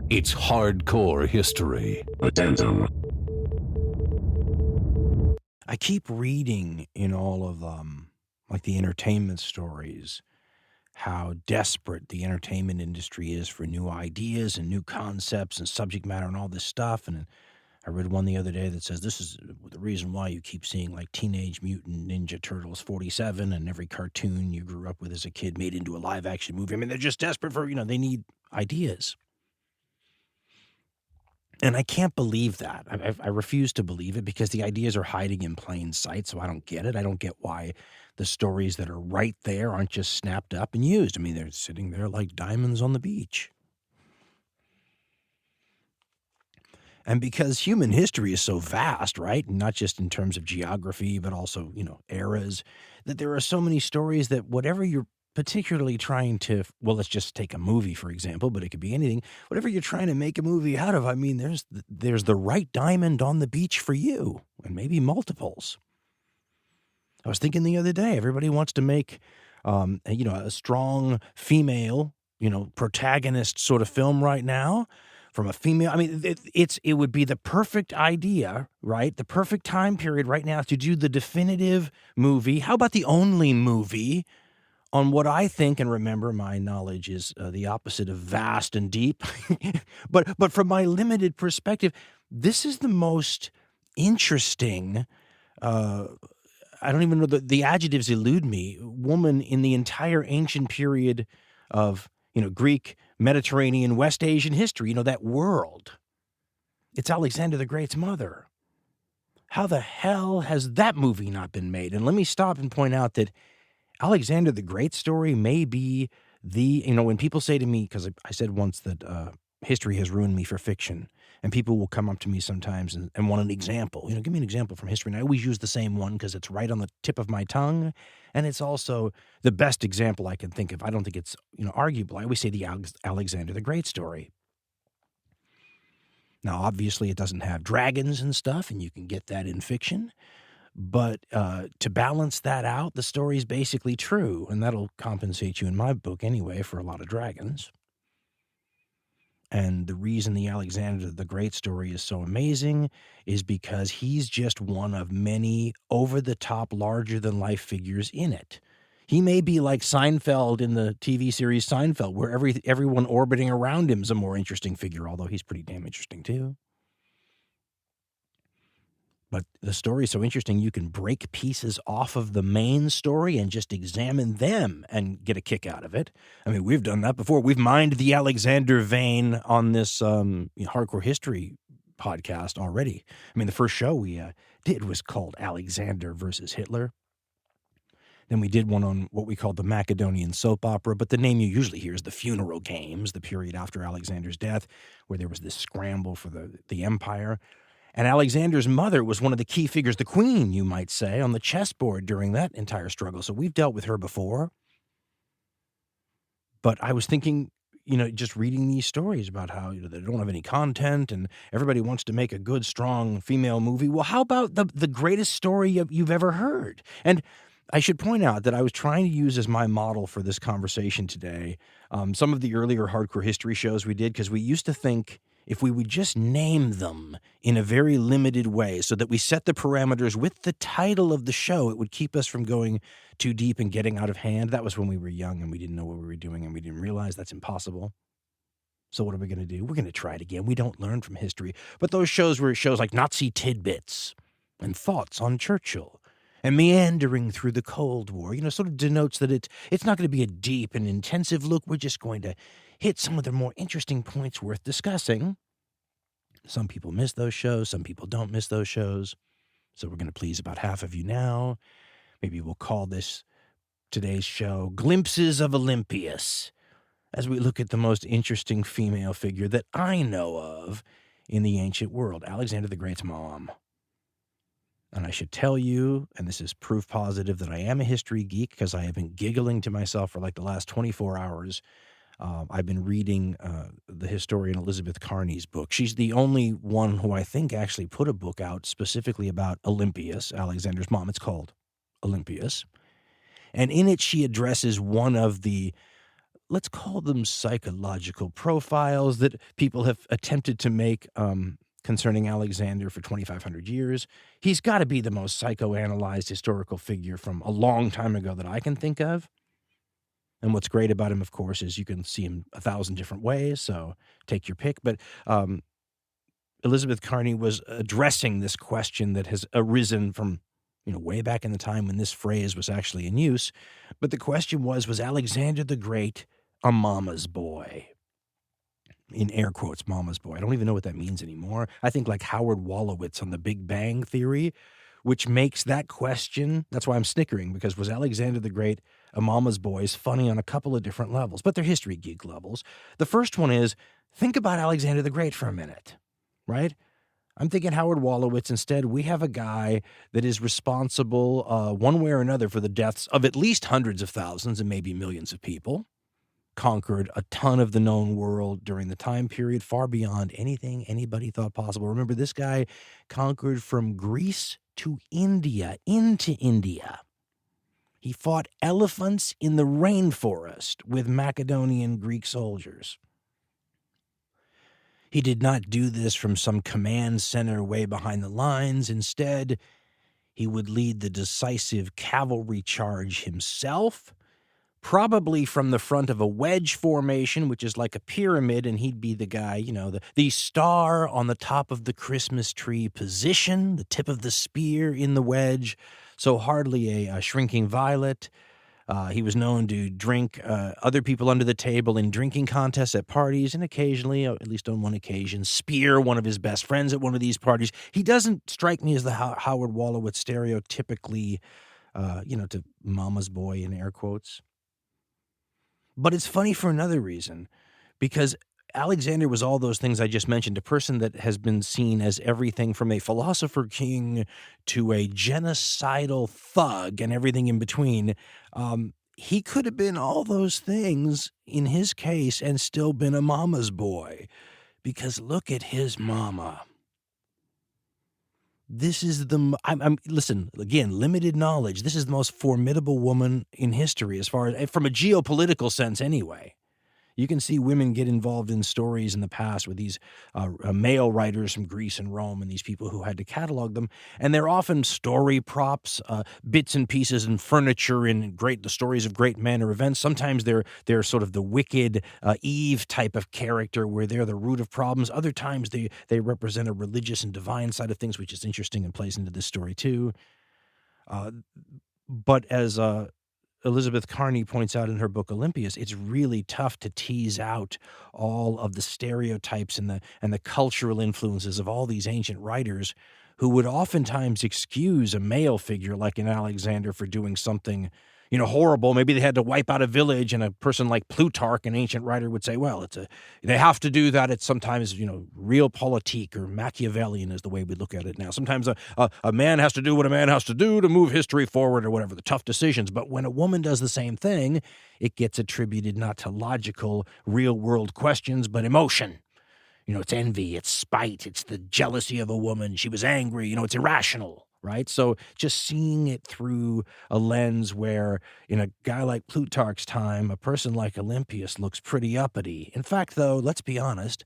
It's hardcore history. Addendum. I keep reading in all of like the entertainment stories, how desperate the entertainment industry is for new ideas and new concepts and subject matter and all this stuff. And I read one the other day that says this is the reason why you keep seeing like Teenage Mutant Ninja Turtles 47 and every cartoon you grew up with as a kid made into a live action movie. I mean, they're just desperate for, they need ideas. And I can't believe that. I refuse to believe it because the ideas are hiding in plain sight, so I don't get it. I don't get why the stories that are right there aren't just snapped up and used. I mean, they're sitting there like diamonds on the beach. And because human history is so vast, right? Not just in terms of geography, but also, eras, that there are so many stories that whatever you're particularly trying to, well, let's just take a movie, for example, but it could be anything. Whatever you're trying to make a movie out of, I mean, there's the right diamond on the beach for you, and maybe multiples. I was thinking the other day, everybody wants to make, a strong female, protagonist sort of film right now from a female. I mean, it would be the perfect idea, right? The perfect time period right now to do the definitive movie. How about the only movie on what I think and remember, my knowledge is the opposite of vast and deep. but from my limited perspective, this is the most interesting, I don't even know, the adjectives elude me, woman in the entire ancient period of, Greek, Mediterranean, West Asian history, that world. It's Alexander the Great's mother. How the hell has that movie not been made? And let me stop and point out that Alexander the Great story may be when people say to me, because I said once that history has ruined me for fiction, and people will come up to me sometimes and want an example. Give me an example from history. And I always use the same one because it's right on the tip of my tongue, and it's also the best example I can think of. I don't think it's arguable. I always say the Alexander the Great story. Now, obviously, it doesn't have dragons and stuff, and you can get that in fiction. But to balance that out, the story's basically true, and that'll compensate you in my book anyway for a lot of dragons. And the reason the Alexander the Great story is so amazing is because he's just one of many over-the-top, larger-than-life figures in it. He may be like Seinfeld in the TV series Seinfeld, where everyone orbiting around him is a more interesting figure, although he's pretty damn interesting too. But the story is so interesting, you can break pieces off of the main story and just examine them and get a kick out of it. I mean, we've done that before. We've mined the Alexander vein on this hardcore history podcast already. I mean, the first show we did was called Alexander versus Hitler. Then we did one on what we called the Macedonian soap opera, but the name you usually hear is the Funeral Games, the period after Alexander's death, where there was this scramble for the empire. And Alexander's mother was one of the key figures, the queen, you might say, on the chessboard during that entire struggle. So we've dealt with her before. But I was thinking, just reading these stories about how they don't have any content and everybody wants to make a good, strong female movie. Well, how about the greatest story you've ever heard? And I should point out that I was trying to use as my model for this conversation today some of the earlier hardcore history shows we did, because we used to think if we would just name them in a very limited way so that we set the parameters with the title of the show, it would keep us from going too deep and getting out of hand. That was when we were young and we didn't know what we were doing and we didn't realize that's impossible. So what are we going to do? We're going to try it again. We don't learn from history. But those shows were shows like Nazi Tidbits and Thoughts on Churchill and Meandering Through the Cold War, sort of denotes that it's not going to be a deep and intensive look. We're just going to hit some of the more interesting points worth discussing. Some people miss those shows. Some people don't miss those shows. So we're going to please about half of you now. Maybe we'll call today's show Glimpses of Olympias, as we look at the most interesting female figure that I know of in the ancient world, Alexander the Great's mom. And I should tell you, and this is proof positive that I am a history geek, because I have been giggling to myself for like the last 24 hours. I've been reading the historian Elizabeth Carney's book. She's the only one who I think actually put a book out specifically about Olympias, Alexander's mom. It's called Olympias. And in it, she addresses one of the let's call them psychological profiles that people have attempted to make concerning Alexander for 2,500 years. He's got to be the most psychoanalyzed historical figure from a long time ago that I can think of. And what's great about him, of course, is you can see him 1,000 different ways, so take your pick. But Elizabeth Carney was addressing this question that has arisen from, way back in the time when this phrase was actually in use. But the question was Alexander the Great a mama's boy? In air quotes, mama's boy. I don't even know what that means anymore. I think like Howard Wolowitz on the Big Bang Theory, which makes that question, that's why I'm snickering, because was Alexander the Great a mama's boy is funny on a couple of different levels, but they're history geek levels. The first one is, think about Alexander the Great for a minute, right? I'm thinking Howard Wolowitz. Instead, we have a guy that is responsible one way or another for the deaths of at least hundreds of thousands and maybe millions of people. Conquered a ton of the known world during the time period, far beyond anything anybody thought possible. Remember, this guy conquered from Greece to India, into India. He fought elephants in the rainforest with Macedonian Greek soldiers. He did not do this from some command center way behind the lines. Instead, he would lead the decisive cavalry charge himself, probably from the front of a wedge formation, which is like a pyramid, and he'd be the guy, the star on the top of the Christmas tree position, the tip of the spear in the wedge, so hardly a shrinking violet. He was known to drink other people under the table in drinking contests at parties, and occasionally, at least on one occasion, spear one of his best friends at one of these parties. He doesn't strike me as the Howard Wolowitz stereotypically, to mama's boy in air quotes. But it's funny for another reason, because Alexander was all those things I just mentioned, a person that has been seen as everything from a philosopher king to a genocidal thug and everything in between. He could have been all those things in his case and still been a mama's boy, because look at his mama. This is listen, again, limited knowledge. This is the most formidable woman in history, as far as, from a geopolitical sense anyway. You can see women get involved in stories in the past with these male writers from Greece and Rome and these people who had to catalog them. And they're often story props, bits and pieces and furniture in the stories of great men or events. Sometimes they're sort of the wicked Eve type of character where they're the root of problems. Other times they represent a religious and divine side of things, which is interesting and plays into this story too. But as Elizabeth Carney points out in her book Olympias, it's really tough to tease out all of the stereotypes and the cultural influences of all these ancient writers who would oftentimes excuse a male figure like an Alexander for doing something, horrible. Maybe they had to wipe out a village, and a person like Plutarch, an ancient writer, would say, well, they have to do that. It's sometimes, realpolitik or Machiavellian is the way we look at it now. Sometimes a man has to do what a man has to do to move history forward or whatever, the tough decisions. But when a woman does the same thing, it gets attributed not to logical, real-world questions, but emotion. It's envy, it's spite, it's the jealousy of a woman. She was angry, it's irrational. Right? So just seeing it through a lens where in a guy like Plutarch's time, a person like Olympius looks pretty uppity. In fact, though, let's be honest,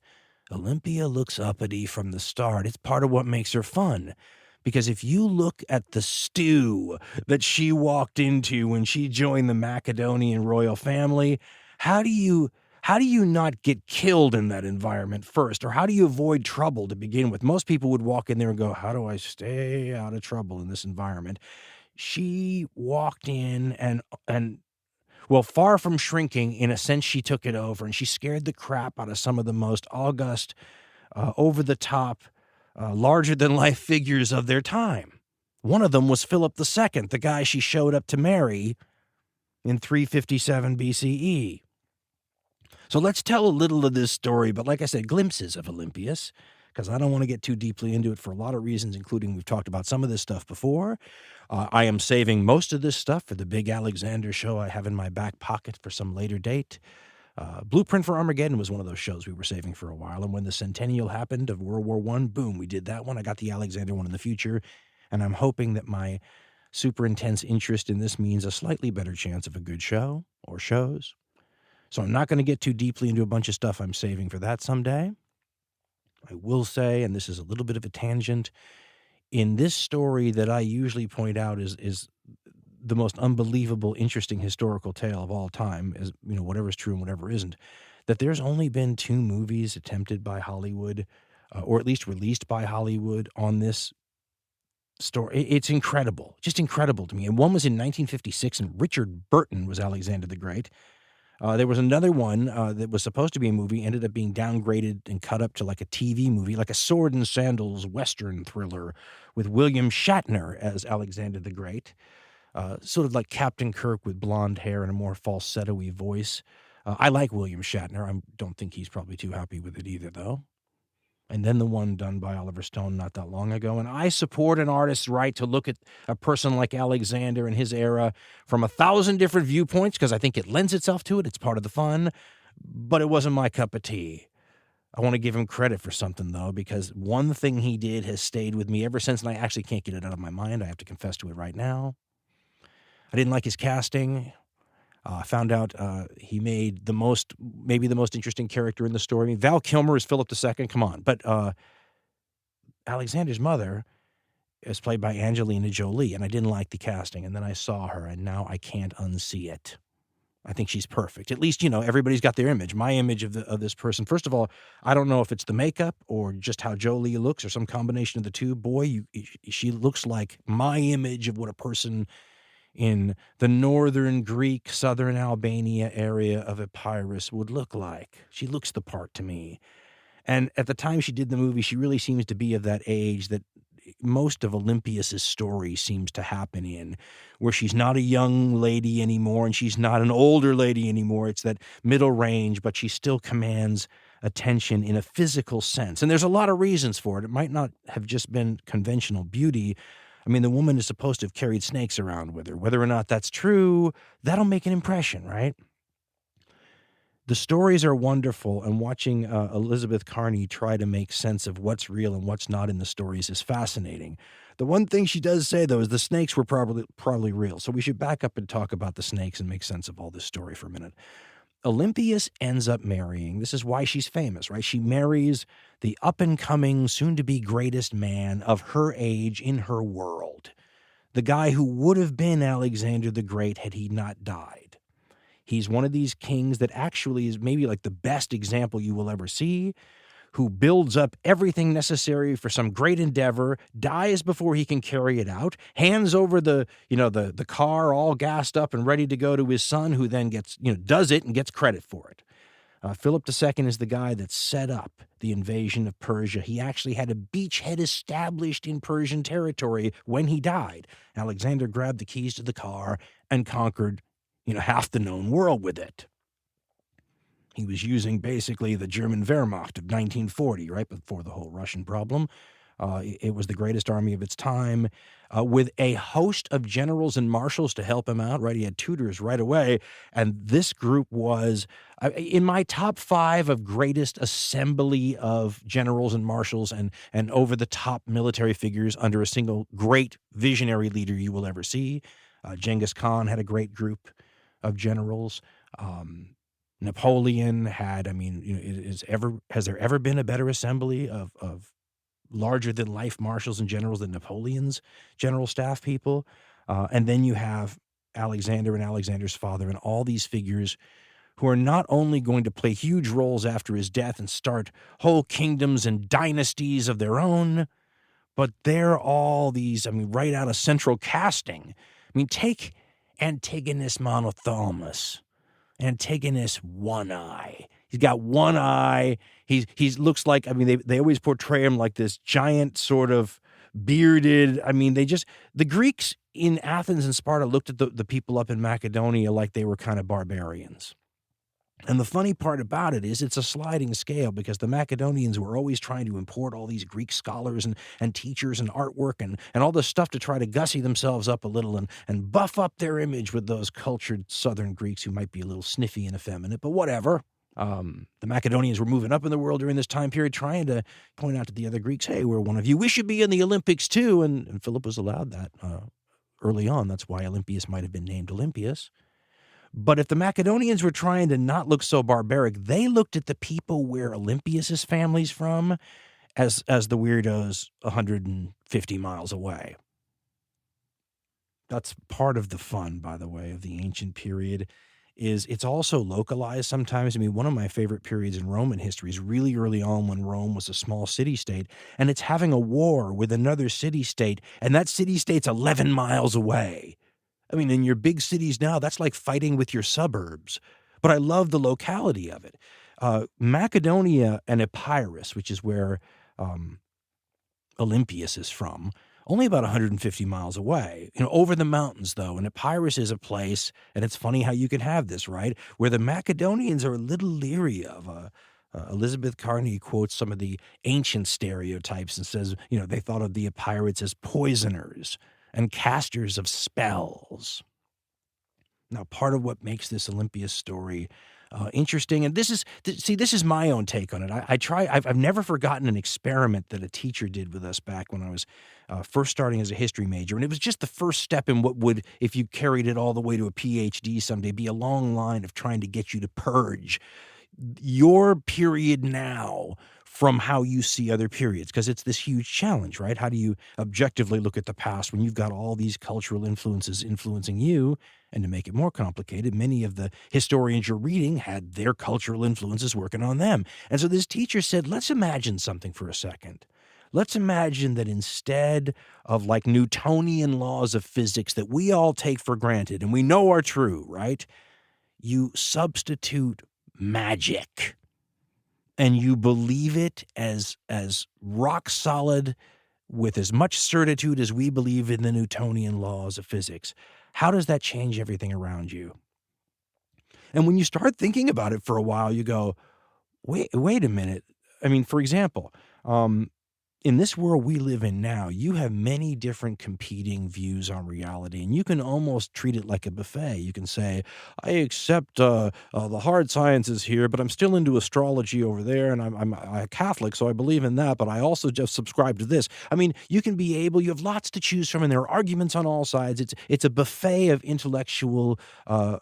Olympia looks uppity from the start. It's part of what makes her fun. Because if you look at the stew that she walked into when she joined the Macedonian royal family, how do you not get killed in that environment first? Or how do you avoid trouble to begin with? Most people would walk in there and go, how do I stay out of trouble in this environment? She walked in and far from shrinking, in a sense, she took it over, and she scared the crap out of some of the most august, over-the-top, larger-than-life figures of their time. One of them was Philip II, the guy she showed up to marry in 357 BCE. So let's tell a little of this story, but like I said, glimpses of Olympias, because I don't want to get too deeply into it for a lot of reasons, including we've talked about some of this stuff before. I am saving most of this stuff for the big Alexander show I have in my back pocket for some later date. Blueprint for Armageddon was one of those shows we were saving for a while, and when the centennial happened of World War I, boom, we did that one. I got the Alexander one in the future, and I'm hoping that my super intense interest in this means a slightly better chance of a good show or shows. So I'm not going to get too deeply into a bunch of stuff I'm saving for that someday. I will say, and this is a little bit of a tangent, in this story that I usually point out is the most unbelievable, interesting historical tale of all time, is, whatever's true and whatever isn't, that there's only been 2 movies attempted by Hollywood, or at least released by Hollywood on this story. It's incredible, just incredible to me. And one was in 1956, and Richard Burton was Alexander the Great. There was another one that was supposed to be a movie, ended up being downgraded and cut up to like a TV movie, like a sword and sandals Western thriller with William Shatner as Alexander the Great. Sort of like Captain Kirk with blonde hair and a more falsetto-y voice. I like William Shatner. I don't think he's probably too happy with it either, though. And then the one done by Oliver Stone not that long ago. And I support an artist's right to look at a person like Alexander and his era from 1,000 different viewpoints, because I think it lends itself to it. It's part of the fun. But it wasn't my cup of tea. I want to give him credit for something, though, because one thing he did has stayed with me ever since, and I actually can't get it out of my mind. I have to confess to it right now. I didn't like his casting. I found out he made maybe the most interesting character in the story. I mean, Val Kilmer is Philip II. Come on. But Alexander's mother is played by Angelina Jolie, and I didn't like the casting. And then I saw her, and now I can't unsee it. I think she's perfect. At least, everybody's got their image. My image of this person. First of all, I don't know if it's the makeup or just how Jolie looks or some combination of the two. Boy, she looks like my image of what a person in the northern Greek, southern Albania area of Epirus would look like. She looks the part to me. And at the time she did the movie, she really seems to be of that age that most of Olympias' story seems to happen in, where she's not a young lady anymore and she's not an older lady anymore. It's that middle range, but she still commands attention in a physical sense. And there's a lot of reasons for it. It might not have just been conventional beauty. I mean, the woman is supposed to have carried snakes around with her. Whether or not that's true, that'll make an impression, right? The stories are wonderful, and watching Elizabeth Carney try to make sense of what's real and what's not in the stories is fascinating. The one thing she does say, though, is the snakes were probably real. So we should back up and talk about the snakes and make sense of all this story for a minute. Olympias ends up marrying, this is why she's famous, right? She marries the up-and-coming, soon-to-be greatest man of her age in her world, the guy who would have been Alexander the Great had he not died. He's one of these kings that actually is maybe like the best example you will ever see, who builds up everything necessary for some great endeavor, dies before he can carry it out, hands over the car all gassed up and ready to go to his son, who then does it and gets credit for it. Philip II is the guy that set up the invasion of Persia. He actually had a beachhead established in Persian territory when he died. Alexander grabbed the keys to the car and conquered, half the known world with it. He was using basically the German Wehrmacht of 1940, right before the whole Russian problem. It was the greatest army of its time, with a host of generals and marshals to help him out, right? He had tutors right away. And this group was in my top 5 of greatest assembly of generals and marshals and over-the-top military figures under a single great visionary leader you will ever see. Genghis Khan had a great group of generals. Napoleon had, has there ever been a better assembly of larger-than-life marshals and generals than Napoleon's general staff people? And then you have Alexander and Alexander's father and all these figures who are not only going to play huge roles after his death and start whole kingdoms and dynasties of their own, but they're all these, right out of central casting. Take Antigonus Monothelmus. Antigonus One Eye. He's got one eye. He looks like, they always portray him like this giant sort of bearded. The Greeks in Athens and Sparta looked at the people up in Macedonia like they were kind of barbarians. And the funny part about it is it's a sliding scale, because the Macedonians were always trying to import all these Greek scholars and teachers and artwork and all this stuff to try to gussy themselves up a little and buff up their image with those cultured southern Greeks who might be a little sniffy and effeminate, but whatever. The Macedonians were moving up in the world during this time period, trying to point out to the other Greeks, hey, we're one of you. We should be in the Olympics too. And Philip was allowed that early on. That's why Olympias might have been named Olympias. But if the Macedonians were trying to not look so barbaric, they looked at the people where Olympius's family's from as the weirdos 150 miles away. That's part of the fun, by the way, of the ancient period, is it's also localized sometimes. I mean, one of my favorite periods in Roman history is really early on when Rome was a small city-state, and it's having a war with another city-state, and that city-state's 11 miles away. I mean, in your big cities now, that's like fighting with your suburbs. But I love the locality of it. Macedonia and Epirus, which is where Olympius is from, only about 150 miles away, over the mountains, though. And Epirus is a place, and it's funny how you can have this, right, where the Macedonians are a little leery of. Elizabeth Carney quotes some of the ancient stereotypes and says, they thought of the Epirates as poisoners and casters of spells. Now, part of what makes this Olympias story interesting, and this is my own take on it. I've never forgotten an experiment that a teacher did with us back when I was first starting as a history major, and it was just the first step in what would, if you carried it all the way to a PhD someday, be a long line of trying to get you to purge your period now from how you see other periods, because it's this huge challenge, right? How do you objectively look at the past when you've got all these cultural influences influencing you? And to make it more complicated, many of the historians you're reading had their cultural influences working on them. And so this teacher said, let's imagine something for a second. Let's imagine that instead of like Newtonian laws of physics that we all take for granted and we know are true, right? You substitute magic. And you believe it as rock solid with as much certitude as we believe in the Newtonian laws of physics. How does that change everything around you? And when you start thinking about it for a while, you go, wait a minute. I mean, for example, in this world we live in now, you have many different competing views on reality, and you can almost treat it like a buffet. You can say, I accept the hard sciences here, but I'm still into astrology over there, and I'm a Catholic, so I believe in that, but I also just subscribe to this. I mean, you have lots to choose from, and there are arguments on all sides. It's a buffet of intellectual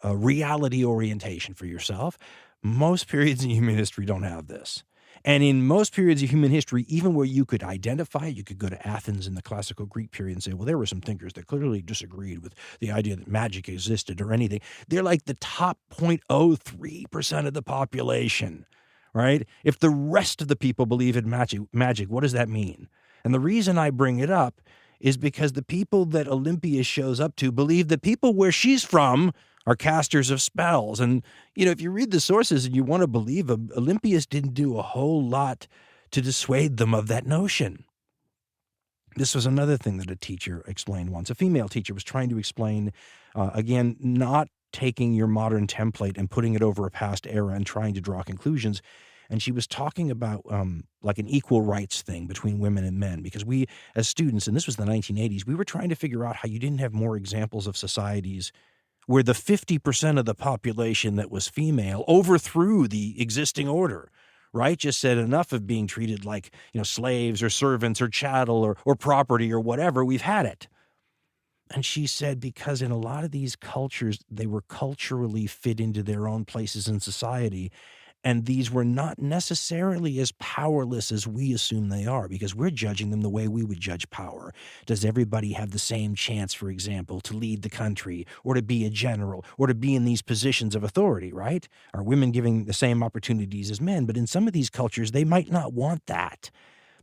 reality orientation for yourself. Most periods in human history don't have this. And in most periods of human history, even where you could identify, you could go to Athens in the classical Greek period and say, well, there were some thinkers that clearly disagreed with the idea that magic existed or anything. They're like the top 0.03% of the population, right? If the rest of the people believe in magic, what does that mean? And the reason I bring it up is because the people that Olympias shows up to believe that people where she's from are casters of spells. And, if you read the sources and you want to believe them, Olympius didn't do a whole lot to dissuade them of that notion. This was another thing that a teacher explained once. A female teacher was trying to explain, again, not taking your modern template and putting it over a past era and trying to draw conclusions. And she was talking about like an equal rights thing between women and men, because we, as students, and this was the 1980s, we were trying to figure out how you didn't have more examples of societies where the 50% of the population that was female overthrew the existing order, right? Just said enough of being treated like, slaves or servants or chattel or property or whatever. We've had it. And she said, because in a lot of these cultures, they were culturally fit into their own places in society. And these were not necessarily as powerless as we assume they are, because we're judging them the way we would judge power. Does everybody have the same chance, for example, to lead the country or to be a general or to be in these positions of authority, right? Are women given the same opportunities as men? But in some of these cultures, they might not want that.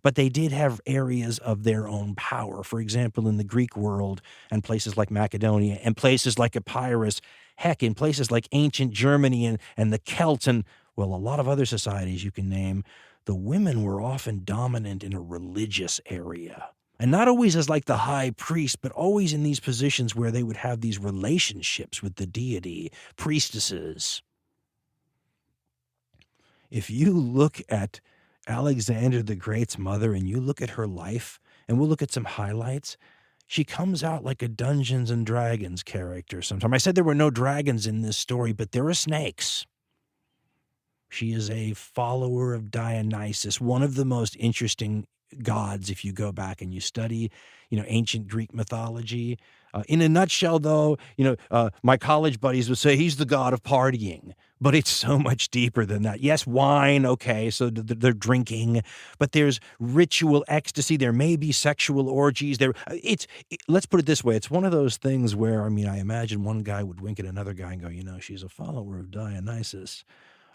But they did have areas of their own power. For example, in the Greek world and places like Macedonia and places like Epirus, heck, in places like ancient Germany and the Celts and, well, a lot of other societies you can name, the women were often dominant in a religious area. And not always as like the high priest, but always in these positions where they would have these relationships with the deity, priestesses. If you look at Alexander the Great's mother and you look at her life, and we'll look at some highlights, she comes out like a Dungeons and Dragons character sometime. I said there were no dragons in this story, but there are snakes. She is a follower of Dionysus, one of the most interesting gods if you go back and you study, ancient Greek mythology. In a nutshell, though, my college buddies would say he's the god of partying, but it's so much deeper than that. Yes, wine, okay, so they're drinking, but there's ritual ecstasy. There may be sexual orgies. Let's put it this way. It's one of those things where, I imagine one guy would wink at another guy and go, she's a follower of Dionysus.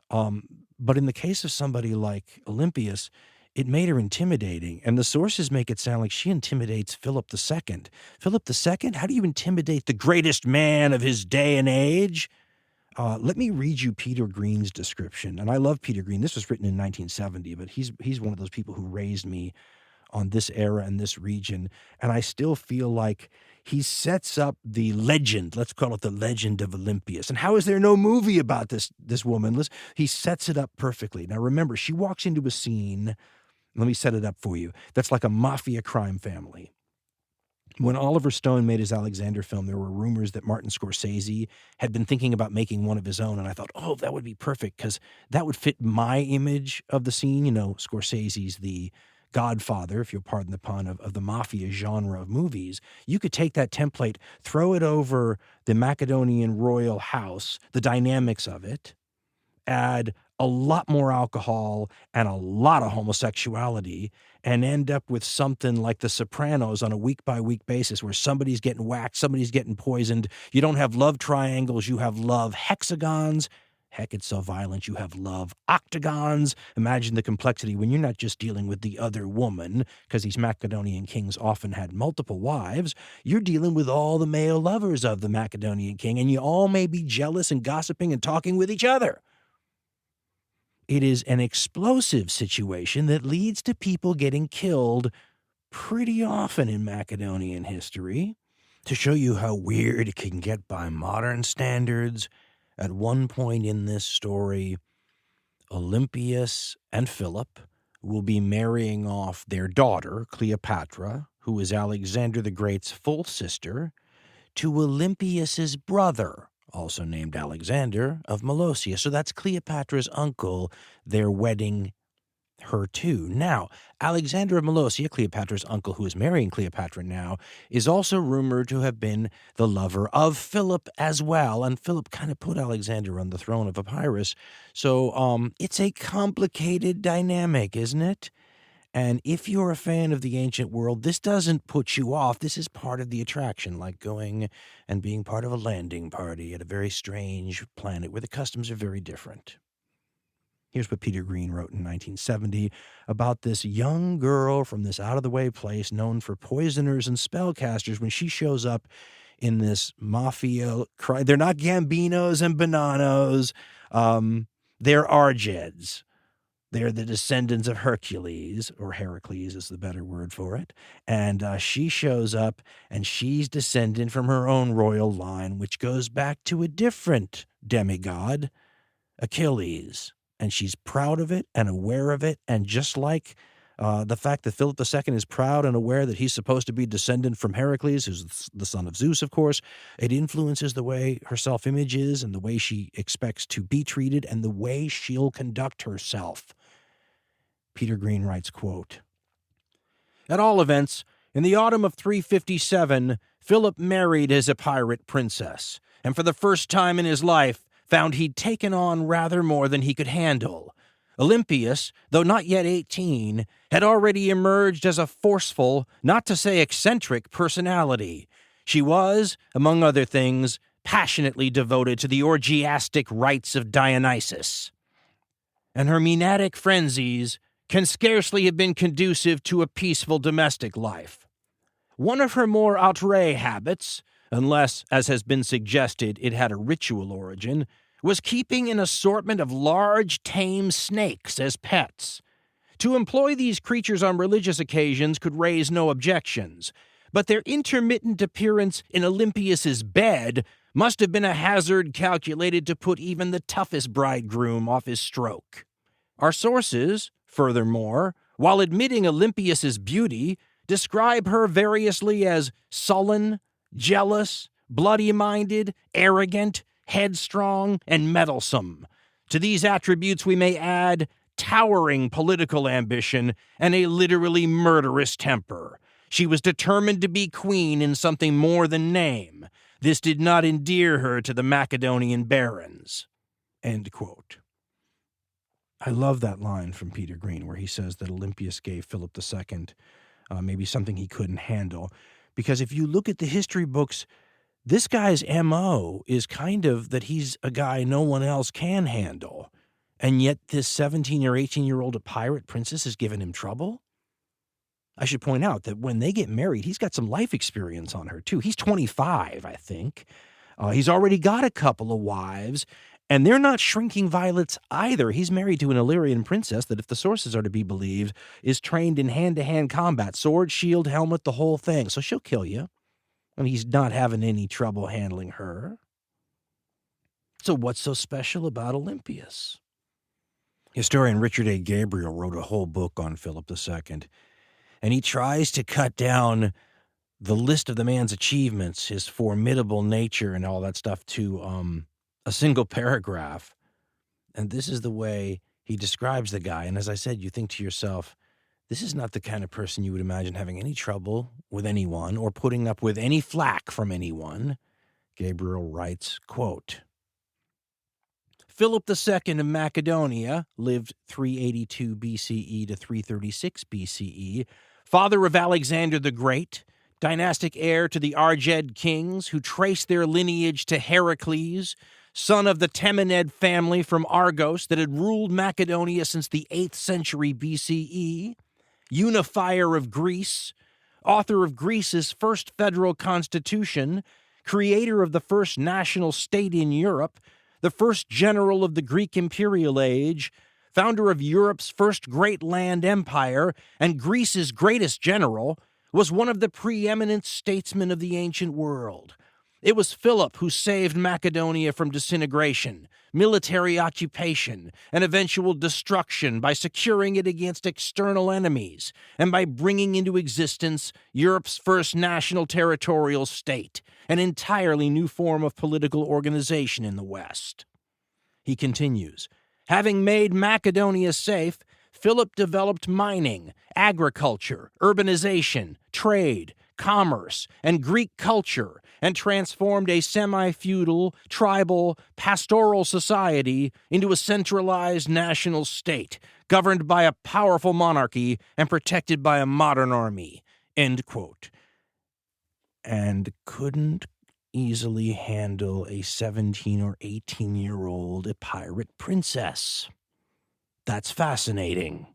But in the case of somebody like Olympias, it made her intimidating, and the sources make it sound like she intimidates Philip II. Philip II? How do you intimidate the greatest man of his day and age? Let me read you Peter Green's description, and I love Peter Green. This was written in 1970, but he's one of those people who raised me on this era and this region, and I still feel like he sets up the legend, let's call it the legend of Olympias. And how is there no movie about this woman? He sets it up perfectly. Now remember, she walks into a scene. Let me set it up for you. That's like a mafia crime family. When Oliver Stone made his Alexander film, there were rumors that Martin Scorsese had been thinking about making one of his own, and I thought, that would be perfect because that would fit my image of the scene. Scorsese's the godfather, if you'll pardon the pun, of the mafia genre of movies. You could take that template, throw it over the Macedonian royal house, the dynamics of it, add a lot more alcohol and a lot of homosexuality, and end up with something like The Sopranos on a week-by-week basis where somebody's getting whacked, somebody's getting poisoned. You don't have love triangles, you have love hexagons. Heck, it's so violent, you have love octagons. Imagine the complexity when you're not just dealing with the other woman, because these Macedonian kings often had multiple wives. You're dealing with all the male lovers of the Macedonian king, and you all may be jealous and gossiping and talking with each other. It is an explosive situation that leads to people getting killed pretty often in Macedonian history. To show you how weird it can get by modern standards, at one point in this story, Olympius and Philip will be marrying off their daughter, Cleopatra, who is Alexander the Great's full sister, to Olympius's brother, also named Alexander, of Molossia. So that's Cleopatra's uncle. They're wedding her to. Now, Alexander of Molossia, Cleopatra's uncle who is marrying Cleopatra now, is also rumored to have been the lover of Philip as well, and Philip kind of put Alexander on the throne of Epirus. So it's a complicated dynamic, isn't it? And if you're a fan of the ancient world, this doesn't put you off. This is part of the attraction, like going and being part of a landing party at a very strange planet where the customs are very different. Here's what Peter Green wrote in 1970 about this young girl from this out-of-the-way place known for poisoners and spellcasters when she shows up in this mafia. They're not Gambinos and Bonanos. They're Argeds. They're the descendants of Hercules, or Heracles is the better word for it. And she shows up, and she's descended from her own royal line, which goes back to a different demigod, Achilles. And she's proud of it and aware of it. And just like the fact that Philip II is proud and aware that he's supposed to be descendant from Heracles, who's the son of Zeus, of course, it influences the way her self-image is and the way she expects to be treated and the way she'll conduct herself. Peter Green writes, quote, "At all events, in the autumn of 357, Philip married his Epirate princess, and for the first time in his life, found he'd taken on rather more than he could handle. Olympias, though not yet 18, had already emerged as a forceful, not to say eccentric, personality. She was, among other things, passionately devoted to the orgiastic rites of Dionysus. And her Menadic frenzies can scarcely have been conducive to a peaceful domestic life. One of her more outre habits, unless, as has been suggested, it had a ritual origin, was keeping an assortment of large, tame snakes as pets. To employ these creatures on religious occasions could raise no objections, but their intermittent appearance in Olympius's bed must have been a hazard calculated to put even the toughest bridegroom off his stroke. Our sources, furthermore, while admitting Olympius's beauty, describe her variously as sullen, jealous, bloody-minded, arrogant, headstrong, and meddlesome. To these attributes we may add towering political ambition and a literally murderous temper. She was determined to be queen in something more than name. This did not endear her to the Macedonian barons." End quote. I love that line from Peter Green where he says that Olympius gave Philip II maybe something he couldn't handle. Because if you look at the history books, this guy's MO is kind of that he's a guy no one else can handle. And yet this 17 or 18-year-old pirate princess has given him trouble? I should point out that when they get married, he's got some life experience on her, too. He's 25, I think. He's already got a couple of wives, and they're not shrinking violets either. He's married to an Illyrian princess that, if the sources are to be believed, is trained in hand-to-hand combat, sword, shield, helmet, the whole thing. So she'll kill you. And he's not having any trouble handling her. So what's so special about Olympius? Historian Richard A. Gabriel wrote a whole book on Philip II, and he tries to cut down the list of the man's achievements, his formidable nature and all that stuff, to a single paragraph. And this is the way he describes the guy. And as I said, you think to yourself, this is not the kind of person you would imagine having any trouble with anyone or putting up with any flack from anyone. Gabriel writes, quote, "Philip II of Macedonia lived 382 BCE to 336 BCE, father of Alexander the Great, dynastic heir to the Argead kings who traced their lineage to Heracles, son of the Temenid family from Argos that had ruled Macedonia since the 8th century BCE, Unifier of Greece, author of Greece's first federal constitution, creator of the first national state in Europe, the first general of the Greek imperial age, founder of Europe's first great land empire, and Greece's greatest general, was one of the preeminent statesmen of the ancient world. It was Philip who saved Macedonia from disintegration, military occupation, and eventual destruction by securing it against external enemies, and by bringing into existence Europe's first national territorial state, an entirely new form of political organization in the West." He continues, "Having made Macedonia safe, Philip developed mining, agriculture, urbanization, trade, commerce, and Greek culture, and transformed a semi-feudal, tribal, pastoral society into a centralized national state, governed by a powerful monarchy and protected by a modern army." End quote. And couldn't easily handle a 17 or 18-year-old pirate princess. That's fascinating.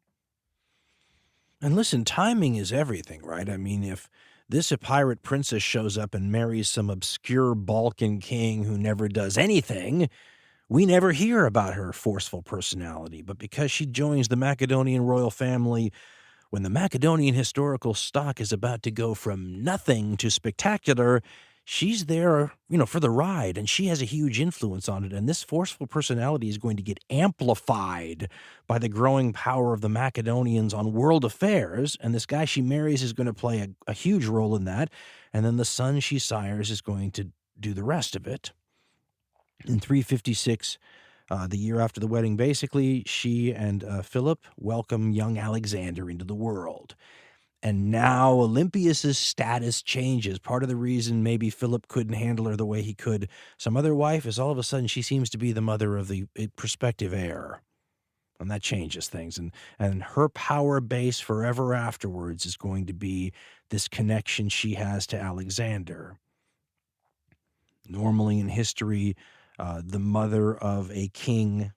And listen, timing is everything, right? I mean, if this pirate princess shows up and marries some obscure Balkan king who never does anything, we never hear about her forceful personality. But because she joins the Macedonian royal family when the Macedonian historical stock is about to go from nothing to spectacular, she's there, for the ride, and she has a huge influence on it. And this forceful personality is going to get amplified by the growing power of the Macedonians on world affairs. And this guy she marries is going to play a huge role in that. And then the son she sires is going to do the rest of it. In 356, the year after the wedding, basically, she and Philip welcome young Alexander into the world. And now Olympius's status changes. Part of the reason maybe Philip couldn't handle her the way he could some other wife is all of a sudden she seems to be the mother of the prospective heir. And that changes things. And her power base forever afterwards is going to be this connection she has to Alexander. Normally in history, the mother of a king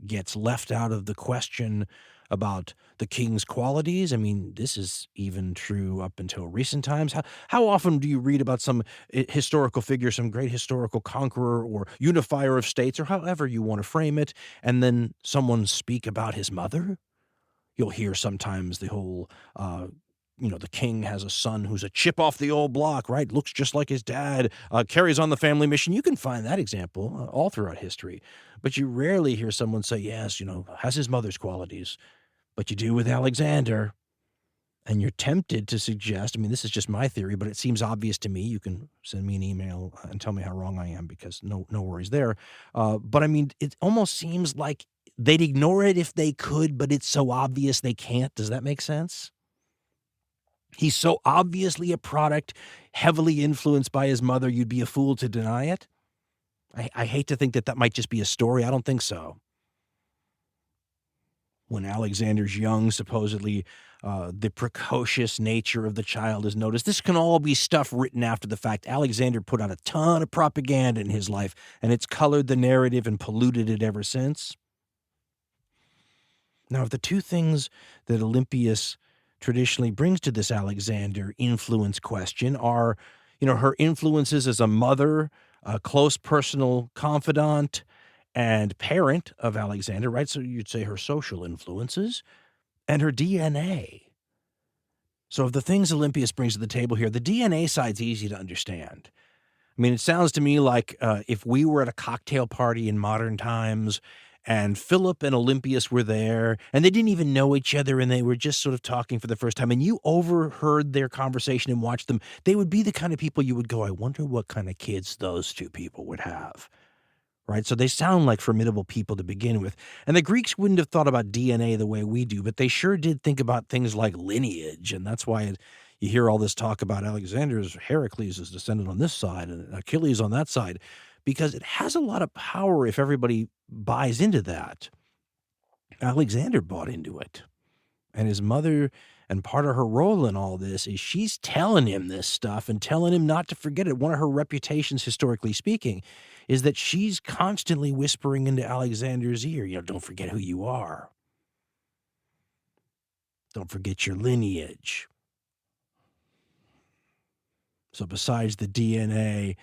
gets left out of the question about the king's qualities. I mean, this is even true up until recent times. How often do you read about some historical figure, some great historical conqueror or unifier of states, or however you want to frame it, and then someone speak about his mother? You'll hear sometimes the whole, the king has a son who's a chip off the old block, right? Looks just like his dad, carries on the family mission. You can find that example all throughout history. But you rarely hear someone say, yes, has his mother's qualities. But you do with Alexander. And you're tempted to suggest, this is just my theory, but it seems obvious to me. You can send me an email and tell me how wrong I am because no worries there. But it almost seems like they'd ignore it if they could, but it's so obvious they can't. Does that make sense? He's so obviously a product, heavily influenced by his mother, you'd be a fool to deny it. I hate to think that that might just be a story. I don't think so. When Alexander's young, supposedly the precocious nature of the child is noticed. This can all be stuff written after the fact. Alexander put out a ton of propaganda in his life, and it's colored the narrative and polluted it ever since. Now, if the two things that Olympius traditionally brings to this Alexander influence question are, her influences as a mother, a close personal confidant, and parent of Alexander, right? So you'd say her social influences and her DNA. So of the things Olympius brings to the table here, the DNA side's easy to understand. I mean, it sounds to me like if we were at a cocktail party in modern times and Philip and Olympius were there and they didn't even know each other and they were just sort of talking for the first time and you overheard their conversation and watched them, they would be the kind of people you would go, I wonder what kind of kids those two people would have. Right? So they sound like formidable people to begin with. And the Greeks wouldn't have thought about DNA the way we do, but they sure did think about things like lineage. And that's why you hear all this talk about Alexander's Heracles is descended on this side and Achilles on that side, because it has a lot of power if everybody buys into that. Alexander bought into it. And his mother, and part of her role in all this is she's telling him this stuff and telling him not to forget it. One of her reputations, historically speaking, is that she's constantly whispering into Alexander's ear, don't forget who you are. Don't forget your lineage. So besides the DNA,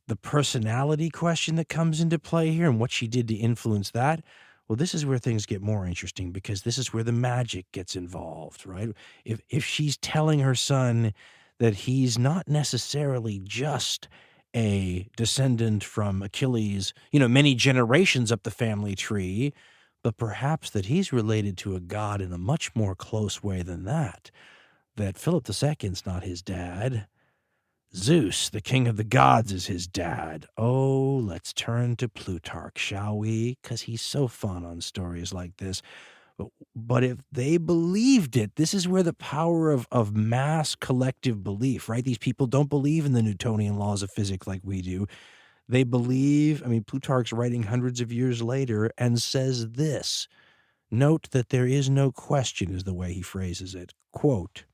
the personality question that comes into play here and what she did to influence that, well, this is where things get more interesting because this is where the magic gets involved, right? If she's telling her son that he's not necessarily just a descendant from Achilles, many generations up the family tree, but perhaps that he's related to a god in a much more close way than that Philip II's not his dad. Zeus, the king of the gods, is his dad. Oh, let's turn to Plutarch, shall we? Because he's so fun on stories like this. But if they believed it, this is where the power of mass collective belief, right? These people don't believe in the Newtonian laws of physics like we do. They believe, Plutarch's writing hundreds of years later and says this. Note that there is no question is the way he phrases it. Quote,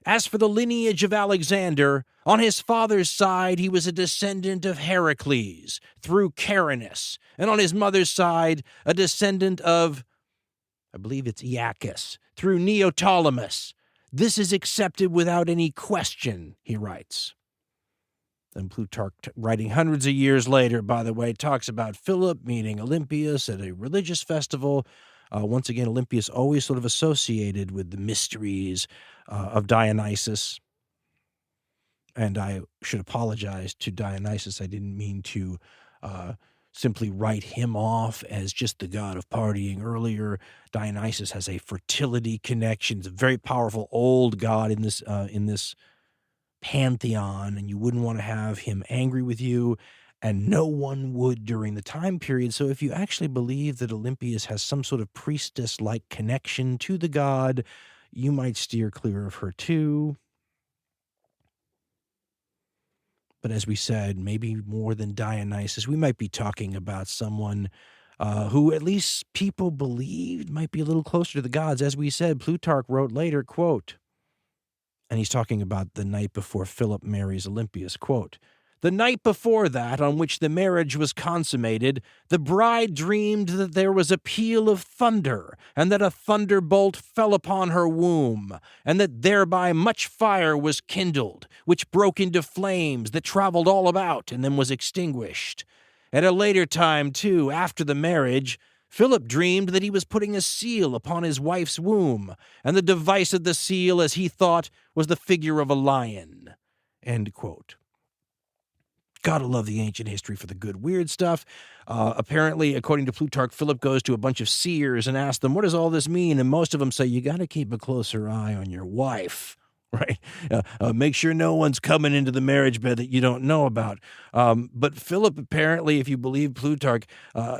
as for the lineage of Alexander, on his father's side he was a descendant of Heracles through Carinus, and on his mother's side a descendant of, I believe it's Iacchus, through Neoptolemus. This is accepted without any question, he writes. Then Plutarch, writing hundreds of years later, by the way, talks about Philip meeting Olympius at a religious festival. Once again, Olympius always sort of associated with the mysteries of Dionysus. And I should apologize to Dionysus. I didn't mean to simply write him off as just the god of partying earlier. Dionysus has a fertility connection. It's a very powerful old god in this pantheon, and you wouldn't want to have him angry with you, and no one would during the time period. So if you actually believe that Olympias has some sort of priestess-like connection to the god, you might steer clear of her too. But as we said, maybe more than Dionysus, we might be talking about someone who at least people believed might be a little closer to the gods. As we said, Plutarch wrote later, quote, and he's talking about the night before Philip marries Olympias, quote, the night before that on which the marriage was consummated, the bride dreamed that there was a peal of thunder, and that a thunderbolt fell upon her womb, and that thereby much fire was kindled, which broke into flames that traveled all about and then was extinguished. At a later time, too, after the marriage, Philip dreamed that he was putting a seal upon his wife's womb, and the device of the seal, as he thought, was the figure of a lion. End quote. Gotta love the ancient history for the good, weird stuff. Apparently, according to Plutarch, Philip goes to a bunch of seers and asks them, what does all this mean? And most of them say, you gotta keep a closer eye on your wife. right? Make sure no one's coming into the marriage bed that you don't know about. But Philip, apparently, if you believe Plutarch,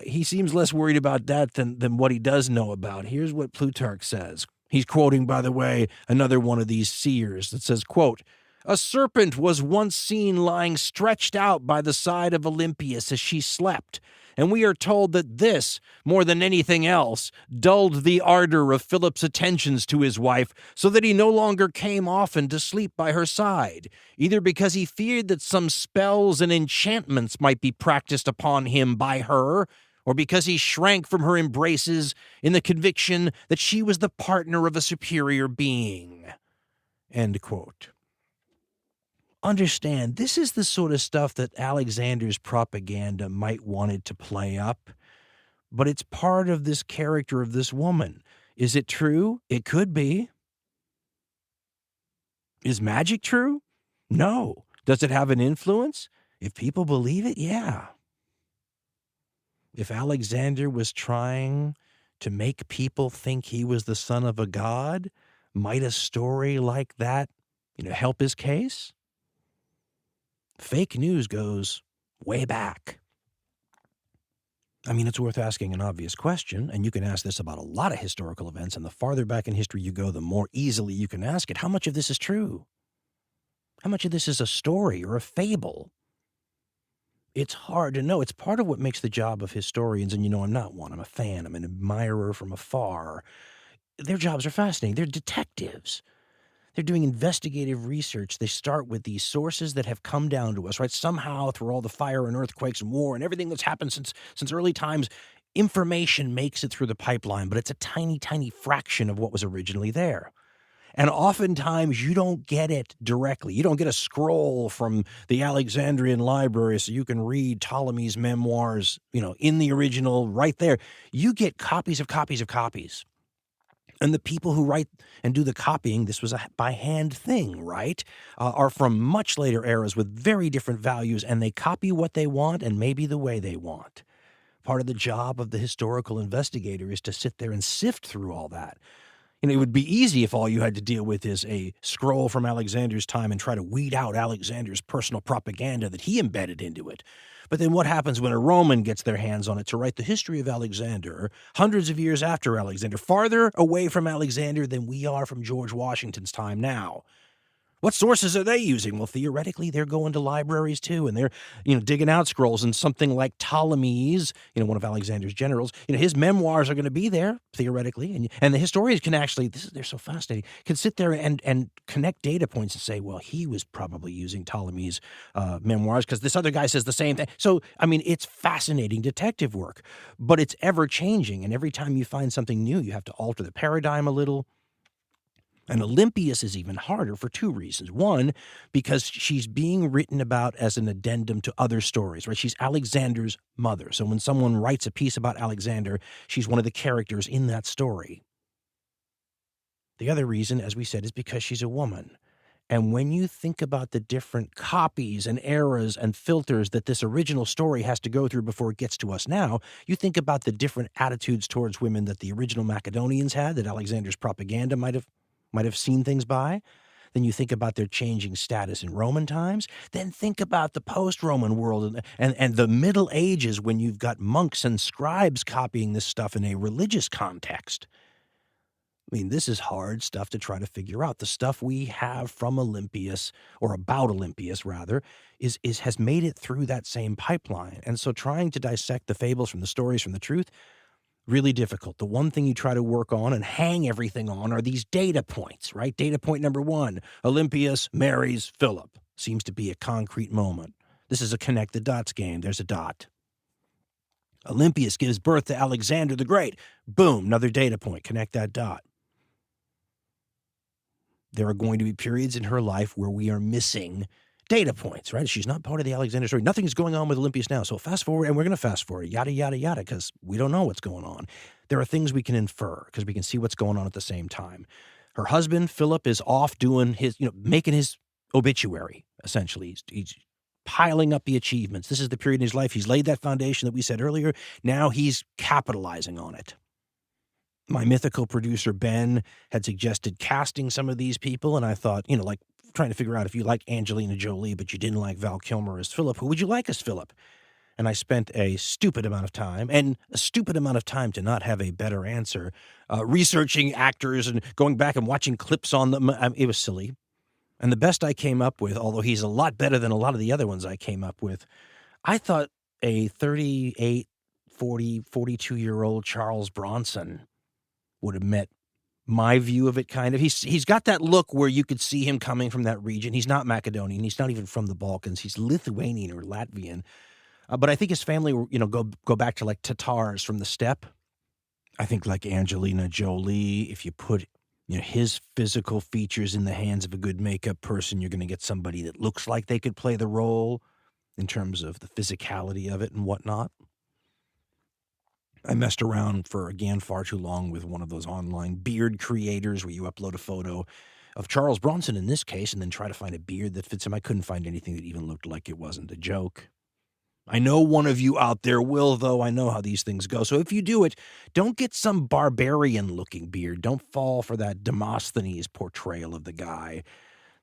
he seems less worried about that than what he does know about. Here's what Plutarch says. He's quoting, by the way, another one of these seers that says, quote, "A serpent was once seen lying stretched out by the side of Olympias as she slept, and we are told that this, more than anything else, dulled the ardor of Philip's attentions to his wife, so that he no longer came often to sleep by her side, either because he feared that some spells and enchantments might be practiced upon him by her, or because he shrank from her embraces in the conviction that she was the partner of a superior being." End quote. Understand, this is the sort of stuff that Alexander's propaganda might wanted to play up, but it's part of this character of this woman. Is it true? It could be. Is magic true? No. Does it have an influence? If people believe it, yeah. If Alexander was trying to make people think he was the son of a god, might a story like that, help his case? Fake news goes way back. I mean, it's worth asking an obvious question, and you can ask this about a lot of historical events, and the farther back in history you go, the more easily you can ask it. How much of this is true? How much of this is a story or a fable? It's hard to know. It's part of what makes the job of historians, and I'm not one. I'm a fan. I'm an admirer from afar. Their jobs are fascinating. They're detectives. They're doing investigative research. They start with these sources that have come down to us, right? Somehow, through all the fire and earthquakes and war and everything that's happened since early times, information makes it through the pipeline, but it's a tiny, tiny fraction of what was originally there. And oftentimes, you don't get it directly. You don't get a scroll from the Alexandrian library so you can read Ptolemy's memoirs, in the original right there. You get copies of copies of copies. And the people who write and do the copying, this was a by-hand thing, right, are from much later eras with very different values, and they copy what they want and maybe the way they want. Part of the job of the historical investigator is to sit there and sift through all that. It would be easy if all you had to deal with is a scroll from Alexander's time and try to weed out Alexander's personal propaganda that he embedded into it. But then what happens when a Roman gets their hands on it to write the history of Alexander hundreds of years after Alexander, farther away from Alexander than we are from George Washington's time now? What sources are they using? Well, theoretically, they're going to libraries too, and they're, digging out scrolls. And something like Ptolemy's, one of Alexander's generals, his memoirs are going to be there theoretically, and the historians can actually, they're so fascinating, can sit there and connect data points and say, well, he was probably using Ptolemy's memoirs because this other guy says the same thing. So, it's fascinating detective work, but it's ever changing, and every time you find something new, you have to alter the paradigm a little. And Olympias is even harder for two reasons. One, because she's being written about as an addendum to other stories, right? She's Alexander's mother. So when someone writes a piece about Alexander, she's one of the characters in that story. The other reason, as we said, is because she's a woman. And when you think about the different copies and eras and filters that this original story has to go through before it gets to us now, you think about the different attitudes towards women that the original Macedonians had, that Alexander's propaganda might have seen things by. Then you think about their changing status in Roman times. Then think about the post-Roman world and the Middle Ages when you've got monks and scribes copying this stuff in a religious context. This is hard stuff to try to figure out. The stuff we have from Olympias, or about Olympias rather, has made it through that same pipeline. And so trying to dissect the fables from the stories from the truth, really difficult. The one thing you try to work on and hang everything on are these data points, right? Data point number 1, Olympias marries Philip. Seems to be a concrete moment. This is a connect the dots game. There's a dot. Olympias gives birth to Alexander the Great. Boom, another data point. Connect that dot. There are going to be periods in her life where we are missing data points, right? She's not part of the Alexander story. Nothing is going on with Olympias now. So fast forward, and we're going to fast forward, yada, yada, yada, because we don't know what's going on. There are things we can infer because we can see what's going on at the same time. Her husband, Philip, is off doing his, making his obituary, essentially. He's piling up the achievements. This is the period in his life. He's laid that foundation that we said earlier. Now he's capitalizing on it. My mythical producer, Ben, had suggested casting some of these people, and I thought, like trying to figure out if you like Angelina Jolie, but you didn't like Val Kilmer as Philip, who would you like as Philip? And I spent a stupid amount of time, and a stupid amount of time to not have a better answer, researching actors and going back and watching clips on them. It was silly. And the best I came up with, although he's a lot better than a lot of the other ones I came up with, I thought a 38, 40, 42-year-old Charles Bronson would have met my view of it, kind of. He's got that look where you could see him coming from that region. He's not Macedonian. He's not even from the Balkans. He's Lithuanian or Latvian. But I think his family, go back to like Tatars from the steppe. I think like Angelina Jolie, if you put his physical features in the hands of a good makeup person, you're going to get somebody that looks like they could play the role in terms of the physicality of it and whatnot. I messed around for, again, far too long with one of those online beard creators where you upload a photo of Charles Bronson in this case and then try to find a beard that fits him. I couldn't find anything that even looked like it wasn't a joke. I know one of you out there will, though. I know how these things go. So if you do it, don't get some barbarian-looking beard. Don't fall for that Demosthenes portrayal of the guy.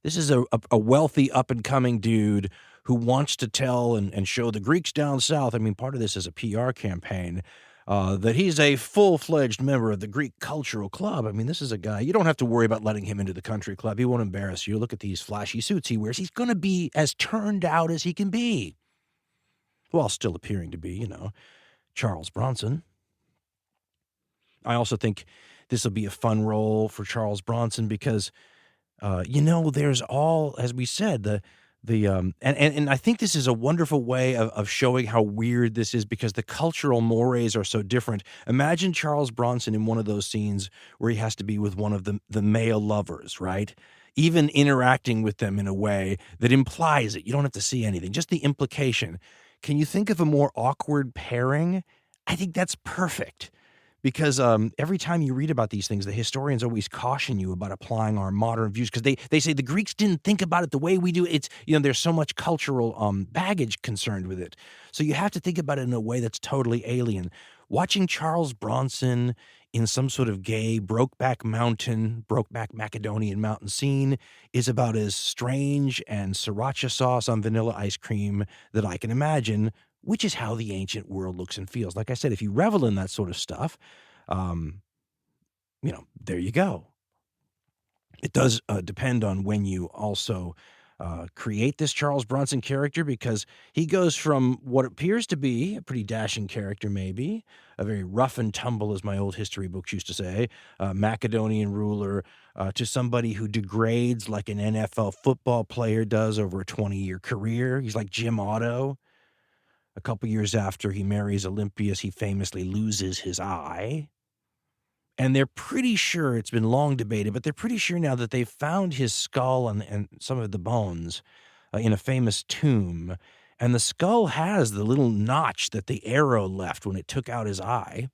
This is a wealthy, up-and-coming dude who wants to tell and show the Greeks down south. I mean, part of this is a PR campaign, that he's a full-fledged member of the Greek Cultural Club. I mean, this is a guy, you don't have to worry about letting him into the country club. He won't embarrass you. Look at these flashy suits he wears. He's going to be as turned out as he can be, while still appearing to be, Charles Bronson. I also think this will be a fun role for Charles Bronson because, there's all, as we said, and I think this is a wonderful way of showing how weird this is because the cultural mores are so different. Imagine Charles Bronson in one of those scenes where he has to be with one of the male lovers, right? Even interacting with them in a way that implies it. You don't have to see anything, just the implication. Can you think of a more awkward pairing? I think that's perfect because every time you read about these things, the historians always caution you about applying our modern views because they say the Greeks didn't think about it the way we do. It's, there's so much cultural baggage concerned with it. So you have to think about it in a way that's totally alien. Watching Charles Bronson in some sort of gay Brokeback Macedonian mountain scene is about as strange and sriracha sauce on vanilla ice cream that I can imagine, which is how the ancient world looks and feels. Like I said, if you revel in that sort of stuff, there you go. It does depend on when you also create this Charles Bronson character because he goes from what appears to be a pretty dashing character, maybe, a very rough and tumble, as my old history books used to say, Macedonian ruler, to somebody who degrades like an NFL football player does over a 20-year career. He's like Jim Otto. A couple years after he marries Olympias, he famously loses his eye. And they're pretty sure, it's been long debated, but they're pretty sure now that they've found his skull and some of the bones in a famous tomb. And the skull has the little notch that the arrow left when it took out his eye.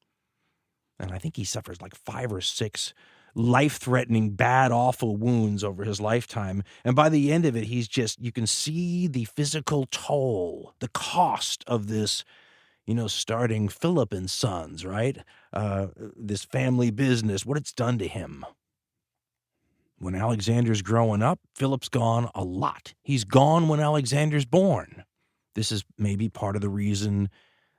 And I think he suffers like 5 or 6 life-threatening, bad, awful wounds over his lifetime. And by the end of it, you can see the physical toll, the cost of this, starting Philip and Sons, right? This family business, what it's done to him. When Alexander's growing up, Philip's gone a lot. He's gone when Alexander's born. This is maybe part of the reason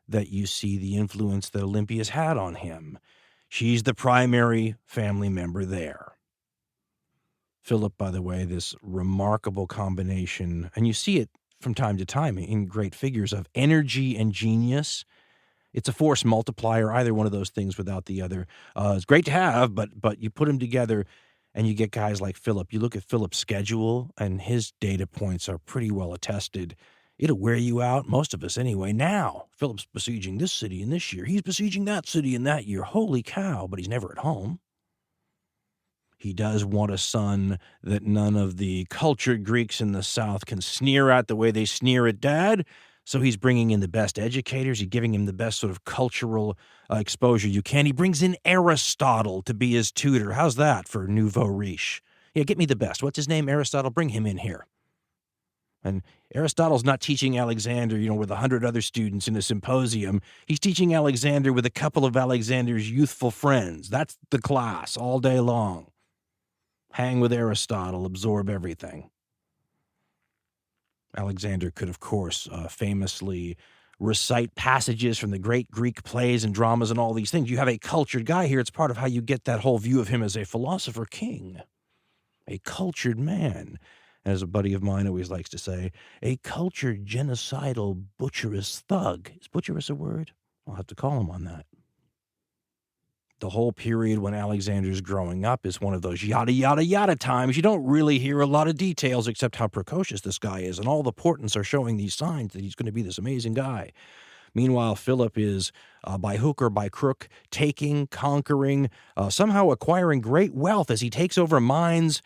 that you see the influence that Olympias had on him. She's the primary family member there. Philip, by the way, this remarkable combination, and you see it from time to time in great figures of energy and genius. It's a force multiplier, either one of those things without the other. It's great to have, but you put them together and you get guys like Philip. You look at Philip's schedule and his data points are pretty well attested. It'll wear you out, most of us anyway. Now, Philip's besieging this city in this year. He's besieging that city in that year. Holy cow, but he's never at home. He does want a son that none of the cultured Greeks in the South can sneer at the way they sneer at Dad. So he's bringing in the best educators. He's giving him the best sort of cultural exposure you can. He brings in Aristotle to be his tutor. How's that for nouveau riche? Yeah, get me the best. What's his name? Aristotle. Bring him in here. And Aristotle's not teaching Alexander, with 100 other students in a symposium. He's teaching Alexander with a couple of Alexander's youthful friends. That's the class all day long. Hang with Aristotle, absorb everything. Alexander could, of course, famously recite passages from the great Greek plays and dramas and all these things. You have a cultured guy here. It's part of how you get that whole view of him as a philosopher king, a cultured man. As a buddy of mine always likes to say, a cultured, genocidal, butcherous thug. Is butcherous a word? I'll have to call him on that. The whole period when Alexander's growing up is one of those yada, yada, yada times. You don't really hear a lot of details except how precocious this guy is, and all the portents are showing these signs that he's going to be this amazing guy. Meanwhile, Philip is, by hook or by crook, taking, conquering, somehow acquiring great wealth as he takes over mines.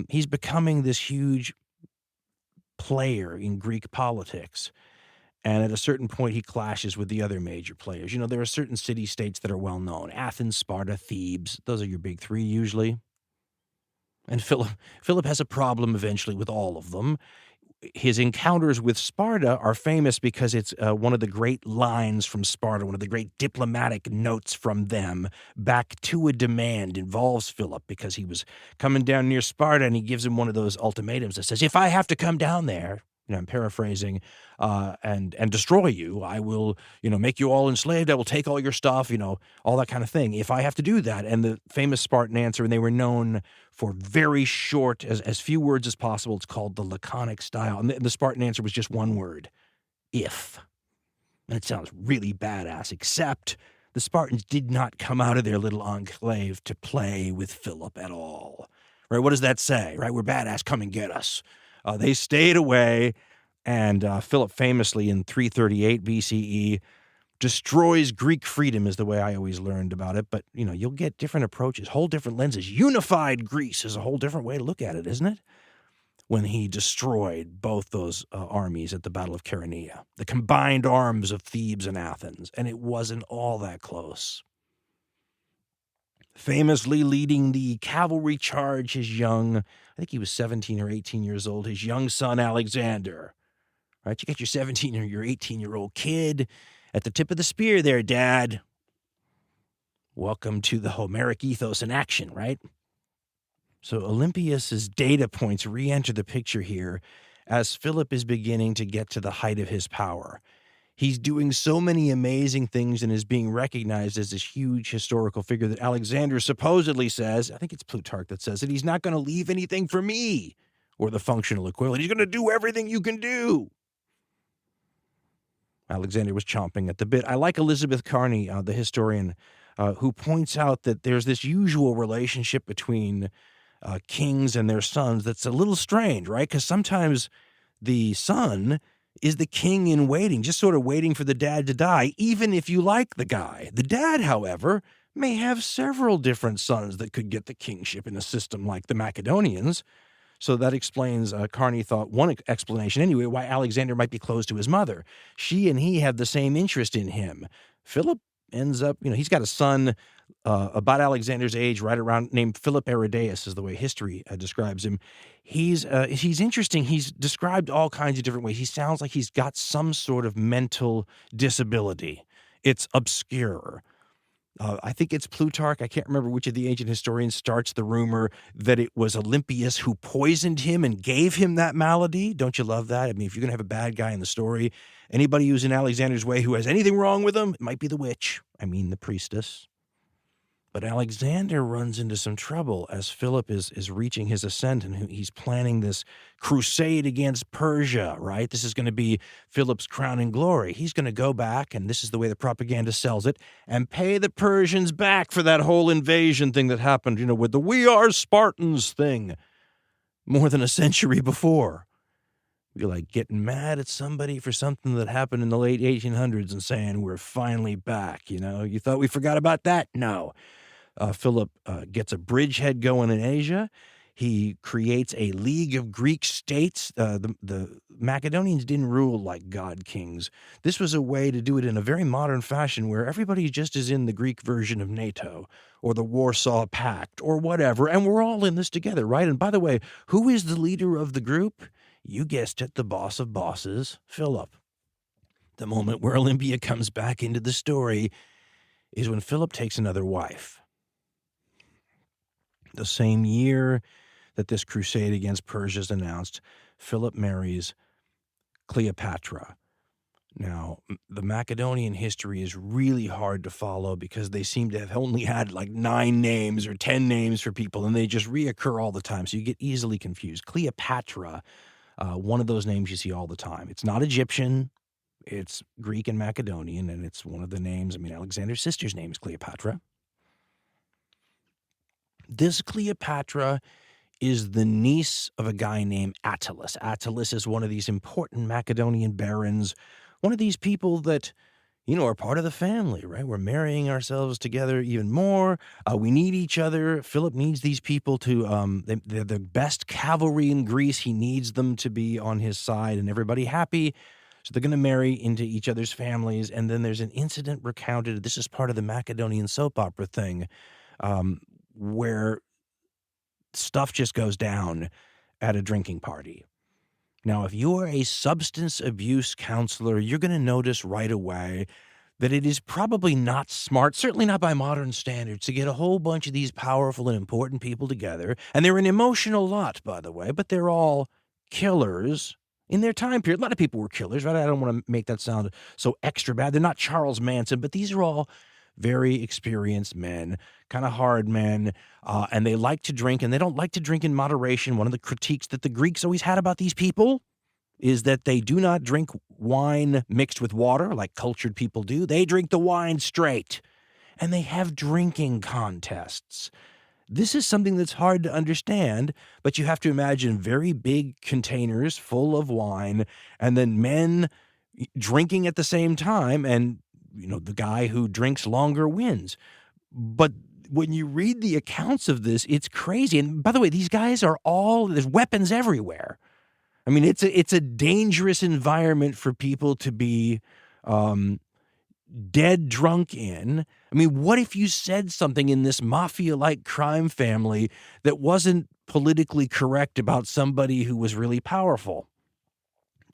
He's becoming this huge player in Greek politics. And at a certain point, he clashes with the other major players. There are certain city-states that are well-known. Athens, Sparta, Thebes. Those are your big three usually. And Philip has a problem eventually with all of them. His encounters with Sparta are famous because it's one of the great lines from Sparta, one of the great diplomatic notes from them back to a demand involves Philip, because he was coming down near Sparta, and he gives him one of those ultimatums that says, if I have to come down there, I'm paraphrasing, and destroy you, I will, make you all enslaved. I will take all your stuff, all that kind of thing, if I have to do that. And the famous Spartan answer, and they were known for very short, as few words as possible. It's called the laconic style. And the Spartan answer was just one word, if. And it sounds really badass, except the Spartans did not come out of their little enclave to play with Philip at all. Right? What does that say? Right? We're badass, come and get us. They stayed away, and Philip famously in 338 BCE destroys Greek freedom, is the way I always learned about it. But, you'll get different approaches, whole different lenses. Unified Greece is a whole different way to look at it, isn't it? When he destroyed both those armies at the Battle of Chaeronea, the combined arms of Thebes and Athens, and it wasn't all that close. Famously leading the cavalry charge, his young, I think he was 17 or 18 years old, his young son Alexander. Right? You got your 17 or your 18-year-old kid at the tip of the spear there, Dad. Welcome to the Homeric ethos in action, right? So Olympius's data points re-enter the picture here as Philip is beginning to get to the height of his power. He's doing so many amazing things and is being recognized as this huge historical figure that Alexander supposedly says, I think it's Plutarch that says that he's not going to leave anything for me, or the functional equivalent. He's going to do everything you can do. Alexander was chomping at the bit. I like Elizabeth Carney, the historian, who points out that there's this usual relationship between kings and their sons that's a little strange, right? Because sometimes the son is the king in waiting, just sort of waiting for the dad to die, even if you like the guy. The dad, however, may have several different sons that could get the kingship in a system like the Macedonians. So that explains, Carney thought, one explanation anyway, why Alexander might be close to his mother. She and he have the same interest in him. Philip ends up, he's got a son about Alexander's age, right around, named Philip Aridaeus is the way history describes him. He's interesting. He's described all kinds of different ways. He sounds like he's got some sort of mental disability. It's obscure. I think it's Plutarch. I can't remember which of the ancient historians starts the rumor that it was Olympius who poisoned him and gave him that malady. Don't you love that? I mean, if you're going to have a bad guy in the story, anybody who's in Alexander's way who has anything wrong with him, it might be the witch. I mean, the priestess. But Alexander runs into some trouble as Philip is reaching his ascent, and he's planning this crusade against Persia, right? This is going to be Philip's crowning glory. He's going to go back, and this is the way the propaganda sells it, and pay the Persians back for that whole invasion thing that happened, with the "we are Spartans" thing more than a century before. You're like getting mad at somebody for something that happened in the late 1800s and saying, we're finally back, You thought we forgot about that? No. Philip gets a bridgehead going in Asia. He creates a league of Greek states. The Macedonians didn't rule like god kings. This was a way to do it in a very modern fashion where everybody just is in the Greek version of NATO or the Warsaw Pact or whatever, and we're all in this together, right? And by the way, who is the leader of the group? You guessed it, the boss of bosses, Philip. The moment where Olympia comes back into the story is when Philip takes another wife. The same year that this crusade against Persia is announced, Philip marries Cleopatra. Now, the Macedonian history is really hard to follow because they seem to have only had like 9 names or 10 names for people, and they just reoccur all the time, so you get easily confused. Cleopatra, one of those names you see all the time. It's not Egyptian. It's Greek and Macedonian, and it's one of the names. I mean, Alexander's sister's name is Cleopatra. This Cleopatra is the niece of a guy named Attalus. Attalus is one of these important Macedonian barons, one of these people that, are part of the family, right? We're marrying ourselves together even more. We need each other. Philip needs these people to, they're the best cavalry in Greece. He needs them to be on his side and everybody happy. So they're going to marry into each other's families. And then there's an incident recounted. This is part of the Macedonian soap opera thing, where stuff just goes down at a drinking party. Now, if you're a substance abuse counselor, you're going to notice right away that it is probably not smart, certainly not by modern standards, to get a whole bunch of these powerful and important people together. And they're an emotional lot, by the way, but they're all killers in their time period. A lot of people were killers, right? I don't want to make that sound so extra bad. They're not Charles Manson, but these are all very experienced men, kind of hard men, and they like to drink, and they don't like to drink in moderation. One of the critiques that the Greeks always had about these people is that they do not drink wine mixed with water like cultured people do. They drink the wine straight, and they have drinking contests. This is something that's hard to understand, but you have to imagine very big containers full of wine, and then men drinking at the same time, and the guy who drinks longer wins. But when you read the accounts of this, it's crazy. And by the way, these guys are there's weapons everywhere. I mean, it's a dangerous environment for people to be dead drunk in. I mean, what if you said something in this mafia-like crime family that wasn't politically correct about somebody who was really powerful?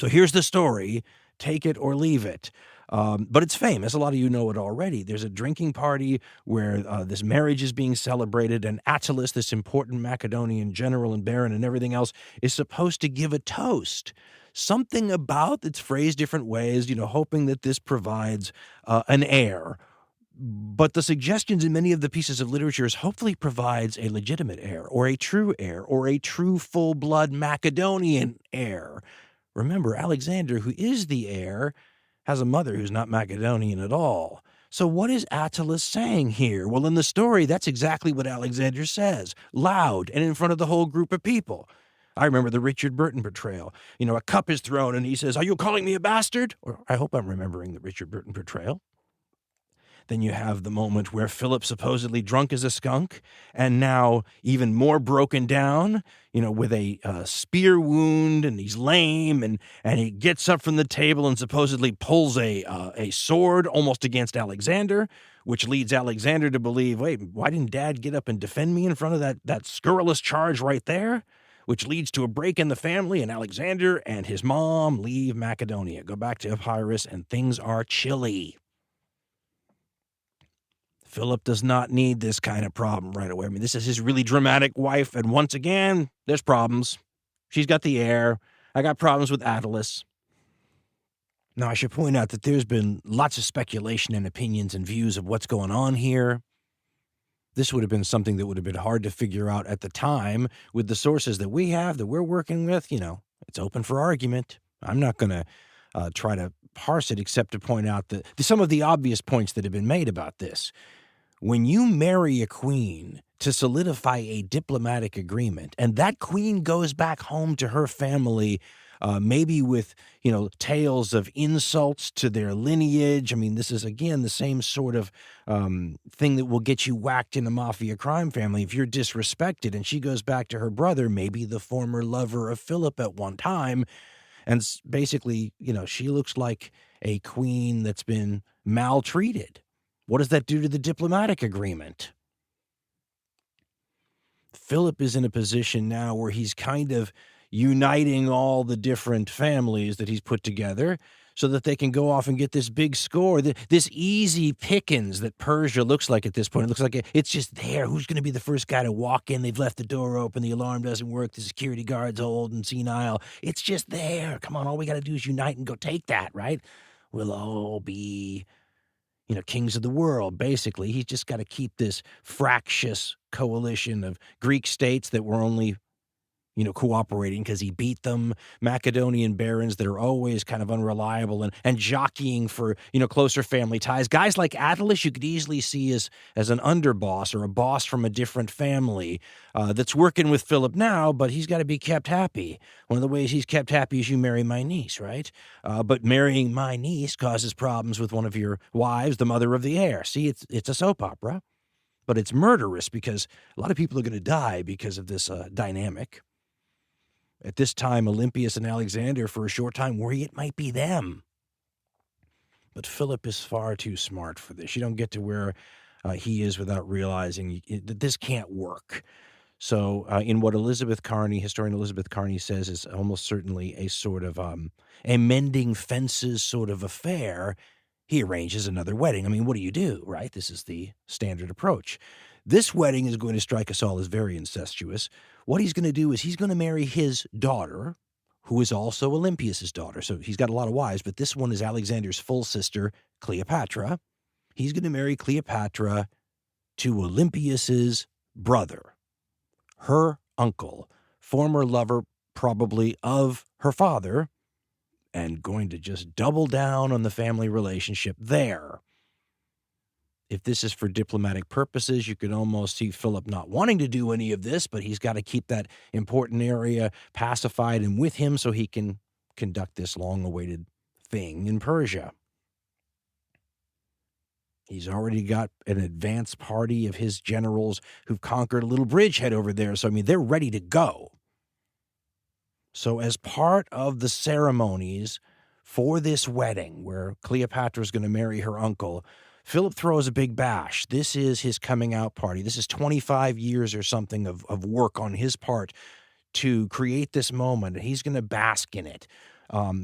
So here's the story. Take it or leave it. But it's famous. A lot of you know it already. There's a drinking party where this marriage is being celebrated, and Attalus, this important Macedonian general and baron and everything else, is supposed to give a toast. Something about it's phrased different ways, hoping that this provides an heir. But the suggestions in many of the pieces of literature is hopefully provides a legitimate heir or a true full-blood Macedonian heir. Remember, Alexander, who is the heir, has a mother who's not Macedonian at all. So what is Attalus saying here? Well, in the story, that's exactly what Alexander says, loud and in front of the whole group of people. I remember the Richard Burton portrayal. A cup is thrown and he says, "Are you calling me a bastard?" Or I hope I'm remembering the Richard Burton portrayal. Then you have the moment where Philip supposedly drunk as a skunk and now even more broken down, with a spear wound, and he's lame, and he gets up from the table and supposedly pulls a sword almost against Alexander, which leads Alexander to believe, wait, why didn't Dad get up and defend me in front of that scurrilous charge right there? Which leads to a break in the family, and Alexander and his mom leave Macedonia, go back to Epirus, and things are chilly. Philip does not need this kind of problem right away. I mean, this is his really dramatic wife, and once again, there's problems. She's got the heir. I got problems with Attalus. Now, I should point out that there's been lots of speculation and opinions and views of what's going on here. This would have been something that would have been hard to figure out at the time with the sources that we have, that we're working with. It's open for argument. I'm not going to try to parse it except to point out that some of the obvious points that have been made about this. When you marry a queen to solidify a diplomatic agreement, and that queen goes back home to her family, maybe with, tales of insults to their lineage. I mean, this is, again, the same sort of thing that will get you whacked in a mafia crime family if you're disrespected. And she goes back to her brother, maybe the former lover of Philip at one time, and basically, she looks like a queen that's been maltreated. What does that do to the diplomatic agreement? Philip is in a position now where he's kind of, uniting all the different families that he's put together so that they can go off and get this big score, this easy pickings that Persia looks like at this point. It looks like it's just there. Who's going to be the first guy to walk in? They've left the door open. The alarm doesn't work. The security guard's old and senile. It's just there. Come on, all we got to do is unite and go take that, right? We'll all be, kings of the world, basically. He's just got to keep this fractious coalition of Greek states that were only cooperating because he beat them, Macedonian barons that are always kind of unreliable and jockeying for, closer family ties. Guys like Attalus you could easily see as an underboss or a boss from a different family that's working with Philip now, but he's got to be kept happy. One of the ways he's kept happy is you marry my niece, right? But marrying my niece causes problems with one of your wives, the mother of the heir. See, it's a soap opera, but it's murderous because a lot of people are going to die because of this dynamic. At this time, Olympius and Alexander, for a short time, worry it might be them. But Philip is far too smart for this. You don't get to where he is without realizing that this can't work. So in what historian Elizabeth Carney says is almost certainly a sort of a mending fences sort of affair, he arranges another wedding. I mean, what do you do, right? This is the standard approach. This wedding is going to strike us all as very incestuous. What he's going to do is he's going to marry his daughter, who is also Olympius's daughter. So he's got a lot of wives, but this one is Alexander's full sister, Cleopatra. He's going to marry Cleopatra to Olympius's brother, her uncle, former lover probably of her father, and going to just double down on the family relationship there. If this is for diplomatic purposes, you could almost see Philip not wanting to do any of this, but he's got to keep that important area pacified and with him so he can conduct this long-awaited thing in Persia. He's already got an advance party of his generals who've conquered a little bridgehead over there, so, they're ready to go. So as part of the ceremonies for this wedding, where Cleopatra is going to marry her uncle, Philip throws a big bash. This is his coming out party. This is 25 years or something of work on his part to create this moment, and he's going to bask in it.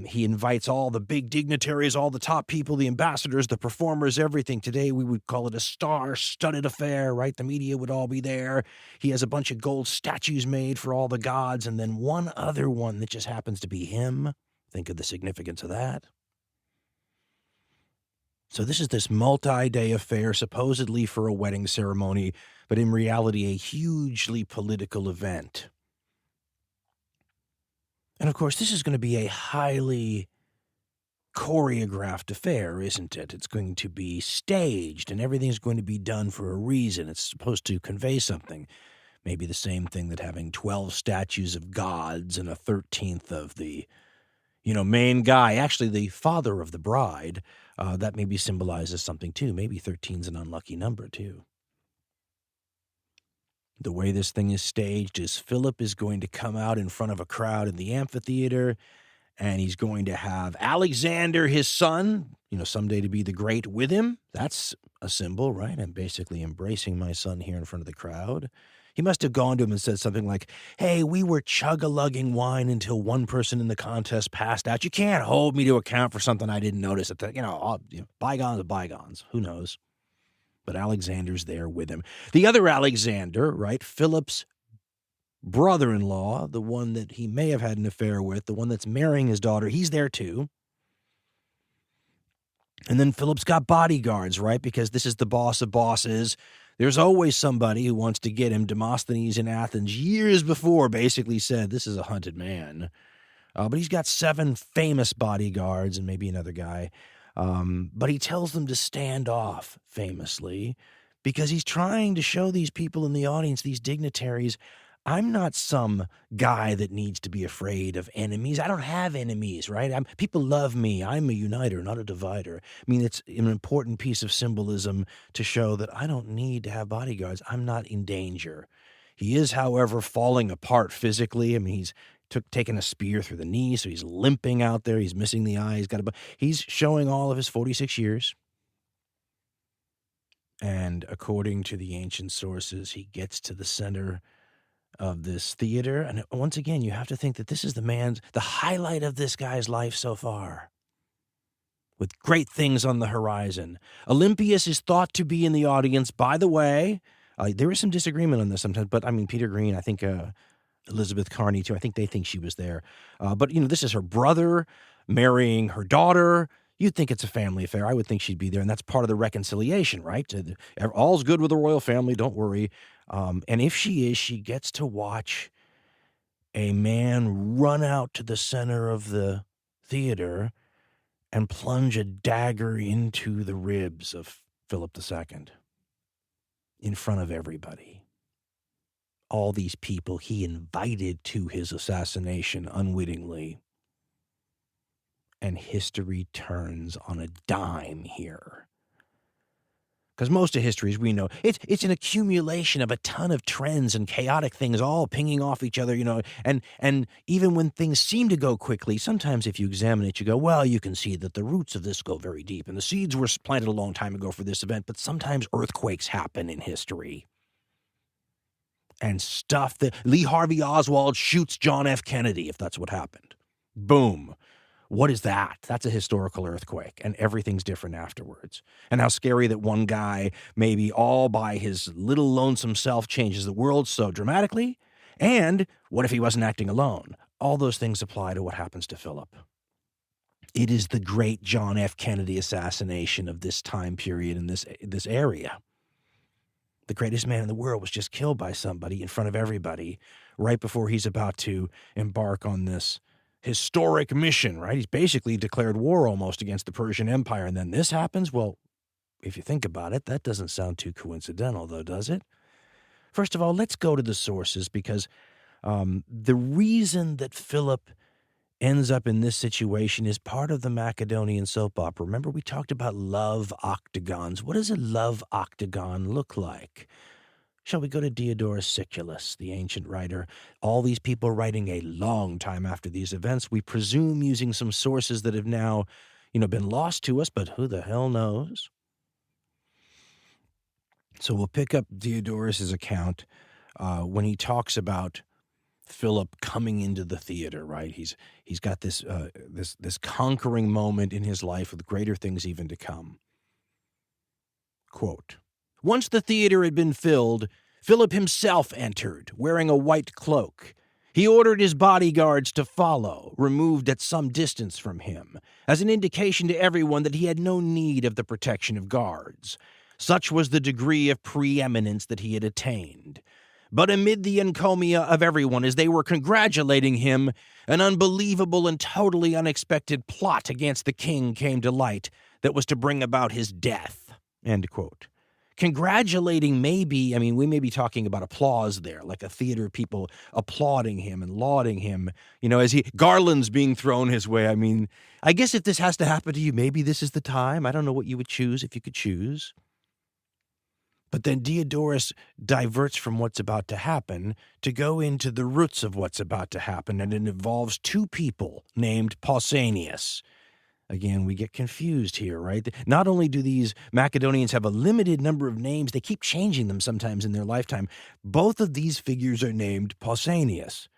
He invites all the big dignitaries, all the top people, the ambassadors, the performers, everything. Today we would call it a star-studded affair, right? The media would all be there. He has a bunch of gold statues made for all the gods, and then one other one that just happens to be him. Think of the significance of that. So this is this multi-day affair, supposedly for a wedding ceremony, but in reality a hugely political event. And of course, this is going to be a highly choreographed affair, isn't it? It's going to be staged, and everything's going to be done for a reason. It's supposed to convey something. Maybe the same thing that having 12 statues of gods and a 13th of the, main guy, actually the father of the bride, that maybe symbolizes something too. Maybe 13's an unlucky number too. The way this thing is staged is Philip is going to come out in front of a crowd in the amphitheater, and he's going to have Alexander, his son, someday to be the great, with him. That's a symbol, right? I'm basically embracing my son here in front of the crowd. He must have gone to him and said something like, hey, we were chug-a-lugging wine until one person in the contest passed out. You can't hold me to account for something I didn't notice. Bygones are bygones. Who knows? But Alexander's there with him. The other Alexander, right, Philip's brother-in-law, the one that he may have had an affair with, the one that's marrying his daughter, he's there too. And then Philip's got bodyguards, right, because this is the boss of bosses. There's always somebody who wants to get him. Demosthenes in Athens years before basically said, this is a hunted man. But he's got 7 famous bodyguards and maybe another guy. But he tells them to stand off, famously, because he's trying to show these people in the audience, these dignitaries, I'm not some guy that needs to be afraid of enemies. I don't have enemies, right? People love me. I'm a uniter, not a divider. It's an important piece of symbolism to show that I don't need to have bodyguards. I'm not in danger. He is, however, falling apart physically. He's taken a spear through the knee, so he's limping out there. He's missing the eye. He's showing all of his 46 years. And according to the ancient sources, he gets to the center of this theater. And once again, you have to think that this is the highlight of this guy's life so far, with great things on the horizon. Olympius is thought to be in the audience. By the way, there is some disagreement on this sometimes, but I mean, Peter Green, I think Elizabeth Carney too, I think they think she was there. But, this is her brother marrying her daughter. You'd think it's a family affair. I would think she'd be there, and that's part of the reconciliation, right? All's good with the royal family, don't worry. And if she is, she gets to watch a man run out to the center of the theater and plunge a dagger into the ribs of Philip II in front of everybody. All these people he invited to his assassination unwittingly. And history turns on a dime here. Because most of history, as we know, it's an accumulation of a ton of trends and chaotic things all pinging off each other, and even when things seem to go quickly, sometimes if you examine it, you go, well, you can see that the roots of this go very deep, and the seeds were planted a long time ago for this event, but sometimes earthquakes happen in history. And stuff that Lee Harvey Oswald shoots John F. Kennedy, if that's what happened. Boom. What is that? That's a historical earthquake, and everything's different afterwards. And how scary that one guy, maybe all by his little lonesome self, changes the world so dramatically. And what if he wasn't acting alone? All those things apply to what happens to Philip. It is the great John F. Kennedy assassination of this time period in this area. The greatest man in the world was just killed by somebody in front of everybody right before he's about to embark on this historic mission, right? He's basically declared war almost against the Persian Empire, and then this happens? Well, if you think about it, that doesn't sound too coincidental, though, does it? First of all, let's go to the sources, because the reason that Philip ends up in this situation is part of the Macedonian soap opera. Remember, we talked about love octagons. What does a love octagon look like? Shall we go to Diadora Siculus, the ancient writer? All these people writing a long time after these events, we presume using some sources that have now, been lost to us, but who the hell knows? So we'll pick up Diodorus's account when he talks about Philip coming into the theater, right? He's got this conquering moment in his life with greater things even to come. Quote, "Once the theater had been filled, Philip himself entered, wearing a white cloak. He ordered his bodyguards to follow, removed at some distance from him, as an indication to everyone that he had no need of the protection of guards. Such was the degree of preeminence that he had attained. But amid the encomia of everyone as they were congratulating him, an unbelievable and totally unexpected plot against the king came to light that was to bring about his death." End quote. Congratulating we may be talking about applause there, like a theater people applauding him and lauding him, as garlands being thrown his way. I guess if this has to happen to you, maybe this is the time. I don't know what you would choose if you could choose. But then Diodorus diverts from what's about to happen to go into the roots of what's about to happen, and it involves two people named Pausanias. Again, we get confused here, right? Not only do these Macedonians have a limited number of names, they keep changing them sometimes in their lifetime. Both of these figures are named Pausanias.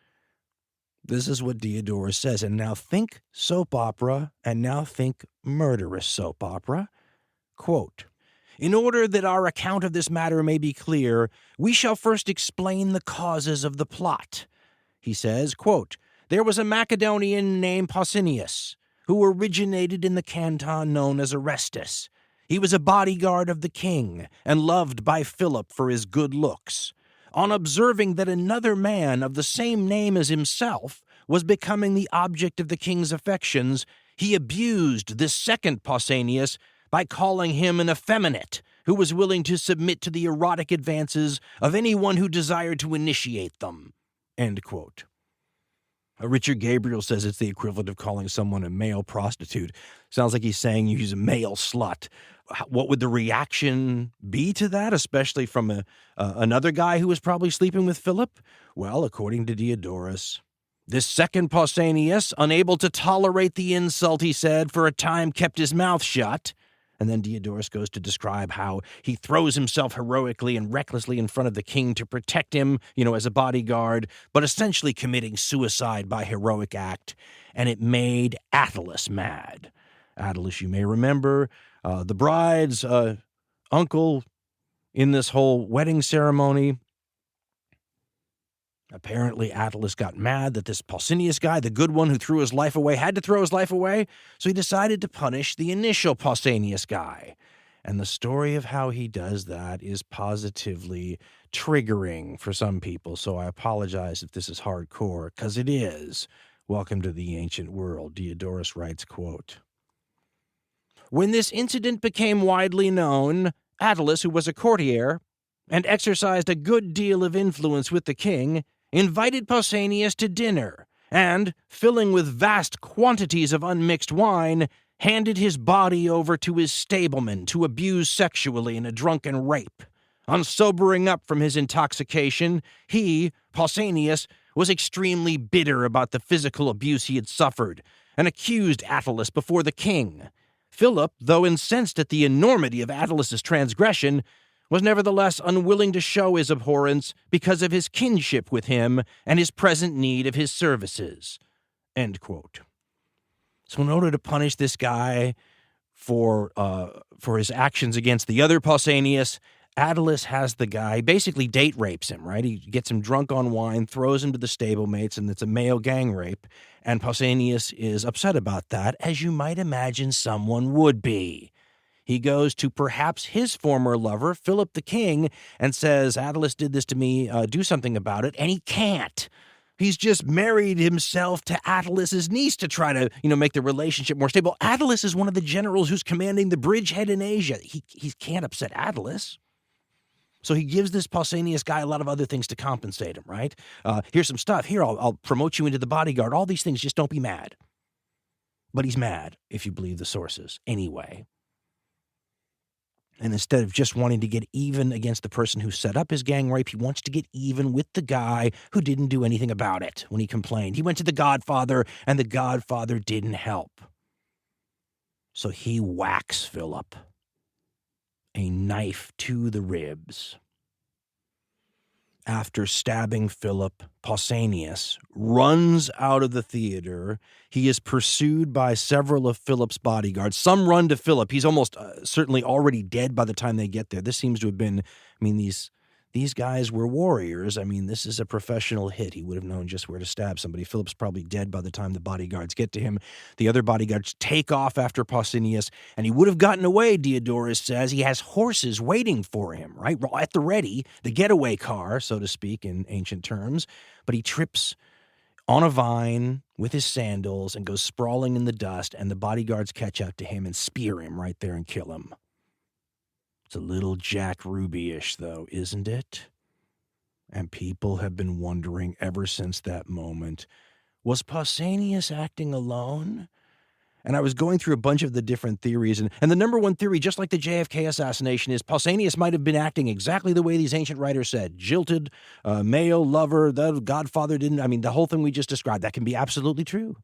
This is what Diodorus says. And now think soap opera, and now think murderous soap opera. Quote, "In order that our account of this matter may be clear, we shall first explain the causes of the plot." He says, quote, "There was a Macedonian named Pausanias, who originated in the canton known as Orestis. He was a bodyguard of the king and loved by Philip for his good looks. On observing that another man of the same name as himself was becoming the object of the king's affections, he abused this second Pausanias by calling him an effeminate who was willing to submit to the erotic advances of anyone who desired to initiate them." End quote. Richard Gabriel says it's the equivalent of calling someone a male prostitute. Sounds like he's saying he's a male slut. What would the reaction be to that, especially from another guy who was probably sleeping with Philip? Well, according to Diodorus, this second Pausanias, unable to tolerate the insult, he said, for a time kept his mouth shut, And then Diodorus goes to describe how he throws himself heroically and recklessly in front of the king to protect him, as a bodyguard, but essentially committing suicide by heroic act. And it made Attalus mad. Attalus, you may remember, the bride's uncle in this whole wedding ceremony. Apparently, Attalus got mad that this Pausanias guy, the good one who threw his life away, had to throw his life away, so he decided to punish the initial Pausanias guy. And the story of how he does that is positively triggering for some people, so I apologize if this is hardcore, because it is. Welcome to the ancient world. Diodorus writes, quote, "When this incident became widely known, Attalus, who was a courtier and exercised a good deal of influence with the king, invited Pausanias to dinner, and, filling with vast quantities of unmixed wine, handed his body over to his stableman to abuse sexually in a drunken rape. On sobering up from his intoxication, he, Pausanias, was extremely bitter about the physical abuse he had suffered, and accused Attalus before the king. Philip, though incensed at the enormity of Attalus's transgression, was nevertheless unwilling to show his abhorrence because of his kinship with him and his present need of his services." End quote. So in order to punish this guy for his actions against the other Pausanias, Attalus has the guy basically date rapes him, right? He gets him drunk on wine, throws him to the stablemates, and it's a male gang rape. And Pausanias is upset about that, as you might imagine someone would be. He goes to perhaps his former lover, Philip the King, and says, "Attalus did this to me, do something about it," and he can't. He's just married himself to Attalus's niece to try to, make the relationship more stable. Attalus is one of the generals who's commanding the bridgehead in Asia. He can't upset Attalus. So he gives this Pausanias guy a lot of other things to compensate him, right? Here's some stuff. Here, I'll promote you into the bodyguard. All these things, just don't be mad. But he's mad, if you believe the sources, anyway. And instead of just wanting to get even against the person who set up his gang rape, he wants to get even with the guy who didn't do anything about it when he complained. He went to the Godfather, and the Godfather didn't help. So he whacks Philip. A knife to the ribs. After stabbing Philip, Pausanias runs out of the theater. He is pursued by several of Philip's bodyguards. Some run to Philip. He's almost certainly already dead by the time they get there. This seems to have been, these guys were warriors. This is a professional hit. He would have known just where to stab somebody. Philip's probably dead by the time the bodyguards get to him. The other bodyguards take off after Pausanias, and he would have gotten away, Diodorus says. He has horses waiting for him, right? At the ready, the getaway car, so to speak, in ancient terms. But he trips on a vine with his sandals and goes sprawling in the dust, and the bodyguards catch up to him and spear him right there and kill him. It's a little Jack Ruby-ish, though, isn't it? And people have been wondering ever since that moment, was Pausanias acting alone? And I was going through a bunch of the different theories, and the number one theory, just like the JFK assassination, is Pausanias might have been acting exactly the way these ancient writers said. Jilted, male lover, the Godfather didn't, the whole thing we just described, that can be absolutely true.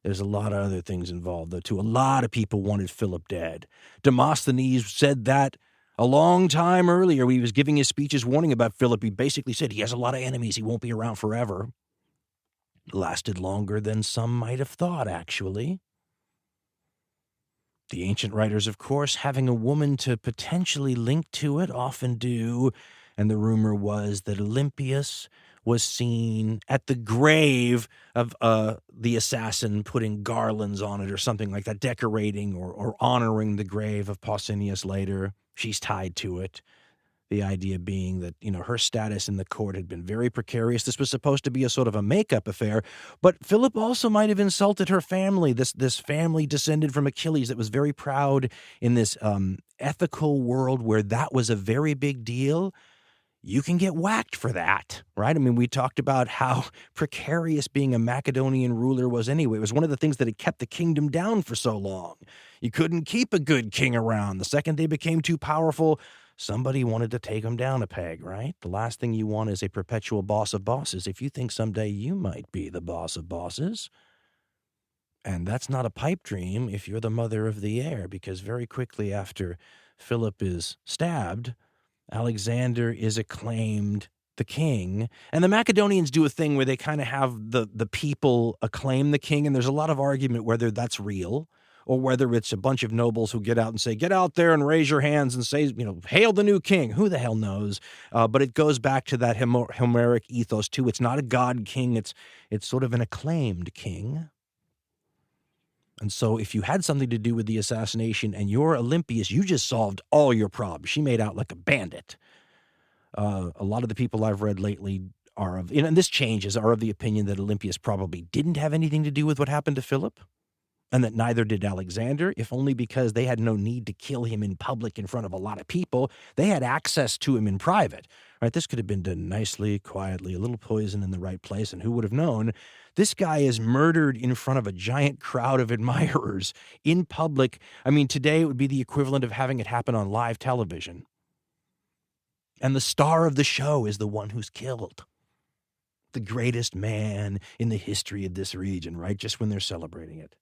There's a lot of other things involved, though, too. A lot of people wanted Philip dead. Demosthenes said that a long time earlier, when he was giving his speeches warning about Philip, he basically said he has a lot of enemies. He won't be around forever. Lasted longer than some might have thought, actually. The ancient writers, of course, having a woman to potentially link to it, often do. And the rumor was that Olympius was seen at the grave of the assassin, putting garlands on it or something like that, decorating or honoring the grave of Pausanias later. She's tied to it. The idea being that, her status in the court had been very precarious. This was supposed to be a sort of a makeup affair. But Philip also might have insulted her family, this family descended from Achilles that was very proud in this ethical world where that was a very big deal. You can get whacked for that, right? We talked about how precarious being a Macedonian ruler was anyway. It was one of the things that had kept the kingdom down for so long. You couldn't keep a good king around. The second they became too powerful, somebody wanted to take them down a peg, right? The last thing you want is a perpetual boss of bosses if you think someday you might be the boss of bosses. And that's not a pipe dream if you're the mother of the heir, because very quickly after Philip is stabbed, Alexander is acclaimed the king. And the Macedonians do a thing where they kind of have the people acclaim the king, and there's a lot of argument whether that's real or whether it's a bunch of nobles who get out and say, get out there and raise your hands and say, hail the new king. Who the hell knows? But it goes back to that Homeric ethos too. It's not a god king. It's sort of an acclaimed king. And so if you had something to do with the assassination and you're Olympius, you just solved all your problems. She made out like a bandit. A lot of the people I've read lately are of, and this changes, are of the opinion that Olympius probably didn't have anything to do with what happened to Philip, and that neither did Alexander, if only because they had no need to kill him in public in front of a lot of people. They had access to him in private, right? This could have been done nicely, quietly, a little poison in the right place, and who would have known? This guy is murdered in front of a giant crowd of admirers in public. I mean, today it would be the equivalent of having it happen on live television. And the star of the show is the one who's killed. The greatest man in the history of this region, right? Just when they're celebrating it.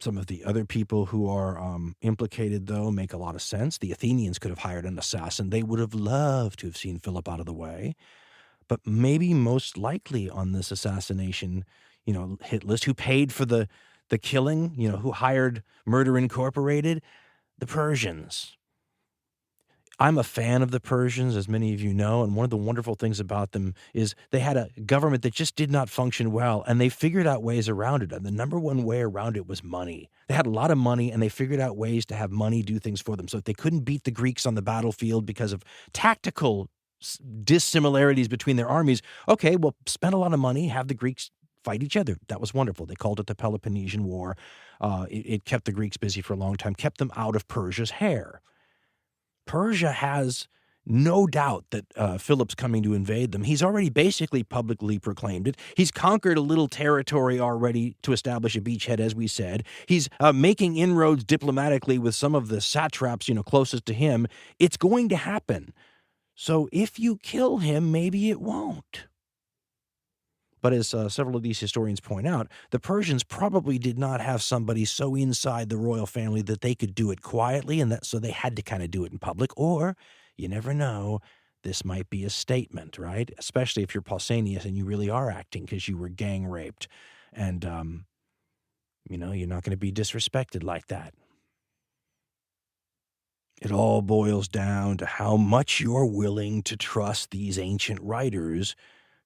Some of the other people who are implicated, though, make a lot of sense. The Athenians could have hired an assassin. They would have loved to have seen Philip out of the way. But maybe most likely on this assassination, hit list, who paid for the killing, who hired Murder Incorporated? The Persians. I'm a fan of the Persians, as many of you know, and one of the wonderful things about them is they had a government that just did not function well, and they figured out ways around it, and the number one way around it was money. They had a lot of money, and they figured out ways to have money do things for them. So if they couldn't beat the Greeks on the battlefield because of tactical dissimilarities between their armies, okay, well, spend a lot of money, have the Greeks fight each other. That was wonderful. They called it the Peloponnesian War. It kept the Greeks busy for a long time, kept them out of Persia's hair. Persia has no doubt that Philip's coming to invade them. He's already basically publicly proclaimed it. He's conquered a little territory already to establish a beachhead, as we said. He's making inroads diplomatically with some of the satraps, closest to him. It's going to happen. So if you kill him, maybe it won't. But as several of these historians point out, the Persians probably did not have somebody so inside the royal family that they could do it quietly, and so they had to kind of do it in public. Or, you never know, this might be a statement, right? Especially if you're Pausanias and you really are acting because you were gang raped. And, you're not going to be disrespected like that. It all boils down to how much you're willing to trust these ancient writers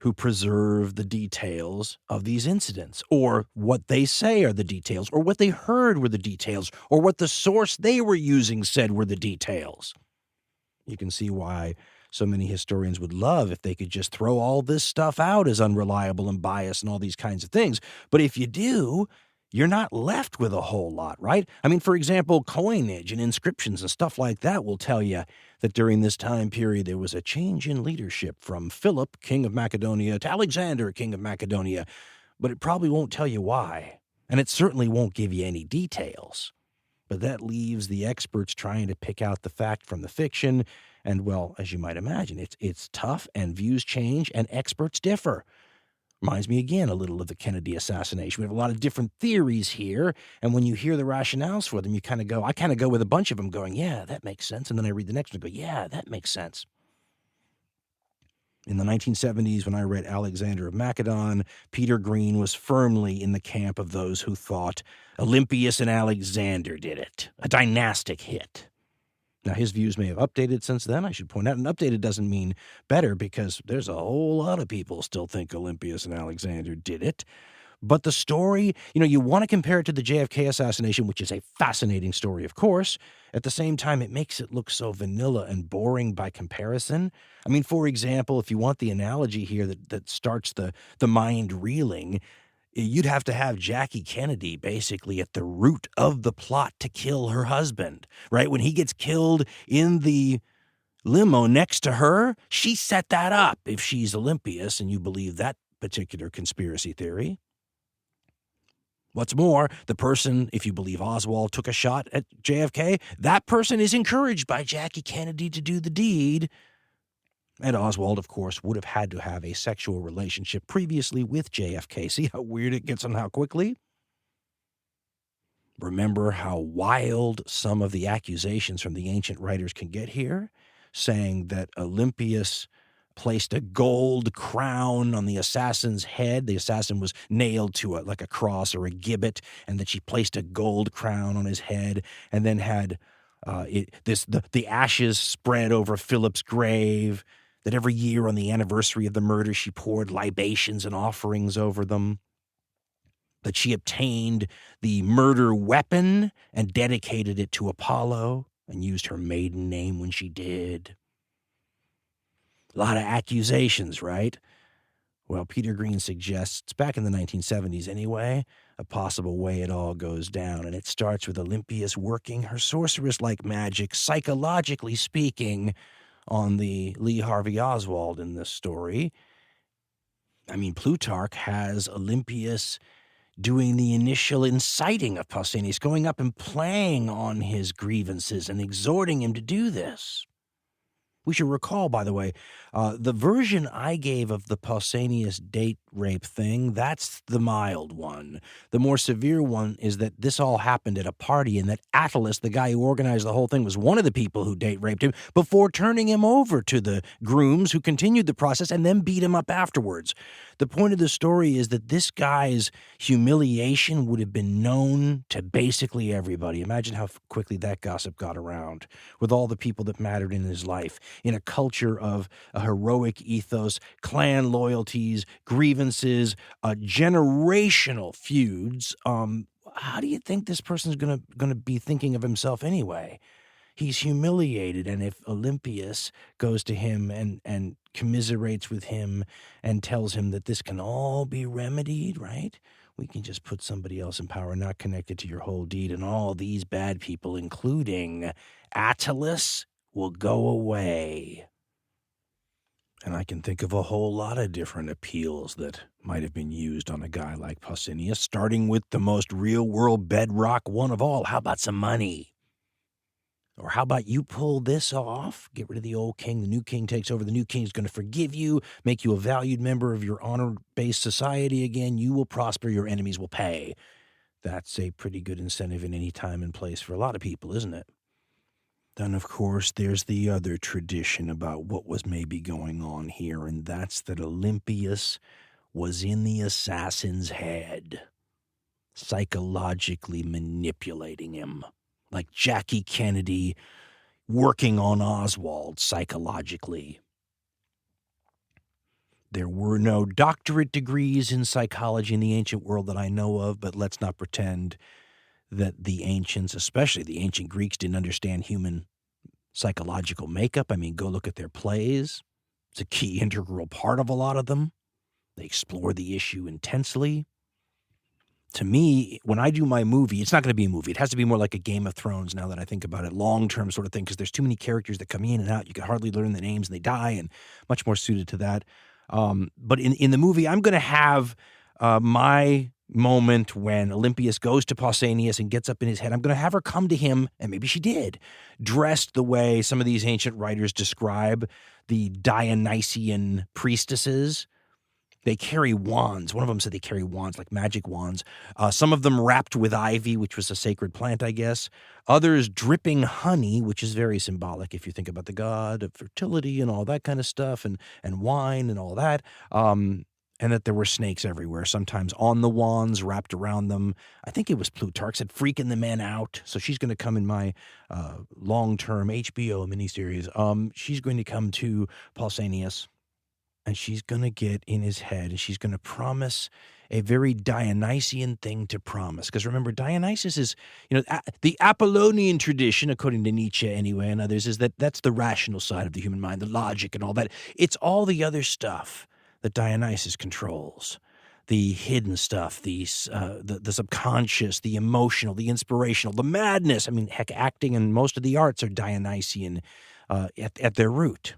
who preserve the details of these incidents, or what they say are the details, or what they heard were the details, or what the source they were using said were the details. You can see why so many historians would love if they could just throw all this stuff out as unreliable and biased and all these kinds of things. But if you do, you're not left with a whole lot, right? I mean, for example, coinage and inscriptions and stuff like that will tell you that during this time period there was a change in leadership from Philip, king of Macedonia, to Alexander, king of Macedonia, but it probably won't tell you why, and it certainly won't give you any details. But that leaves the experts trying to pick out the fact from the fiction, and, well, as you might imagine, it's tough, and views change, and experts differ. Reminds me again a little of the Kennedy assassination. We have a lot of different theories here, and when you hear the rationales for them, I kind of go with a bunch of them going, yeah, that makes sense, and then I read the next one and go, yeah, that makes sense. In the 1970s, when I read Alexander of Macedon, Peter Green was firmly in the camp of those who thought Olympius and Alexander did it, a dynastic hit. Now, his views may have updated since then, I should point out, and updated doesn't mean better, because there's a whole lot of people still think Olympius and Alexander did it. But the story, you want to compare it to the JFK assassination, which is a fascinating story, of course. At the same time, it makes it look so vanilla and boring by comparison. I mean, for example, if you want the analogy here that starts the mind reeling, you'd have to have Jackie Kennedy basically at the root of the plot to kill her husband, right? When he gets killed in the limo next to her, she set that up, if she's Olympius and you believe that particular conspiracy theory. What's more, the person, if you believe Oswald took a shot at JFK, that person is encouraged by Jackie Kennedy to do the deed. And Oswald, of course, would have had to have a sexual relationship previously with JFK. See how weird it gets and how quickly? Remember how wild some of the accusations from the ancient writers can get here, saying that Olympius placed a gold crown on the assassin's head. The assassin was nailed to like a cross or a gibbet, and that she placed a gold crown on his head, and then had the ashes spread over Philip's grave. That every year on the anniversary of the murder, she poured libations and offerings over them. That she obtained the murder weapon and dedicated it to Apollo and used her maiden name when she did. A lot of accusations, right? Well, Peter Green suggests, back in the 1970s anyway, a possible way it all goes down, and it starts with Olympias working her sorceress-like magic, psychologically speaking, on the Lee Harvey Oswald in this story. I mean, Plutarch has Olympius doing the initial inciting of Pausanias, going up and playing on his grievances and exhorting him to do this. We should recall, by the way, the version I gave of the Pausanias date rape thing, that's the mild one. The more severe one is that this all happened at a party and that Attalus, the guy who organized the whole thing, was one of the people who date raped him before turning him over to the grooms who continued the process and then beat him up afterwards. The point of the story is that this guy's humiliation would have been known to basically everybody. Imagine how quickly that gossip got around with all the people that mattered in his life. In a culture of a heroic ethos, clan loyalties, grievances, generational feuds, how do you think this person's gonna be thinking of himself anyway? He's humiliated, and if Olympius goes to him and commiserates with him and tells him that this can all be remedied, right? We can just put somebody else in power not connected to your whole deed, and all these bad people, including Attalus, will go away. And I can think of a whole lot of different appeals that might have been used on a guy like Pausanias, starting with the most real-world bedrock one of all. How about some money? Or how about you pull this off, get rid of the old king, the new king takes over, the new king is going to forgive you, make you a valued member of your honor-based society again, you will prosper, your enemies will pay. That's a pretty good incentive in any time and place for a lot of people, isn't it? Then, of course, there's the other tradition about what was maybe going on here, and that's that Olympius was in the assassin's head, psychologically manipulating him, like Jackie Kennedy working on Oswald psychologically. There were no doctorate degrees in psychology in the ancient world that I know of, but let's not pretend that the ancients, especially the ancient Greeks, didn't understand human psychological makeup. I mean, go look at their plays. It's a key integral part of a lot of them. They explore the issue intensely. To me, when I do my movie, it's not going to be a movie. It has to be more like a Game of Thrones now that I think about it, long-term sort of thing, because there's too many characters that come in and out. You can hardly learn the names, and they die, and much more suited to that. But in the movie, I'm going to have my moment when Olympias goes to Pausanias and gets up in his head. I'm going to have her come to him, and maybe she did, dressed the way some of these ancient writers describe the Dionysian priestesses. They carry wands. One of them said they carry wands, like magic wands. Some of them wrapped with ivy, which was a sacred plant, I guess. Others dripping honey, which is very symbolic if you think about the god of fertility and all that kind of stuff, and wine and all that. And that there were snakes everywhere, sometimes on the wands, wrapped around them. I think it was Plutarch said, freaking the men out. So she's going to come in my long-term HBO miniseries. She's going to come to Pausanias, and she's going to get in his head, and she's going to promise a very Dionysian thing to promise. Because remember, Dionysus is, the Apollonian tradition, according to Nietzsche anyway, and others, is that's the rational side of the human mind, the logic and all that. It's all the other stuff that Dionysus controls. The hidden stuff, the subconscious, the emotional, the inspirational, the madness. I mean, heck, acting and most of the arts are Dionysian at their root.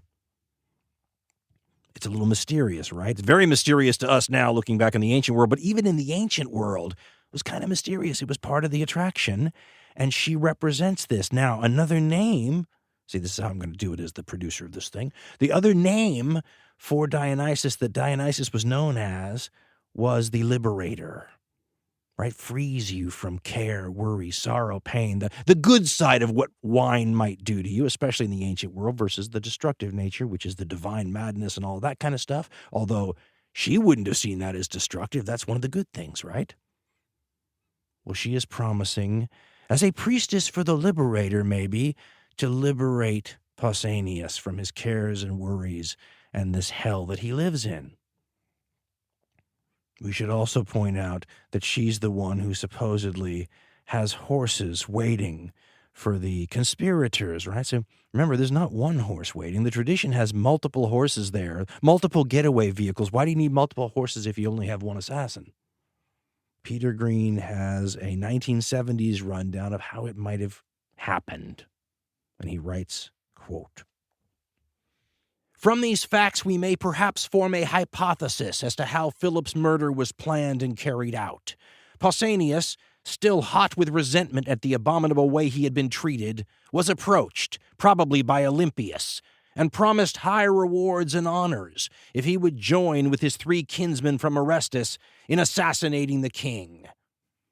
It's a little mysterious, right? It's very mysterious to us now looking back in the ancient world, but even in the ancient world, it was kind of mysterious. It was part of the attraction, and she represents this. Now, another name See, this is how I'm going to do it as the producer of this thing. The other name for Dionysus that Dionysus was known as was the Liberator, right? Frees you from care, worry, sorrow, pain, the good side of what wine might do to you, especially in the ancient world, versus the destructive nature, which is the divine madness and all that kind of stuff. Although she wouldn't have seen that as destructive. That's one of the good things, right? Well, she is promising, as a priestess for the Liberator, maybe, to liberate Pausanias from his cares and worries and this hell that he lives in. We should also point out that she's the one who supposedly has horses waiting for the conspirators, right? So remember, there's not one horse waiting. The tradition has multiple horses there, multiple getaway vehicles. Why do you need multiple horses if you only have one assassin? Peter Green has a 1970s rundown of how it might have happened. And he writes, quote, "From these facts, we may perhaps form a hypothesis as to how Philip's murder was planned and carried out. Pausanias, still hot with resentment at the abominable way he had been treated, was approached, probably by Olympius, and promised high rewards and honors if he would join with his 3 kinsmen from Orestes in assassinating the king."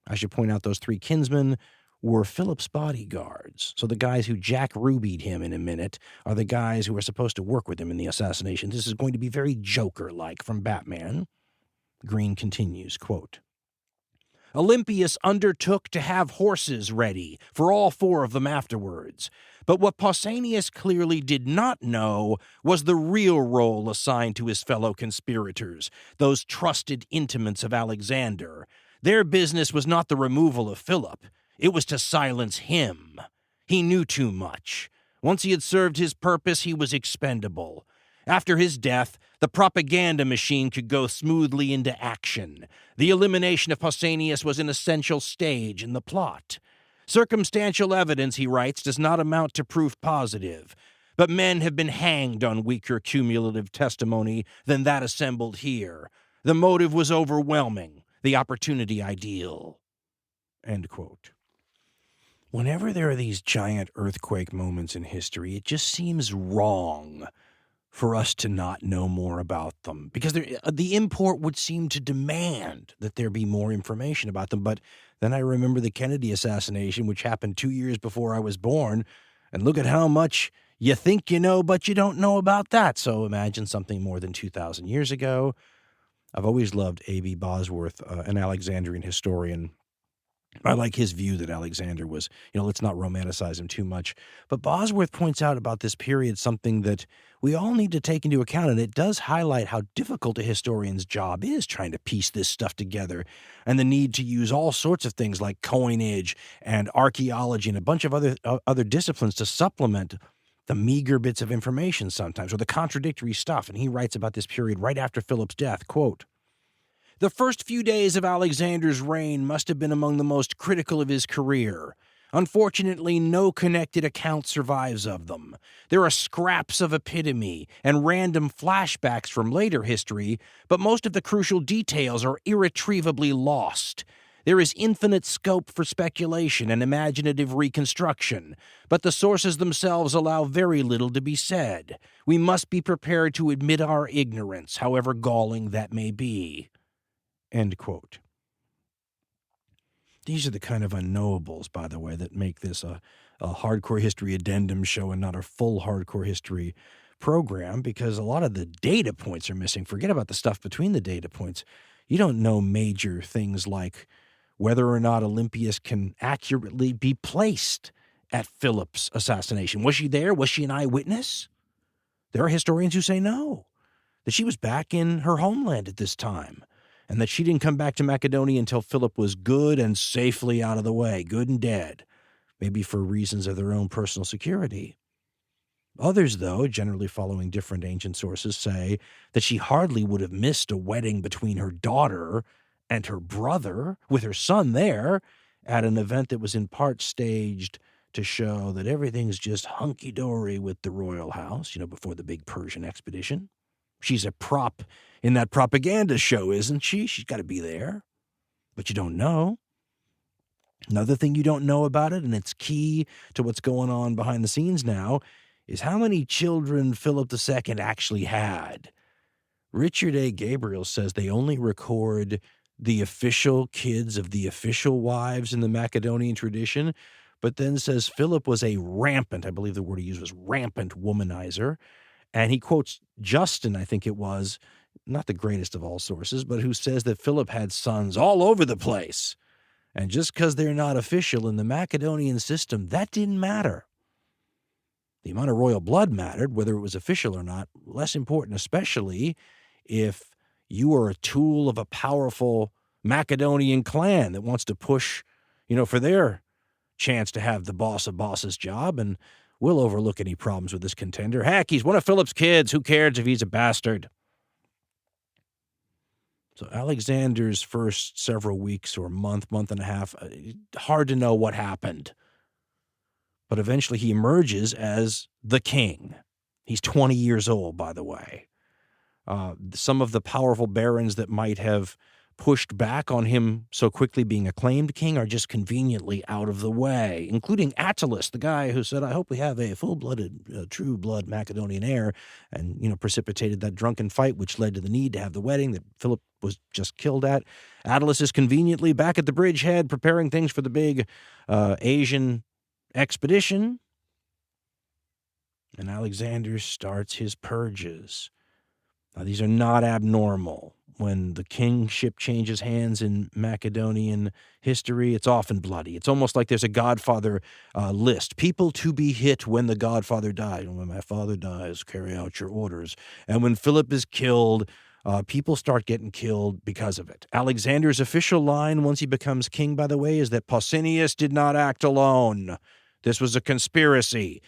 I should point out those 3 kinsmen were Philip's bodyguards. So the guys who Jack Rubied him in a minute are the guys who are supposed to work with him in the assassination. This is going to be very Joker-like from Batman. Green continues, quote, "Olympius undertook to have horses ready for all 4 of them afterwards. But what Pausanias clearly did not know was the real role assigned to his fellow conspirators, those trusted intimates of Alexander. Their business was not the removal of Philip. It was to silence him. He knew too much. Once he had served his purpose, he was expendable. After his death, the propaganda machine could go smoothly into action. The elimination of Pausanias was an essential stage in the plot. Circumstantial evidence, he writes, does not amount to proof positive, but men have been hanged on weaker cumulative testimony than that assembled here. The motive was overwhelming, the opportunity ideal." End quote. Whenever there are these giant earthquake moments in history, it just seems wrong for us to not know more about them, because the import would seem to demand that there be more information about them. But then I remember the Kennedy assassination, which happened 2 years before I was born, and look at how much you think you know, but you don't know about that. So imagine something more than 2,000 years ago. I've always loved A.B. Bosworth, an Alexandrian historian. I like his view that Alexander was, let's not romanticize him too much. But Bosworth points out about this period something that we all need to take into account, and it does highlight how difficult a historian's job is trying to piece this stuff together, and the need to use all sorts of things like coinage and archaeology and a bunch of other disciplines to supplement the meager bits of information sometimes, or the contradictory stuff. And he writes about this period right after Philip's death, quote, "The first few days of Alexander's reign must have been among the most critical of his career. Unfortunately, no connected account survives of them. There are scraps of epitome and random flashbacks from later history, but most of the crucial details are irretrievably lost. There is infinite scope for speculation and imaginative reconstruction, but the sources themselves allow very little to be said. We must be prepared to admit our ignorance, however galling that may be." End quote. These are the kind of unknowables, by the way, that make this a hardcore history addendum show and not a full hardcore history program, because a lot of the data points are missing. Forget about the stuff between the data points. You don't know major things like whether or not Olympias can accurately be placed at Philip's assassination. Was she there? Was she an eyewitness? There are historians who say no, that she was back in her homeland at this time, and that she didn't come back to Macedonia until Philip was good and safely out of the way, good and dead, maybe for reasons of their own personal security. Others, though, generally following different ancient sources, say that she hardly would have missed a wedding between her daughter and her brother, with her son there, at an event that was in part staged to show that everything's just hunky-dory with the royal house, before the big Persian expedition. She's a prop in that propaganda show, isn't she? She's got to be there. But you don't know. Another thing you don't know about it, and it's key to what's going on behind the scenes now, is how many children Philip II actually had. Richard A. Gabriel says they only record the official kids of the official wives in the Macedonian tradition, but then says Philip was a rampant, I believe the word he used was rampant womanizer. And he quotes Justin, I think it was, not the greatest of all sources, but who says that Philip had sons all over the place. And just because they're not official in the Macedonian system, that didn't matter. The amount of royal blood mattered, whether it was official or not, less important, especially if you are a tool of a powerful Macedonian clan that wants to push, for their chance to have the boss of bosses job, and we'll overlook any problems with this contender. Heck, he's one of Philip's kids. Who cares if he's a bastard? So Alexander's first several weeks or month and a half, hard to know what happened. But eventually he emerges as the king. He's 20 years old, by the way. Some of the powerful barons that might have pushed back on him so quickly being acclaimed king are just conveniently out of the way, including Attalus, the guy who said, I hope we have a full-blooded, true-blood Macedonian heir, and, precipitated that drunken fight, which led to the need to have the wedding that Philip was just killed at. Attalus is conveniently back at the bridgehead, preparing things for the big Asian expedition. And Alexander starts his purges. Now, these are not abnormal. When the kingship changes hands in Macedonian history, it's often bloody. It's almost like there's a godfather list. People to be hit when the godfather dies. And when my father dies, carry out your orders. And when Philip is killed, people start getting killed because of it. Alexander's official line, once he becomes king, by the way, is that Pausanias did not act alone. This was a conspiracy.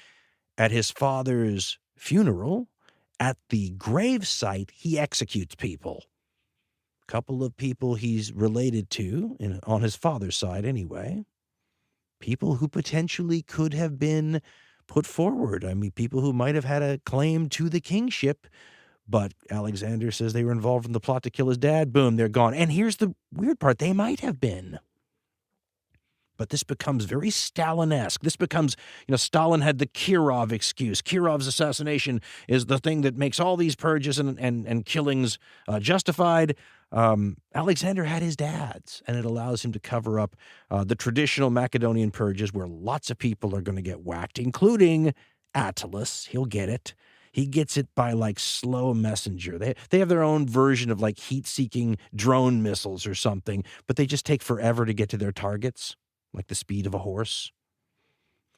At his father's funeral, at the gravesite, he executes people. A couple of people he's related to, on his father's side anyway. People who potentially could have been put forward. I mean, people who might have had a claim to the kingship, but Alexander says they were involved in the plot to kill his dad. Boom, they're gone. And here's the weird part. They might have been. But this becomes very Stalin-esque. This becomes, Stalin had the Kirov excuse. Kirov's assassination is the thing that makes all these purges and killings justified. Alexander had his dad's, and it allows him to cover up the traditional Macedonian purges where lots of people are going to get whacked, including Attalus. He'll get it. He gets it by slow messenger. They have their own version of heat-seeking drone missiles or something, but they just take forever to get to their targets. Like the speed of a horse.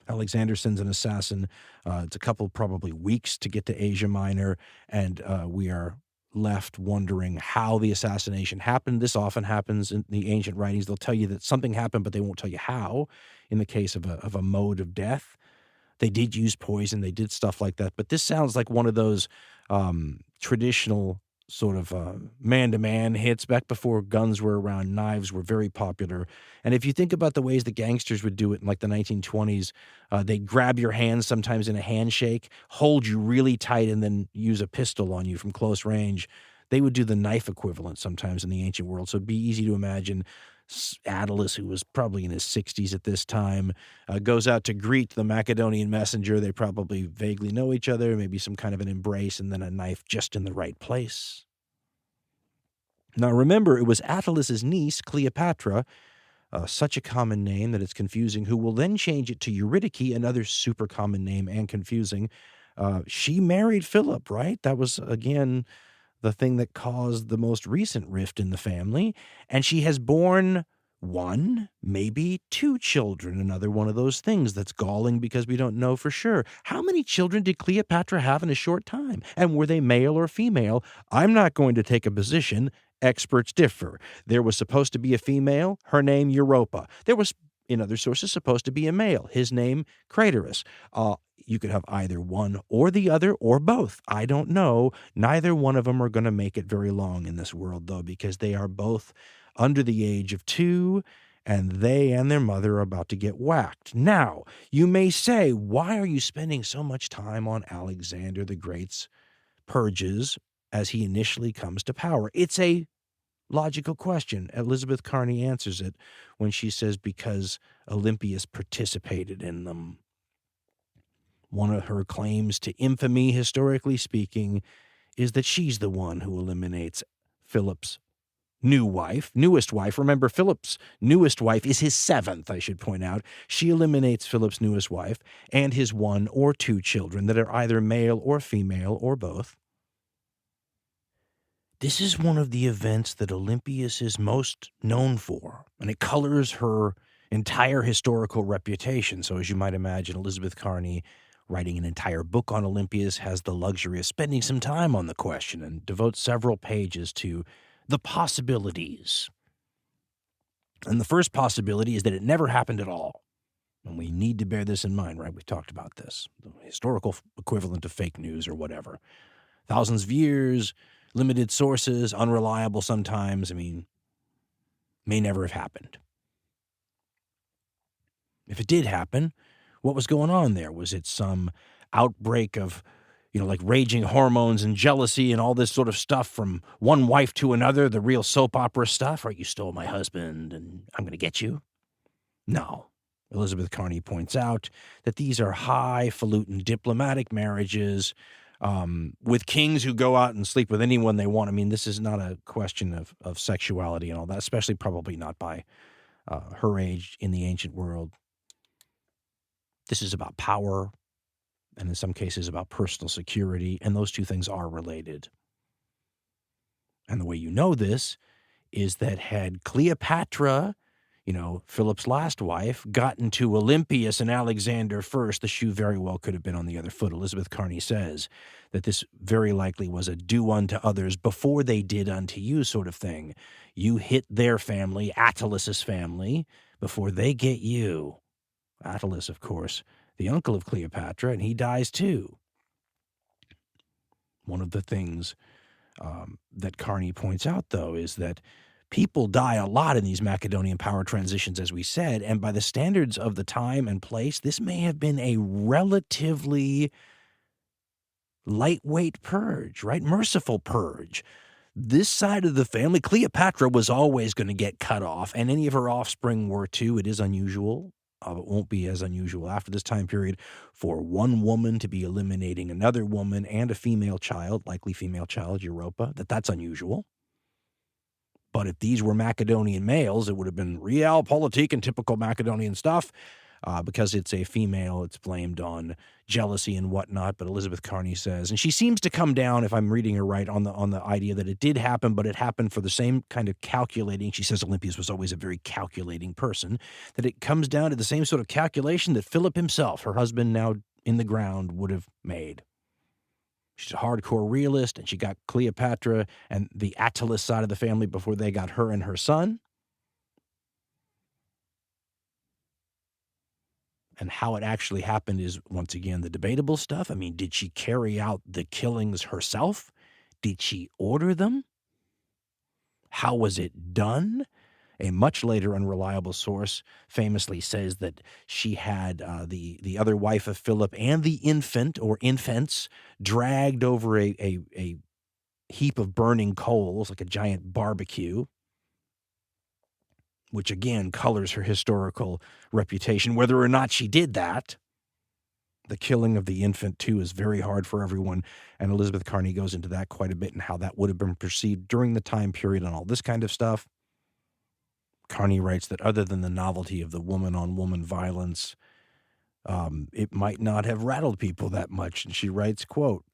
Alexander sends an assassin. It's a couple, probably weeks to get to Asia Minor, and we are left wondering how the assassination happened. This often happens in the ancient writings. They'll tell you that something happened, but they won't tell you how. In the case of a mode of death, they did use poison. They did stuff like that. But this sounds like one of those traditional sort of man-to-man hits back before guns were around. Knives were very popular. And if you think about the ways the gangsters would do it in the 1920s, they'd grab your hand sometimes in a handshake, hold you really tight, and then use a pistol on you from close range. They would do the knife equivalent sometimes in the ancient world. So it'd be easy to imagine Attalus, who was probably in his 60s at this time, goes out to greet the Macedonian messenger. They probably vaguely know each other, maybe some kind of an embrace, and then a knife just in the right place. Now remember, it was Attalus' niece, Cleopatra, such a common name that it's confusing, who will then change it to Eurydice, another super common name and confusing. She married Philip, right? That was, again, the thing that caused the most recent rift in the family. And she has borne one, maybe two children, another one of those things that's galling because we don't know for sure. How many children did Cleopatra have in a short time? And were they male or female? I'm not going to take a position. Experts differ. There was supposed to be a female, her name Europa. There was, in other sources, supposed to be a male, his name Craterus. You could have either one or the other or both. I don't know. Neither one of them are going to make it very long in this world, though, because they are both under the age of 2, and they and their mother are about to get whacked. Now, you may say, why are you spending so much time on Alexander the Great's purges as he initially comes to power? It's a logical question. Elizabeth Carney answers it when she says, because Olympius participated in them. One of her claims to infamy, historically speaking, is that she's the one who eliminates Philip's newest wife. Remember, Philip's newest wife is his seventh, I should point out. She eliminates Philip's newest wife and his one or two children that are either male or female or both. This is one of the events that Olympias is most known for, and it colors her entire historical reputation. So as you might imagine, Elizabeth Carney, writing an entire book on Olympias, has the luxury of spending some time on the question and devotes several pages to the possibilities. And the first possibility is that it never happened at all. And we need to bear this in mind, right? We've talked about this. The historical equivalent of fake news or whatever. Thousands of years, limited sources, unreliable sometimes. May never have happened. If it did happen, what was going on there? Was it some outbreak of, like raging hormones and jealousy and all this sort of stuff from one wife to another, the real soap opera stuff, right? You stole my husband and I'm going to get you. No. Elizabeth Carney points out that these are highfalutin diplomatic marriages with kings who go out and sleep with anyone they want. This is not a question of sexuality and all that, especially probably not by her age in the ancient world. This is about power, and in some cases about personal security, and those two things are related. And the way you know this is that had Cleopatra, Philip's last wife, gotten to Olympius and Alexander first, the shoe very well could have been on the other foot. Elizabeth Carney says that this very likely was a do unto others before they did unto you sort of thing. You hit their family, Attilus's family, before they get you. Attilus, of course, the uncle of Cleopatra, and he dies too. One of the things that Carney points out, though, is that people die a lot in these Macedonian power transitions, as we said, and by the standards of the time and place, this may have been a relatively lightweight purge, right? Merciful purge. This side of the family, Cleopatra was always going to get cut off, and any of her offspring were too. It is unusual. It won't be as unusual after this time period for one woman to be eliminating another woman and a female child, likely female child, Europa. That's unusual. But if these were Macedonian males, it would have been realpolitik and typical Macedonian stuff. Because it's a female, it's blamed on jealousy and whatnot. But Elizabeth Carney says, and she seems to come down, if I'm reading her right, on the idea that it did happen, but it happened for the same kind of calculating. She says Olympius was always a very calculating person, that it comes down to the same sort of calculation that Philip himself, her husband now in the ground, would have made. She's a hardcore realist, and she got Cleopatra and the Attilus side of the family before they got her and her son. And how it actually happened is, once again, the debatable stuff. Did she carry out the killings herself? Did she order them? How was it done? A much later unreliable source famously says that she had the other wife of Philip and the infant or infants dragged over a heap of burning coals, like a giant barbecue, which again colors her historical reputation. Whether or not she did that, the killing of the infant, too, is very hard for everyone, and Elizabeth Carney goes into that quite a bit and how that would have been perceived during the time period and all this kind of stuff. Carney writes that other than the novelty of the woman-on-woman violence, it might not have rattled people that much, and she writes, quote,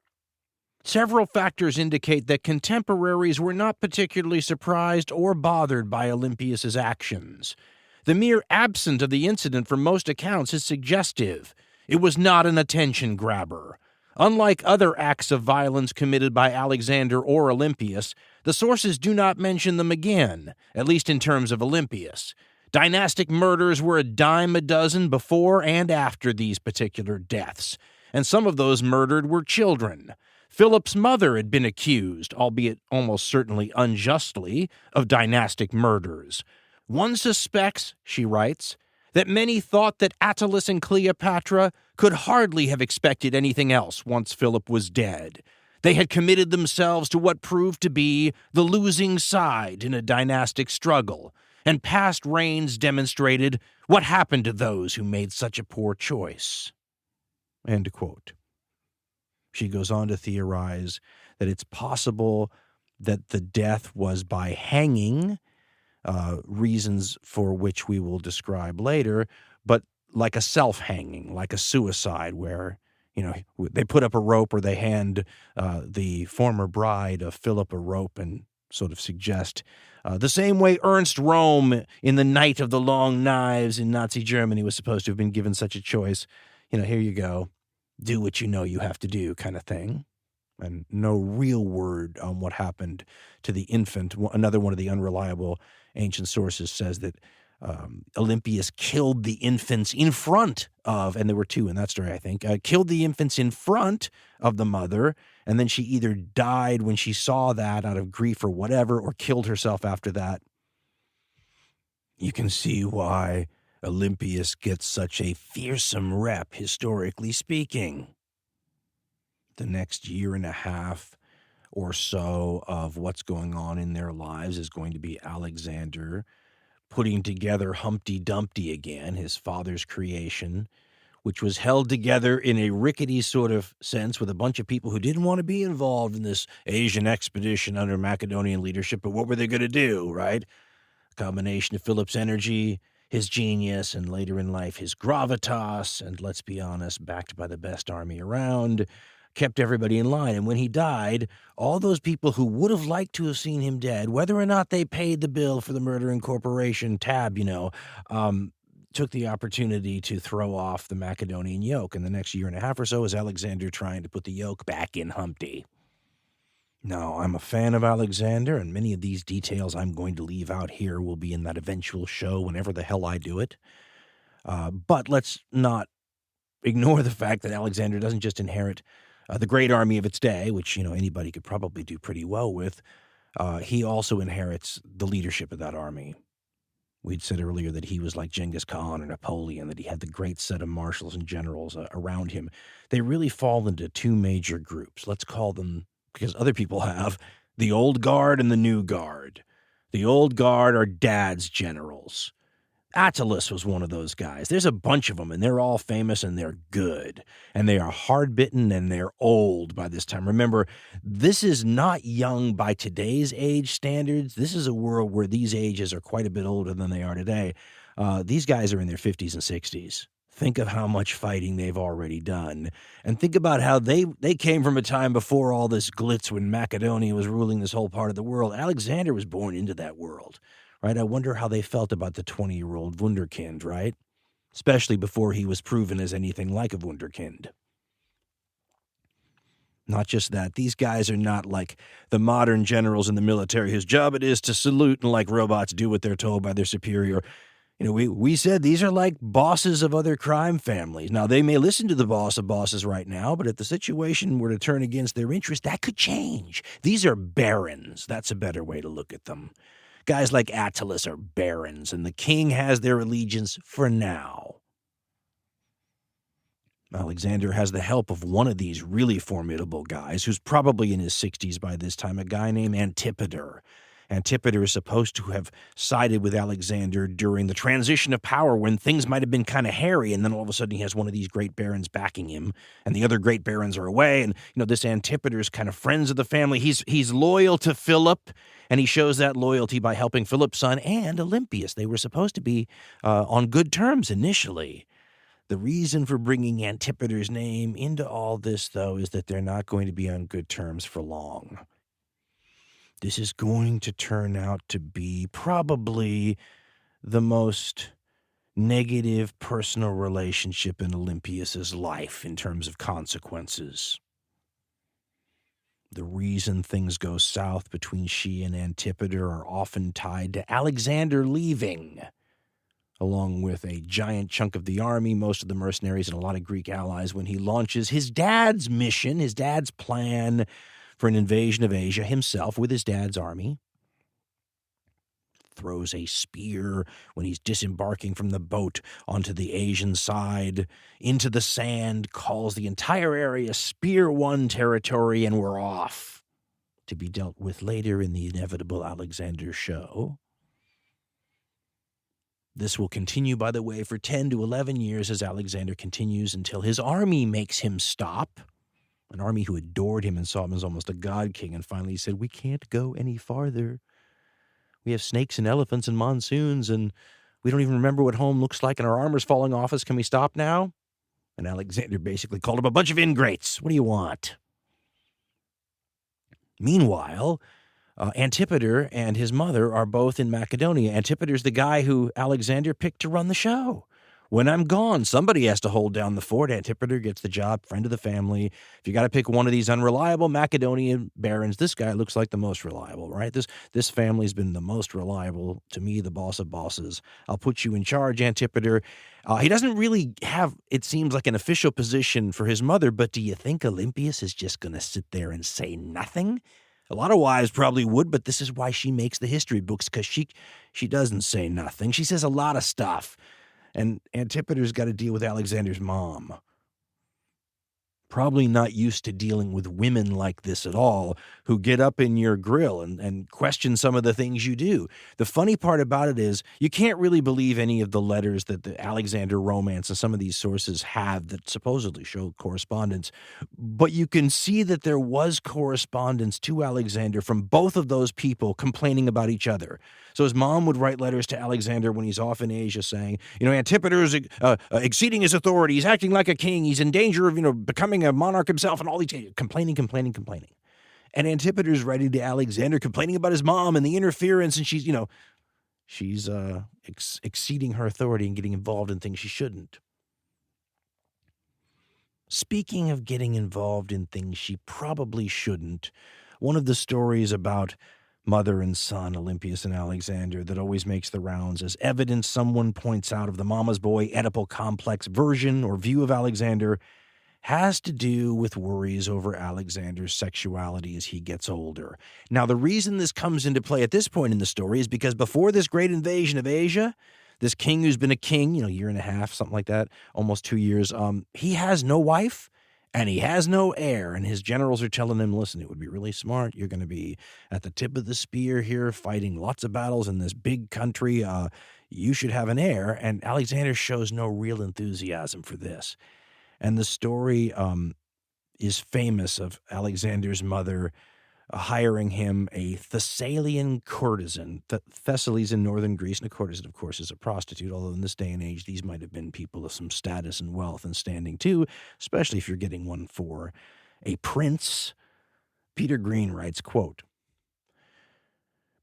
"Several factors indicate that contemporaries were not particularly surprised or bothered by Olympius's actions. The mere absence of the incident from most accounts is suggestive. It was not an attention grabber. Unlike other acts of violence committed by Alexander or Olympius, the sources do not mention them again, at least in terms of Olympius. Dynastic murders were a dime a dozen before and after these particular deaths, and some of those murdered were children. Philip's mother had been accused, albeit almost certainly unjustly, of dynastic murders. One suspects," she writes, "that many thought that Attilus and Cleopatra could hardly have expected anything else once Philip was dead. They had committed themselves to what proved to be the losing side in a dynastic struggle, and past reigns demonstrated what happened to those who made such a poor choice." End quote. She goes on to theorize that it's possible that the death was by hanging, reasons for which we will describe later, but like a self-hanging, like a suicide where, they put up a rope or they hand the former bride of Philip a rope and sort of suggest the same way Ernst Röhm in The Night of the Long Knives in Nazi Germany was supposed to have been given such a choice. Here you go. Do what you know you have to do kind of thing. And no real word on what happened to the infant. Another one of the unreliable ancient sources says that Olympius killed the infants in front of, and there were two in that story, I think, killed the infants in front of the mother, and then she either died when she saw that out of grief or whatever, or killed herself after that. You can see why Olympius gets such a fearsome rep, historically speaking. The next year and a half or so of what's going on in their lives is going to be Alexander putting together Humpty Dumpty again, his father's creation, which was held together in a rickety sort of sense with a bunch of people who didn't want to be involved in this Asian expedition under Macedonian leadership. But what were they going to do, right? A combination of Philip's energy, his genius, and later in life, his gravitas, and let's be honest, backed by the best army around, kept everybody in line. And when he died, all those people who would have liked to have seen him dead, whether or not they paid the bill for the murder and corporation tab, took the opportunity to throw off the Macedonian yoke. And the next year and a half or so is Alexander trying to put the yoke back in Humpty. Now, I'm a fan of Alexander, and many of these details I'm going to leave out here will be in that eventual show whenever the hell I do it. But let's not ignore the fact that Alexander doesn't just inherit the great army of its day, which, anybody could probably do pretty well with. He also inherits the leadership of that army. We'd said earlier that he was like Genghis Khan or Napoleon, that he had the great set of marshals and generals around him. They really fall into two major groups. Let's call them, because other people have, the old guard and the new guard. The old guard are dad's generals. Attalus was one of those guys. There's a bunch of them, and they're all famous, and they're good. And they are hard-bitten, and they're old by this time. Remember, this is not young by today's age standards. This is a world where these ages are quite a bit older than they are today. These guys are in their 50s and 60s. Think of how much fighting they've already done. And think about how they came from a time before all this glitz when Macedonia was ruling this whole part of the world. Alexander was born into that world. Right? I wonder how they felt about the 20-year-old Wunderkind, right? Especially before he was proven as anything like a Wunderkind. Not just that, these guys are not like the modern generals in the military whose job it is to salute and like robots do what they're told by their superior. We said these are like bosses of other crime families. Now, they may listen to the boss of bosses right now, but if the situation were to turn against their interest, that could change. These are barons. That's a better way to look at them. Guys like Attalus are barons, and the king has their allegiance for now. Alexander has the help of one of these really formidable guys, who's probably in his 60s by this time, a guy named Antipater. Antipater is supposed to have sided with Alexander during the transition of power when things might have been kind of hairy, and then all of a sudden he has one of these great barons backing him, and the other great barons are away, and this Antipater is kind of friends of the family. He's loyal to Philip, and he shows that loyalty by helping Philip's son and Olympius. They were supposed to be on good terms initially. The reason for bringing Antipater's name into all this, though, is that they're not going to be on good terms for long. This is going to turn out to be probably the most negative personal relationship in Olympius's life in terms of consequences. The reason things go south between she and Antipater are often tied to Alexander leaving, along with a giant chunk of the army, most of the mercenaries, and a lot of Greek allies when he launches his dad's mission, his dad's plan for an invasion of Asia himself with his dad's army. Throws a spear when he's disembarking from the boat onto the Asian side, into the sand, calls the entire area Spear One territory, and we're off. To be dealt with later in the inevitable Alexander show. This will continue, by the way, for 10 to 11 years as Alexander continues until his army makes him stop. An army who adored him and saw him as almost a god king, and finally said, we can't go any farther. We have snakes and elephants and monsoons, and we don't even remember what home looks like, and our armor's falling off us. Can we stop now? And Alexander basically called him a bunch of ingrates. What do you want? Meanwhile, Antipater and his mother are both in Macedonia. Antipater's the guy who Alexander picked to run the show. When I'm gone, somebody has to hold down the fort. Antipater gets the job, friend of the family. If you got to pick one of these unreliable Macedonian barons, this guy looks like the most reliable, right? This family's been the most reliable to me, the boss of bosses. I'll put you in charge, Antipater. He doesn't really have, it seems like, an official position for his mother, but do you think Olympius is just going to sit there and say nothing? A lot of wives probably would, but this is why she makes the history books, because she doesn't say nothing. She says a lot of stuff. And Antipater's got to deal with Alexander's mom. Probably not used to dealing with women like this at all, who get up in your grill and question some of the things you do. The funny part about it is you can't really believe any of the letters that the Alexander romance and some of these sources have that supposedly show correspondence. But you can see that there was correspondence to Alexander from both of those people complaining about each other. So his mom would write letters to Alexander when he's off in Asia saying, Antipater is exceeding his authority. He's acting like a king. He's in danger of, becoming a monarch himself, and all these complaining. And Antipater's writing to Alexander complaining about his mom and the interference, and she's exceeding her authority and getting involved in things she shouldn't. Speaking of getting involved in things she probably shouldn't, one of the stories about mother and son, Olympius and Alexander, that always makes the rounds as evidence someone points out of the mama's boy Oedipal complex version or view of Alexander has to do with worries over Alexander's sexuality as he gets older. Now, the reason this comes into play at this point in the story is because before this great invasion of Asia, this king who's been a king, year and a half, something like that, almost 2 years, he has no wife and he has no heir. And his generals are telling him, listen, it would be really smart. You're going to be at the tip of the spear here, fighting lots of battles in this big country. You should have an heir. And Alexander shows no real enthusiasm for this. And the story is famous of Alexander's mother hiring him a Thessalian courtesan. Thessaly's in northern Greece, and a courtesan, of course, is a prostitute, although in this day and age, these might have been people of some status and wealth and standing too, especially if you're getting one for a prince. Peter Green writes, quote,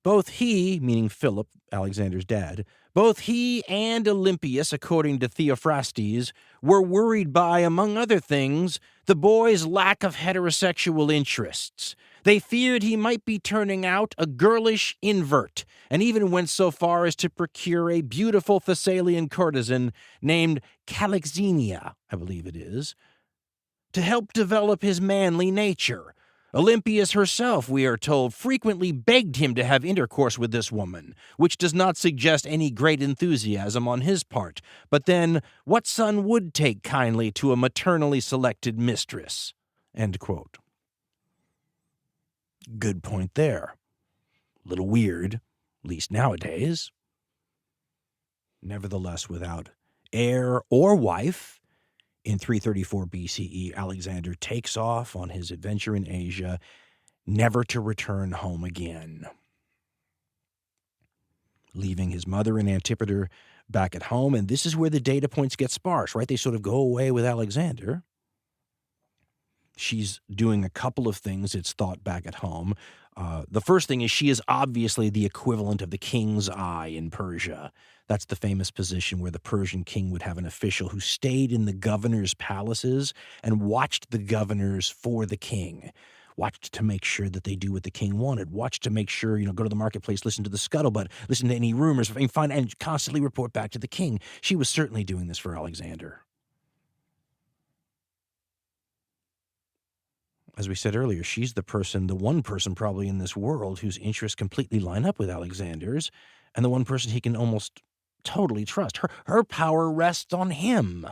both he, meaning Philip, Alexander's dad, both he and Olympius, according to Theophrastes, were worried by, among other things, the boy's lack of heterosexual interests. They feared he might be turning out a girlish invert, and even went so far as to procure a beautiful Thessalian courtesan named Calixenia, I believe it is, to help develop his manly nature. Olympias herself, we are told, frequently begged him to have intercourse with this woman, which does not suggest any great enthusiasm on his part. But then, what son would take kindly to a maternally selected mistress? End quote. Good point there. A little weird, at least nowadays. Nevertheless, without heir or wife, in 334 BCE, Alexander takes off on his adventure in Asia, never to return home again. Leaving his mother and Antipater back at home, and this is where the data points get sparse, right? They sort of go away with Alexander. She's doing a couple of things, it's thought, back at home. The first thing is she is obviously the equivalent of the king's eye in Persia. That's the famous position where the Persian king would have an official who stayed in the governor's palaces and watched the governors for the king, watched to make sure that they do what the king wanted, watched to make sure, go to the marketplace, listen to the scuttlebutt, listen to any rumors, and constantly report back to the king. She was certainly doing this for Alexander. As we said earlier, she's the one person probably in this world whose interests completely line up with Alexander's, and the one person he can almost totally trust. Her power rests on him,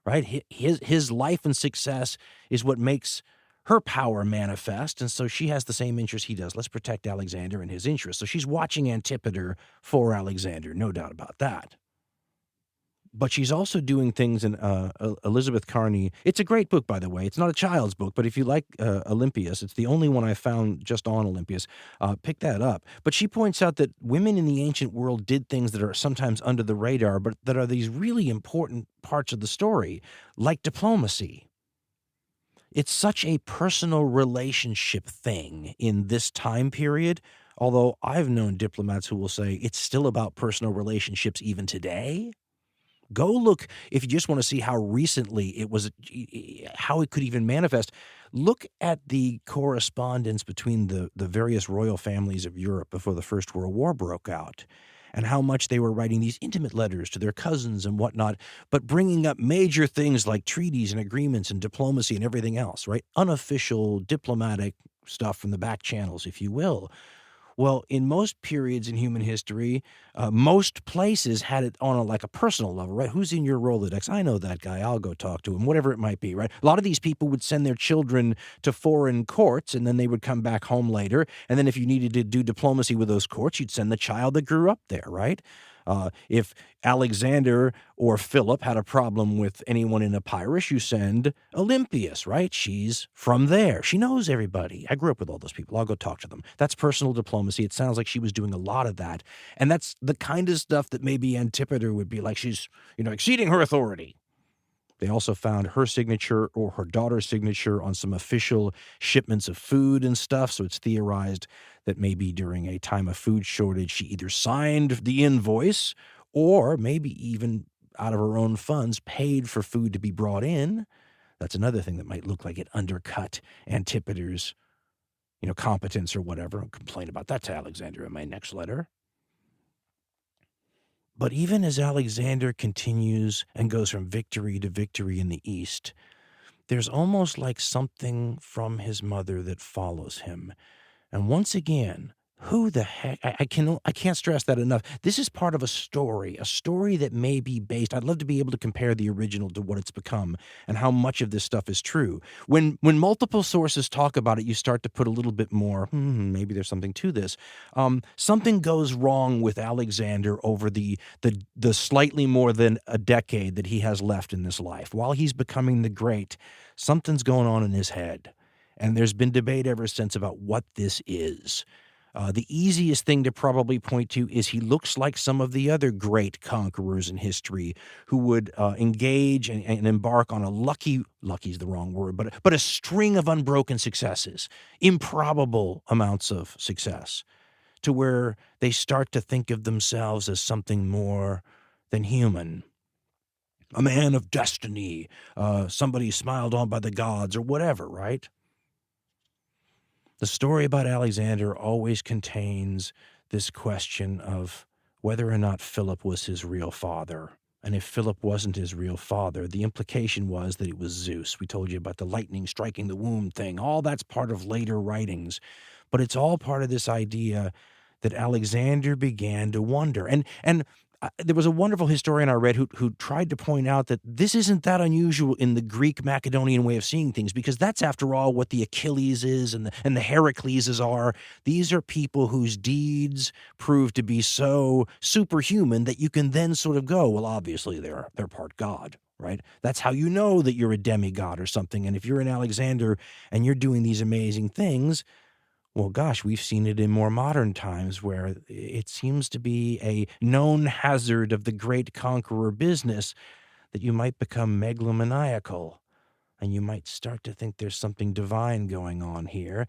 right? His life and success is what makes her power manifest, and so she has the same interest he does. Let's protect Alexander and his interests. So she's watching Antipater for Alexander, no doubt about that. But she's also doing things in Elizabeth Carney. It's a great book, by the way. It's not a child's book, but if you like Olympias, it's the only one I found just on Olympias. Pick that up. But she points out that women in the ancient world did things that are sometimes under the radar, but that are these really important parts of the story, like diplomacy. It's such a personal relationship thing in this time period, although I've known diplomats who will say it's still about personal relationships even today. Go look, if you just want to see how recently it was, how it could even manifest, look at the correspondence between the various royal families of Europe before the First World War broke out, and how much they were writing these intimate letters to their cousins and whatnot, but bringing up major things like treaties and agreements and diplomacy and everything else, right? Unofficial diplomatic stuff from the back channels, if you will. Well, in most periods in human history, most places had it on like a personal level, right? Who's in your Rolodex? I know that guy. I'll go talk to him, whatever it might be, right? A lot of these people would send their children to foreign courts, and then they would come back home later. And then if you needed to do diplomacy with those courts, you'd send the child that grew up there, right? If Alexander or Philip had a problem with anyone in Epirus, you send Olympias, right? She's from there. She knows everybody. I grew up with all those people. I'll go talk to them. That's personal diplomacy. It sounds like she was doing a lot of that. And that's the kind of stuff that maybe Antipater would be like, she's, exceeding her authority. They also found her signature or her daughter's signature on some official shipments of food and stuff, so it's theorized that maybe during a time of food shortage, she either signed the invoice or maybe even out of her own funds paid for food to be brought in. That's another thing that might look like it undercut Antipater's, competence or whatever. I'll complain about that to Alexander in my next letter. But even as Alexander continues and goes from victory to victory in the East, there's almost like something from his mother that follows him. And once again, who the heck, I can't stress that enough. This is part of a story that may be based, I'd love to be able to compare the original to what it's become and how much of this stuff is true. When multiple sources talk about it, you start to put a little bit more, maybe there's something to this. Something goes wrong with Alexander over the slightly more than a decade that he has left in this life. While he's becoming the great, something's going on in his head. And there's been debate ever since about what this is. The easiest thing to probably point to is he looks like some of the other great conquerors in history who would engage and embark on a lucky's the wrong word, but a string of unbroken successes, improbable amounts of success, to where they start to think of themselves as something more than human. A man of destiny, somebody smiled on by the gods or whatever, right? The story about Alexander always contains this question of whether or not Philip was his real father. And if Philip wasn't his real father, the implication was that it was Zeus. We told you about the lightning striking the womb thing. All that's part of later writings. But it's all part of this idea that Alexander began to wonder. And there was a wonderful historian I read who tried to point out that this isn't that unusual in the Greek Macedonian way of seeing things, because that's, after all, what the Achilles is and the Heracleses are. These are people whose deeds prove to be so superhuman that you can then sort of go, well, obviously they're part God, right? That's how you know that you're a demigod or something. And if you're an Alexander and you're doing these amazing things, well, gosh, we've seen it in more modern times where it seems to be a known hazard of the great conqueror business that you might become megalomaniacal and you might start to think there's something divine going on here.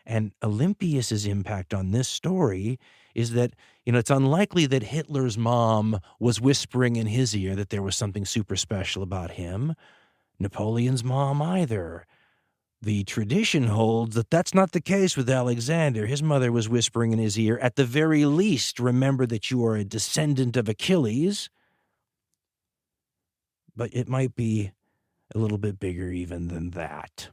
And Olympius's impact on this story is that, it's unlikely that Hitler's mom was whispering in his ear that there was something super special about him. Napoleon's mom either. The tradition holds that that's not the case with Alexander. His mother was whispering in his ear, at the very least, remember that you are a descendant of Achilles. But it might be a little bit bigger even than that.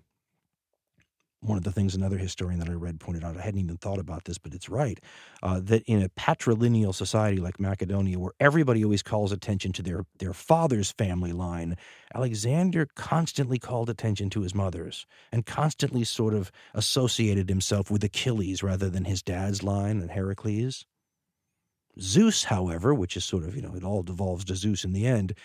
One of the things another historian that I read pointed out, I hadn't even thought about this, but it's right, that in a patrilineal society like Macedonia, where everybody always calls attention to their father's family line, Alexander constantly called attention to his mother's and constantly sort of associated himself with Achilles rather than his dad's line and Heracles. Zeus, however, which is sort of, it all devolves to Zeus in the end,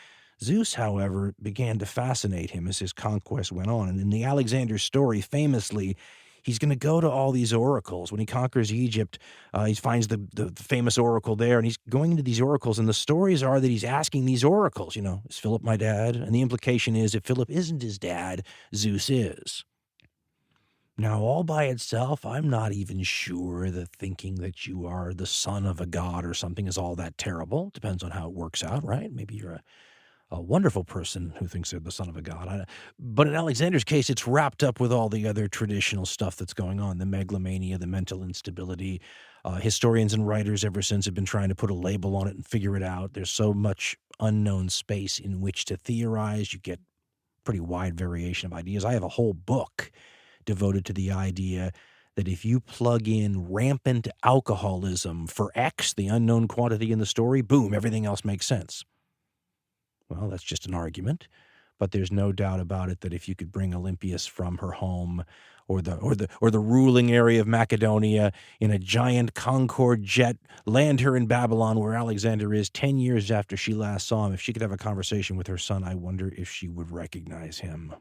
Zeus, however, began to fascinate him as his conquest went on. And in the Alexander story, famously, he's going to go to all these oracles. When he conquers Egypt, he finds the famous oracle there, and he's going into these oracles. And the stories are that he's asking these oracles, is Philip my dad? And the implication is if Philip isn't his dad, Zeus is. Now, all by itself, I'm not even sure that thinking that you are the son of a god or something is all that terrible. Depends on how it works out, right? Maybe you're a wonderful person who thinks they're the son of a god. But in Alexander's case, it's wrapped up with all the other traditional stuff that's going on, the megalomania, the mental instability. Historians and writers ever since have been trying to put a label on it and figure it out. There's so much unknown space in which to theorize. You get pretty wide variation of ideas. I have a whole book devoted to the idea that if you plug in rampant alcoholism for X, the unknown quantity in the story, boom, everything else makes sense. Well, that's just an argument, but there's no doubt about it that if you could bring Olympias from her home or the ruling area of Macedonia in a giant Concorde jet, land her in Babylon where Alexander is 10 years after she last saw him, if she could have a conversation with her son, I wonder if she would recognize him.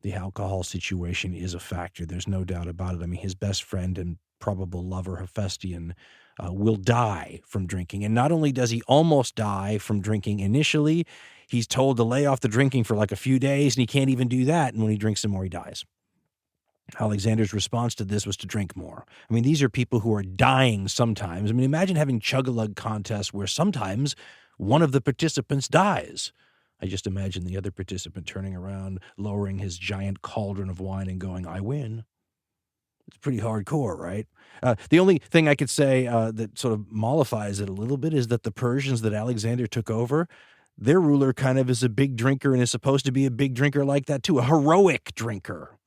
The alcohol situation is a factor. There's no doubt about it. I mean, his best friend and probable lover, Hephaestion, will die from drinking. And not only does he almost die from drinking initially, he's told to lay off the drinking for like a few days, and he can't even do that. And when he drinks some more, he dies. Alexander's response to this was to drink more. I mean, these are people who are dying sometimes. I mean, imagine having chug-a-lug contests where sometimes one of the participants dies. I just imagine the other participant turning around, lowering his giant cauldron of wine and going, I win. It's pretty hardcore, right? The only thing I could say that sort of mollifies it a little bit is that the Persians that Alexander took over, their ruler kind of is a big drinker and is supposed to be a big drinker like that too, a heroic drinker.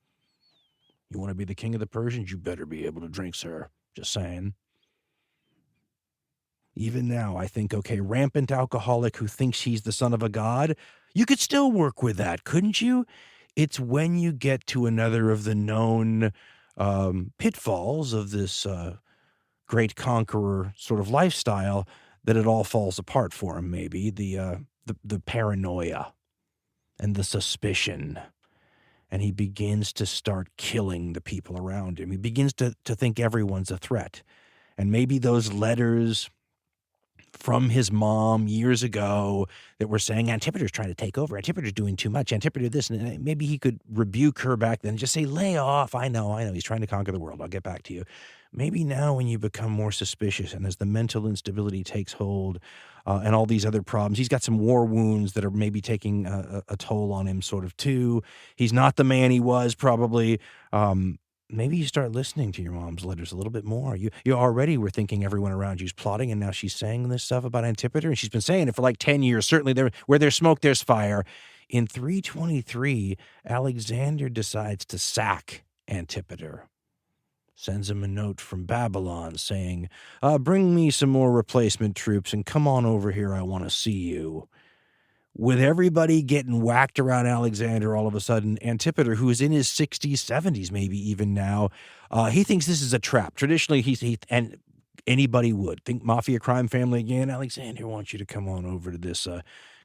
You want to be the king of the Persians? You better be able to drink, sir. Just saying. Even now, I think, okay, rampant alcoholic who thinks he's the son of a god, you could still work with that, couldn't you? It's when you get to another of the known pitfalls of this great conqueror sort of lifestyle that it all falls apart for him, maybe. The paranoia and the suspicion. And he begins to start killing the people around him. He begins to think everyone's a threat. And maybe those letters from his mom years ago that were saying Antipater's trying to take over, Antipater's doing too much, Antipater this, and maybe he could rebuke her back then and just say, lay off, I know, he's trying to conquer the world, I'll get back to you. Maybe now when you become more suspicious and as the mental instability takes hold and all these other problems, he's got some war wounds that are maybe taking a toll on him sort of too. He's not the man he was probably. Maybe you start listening to your mom's letters a little bit more. You already were thinking everyone around you's plotting, and now she's saying this stuff about Antipater, and she's been saying it for like 10 years. Certainly, where there's smoke, there's fire. In 323, Alexander decides to sack Antipater. Sends him a note from Babylon saying, bring me some more replacement troops and come on over here, I want to see you. With everybody getting whacked around Alexander all of a sudden, Antipater, who is in his 60s, 70s maybe even now, he thinks this is a trap. Traditionally, and anybody would think mafia crime family again. Alexander wants you to come on over to this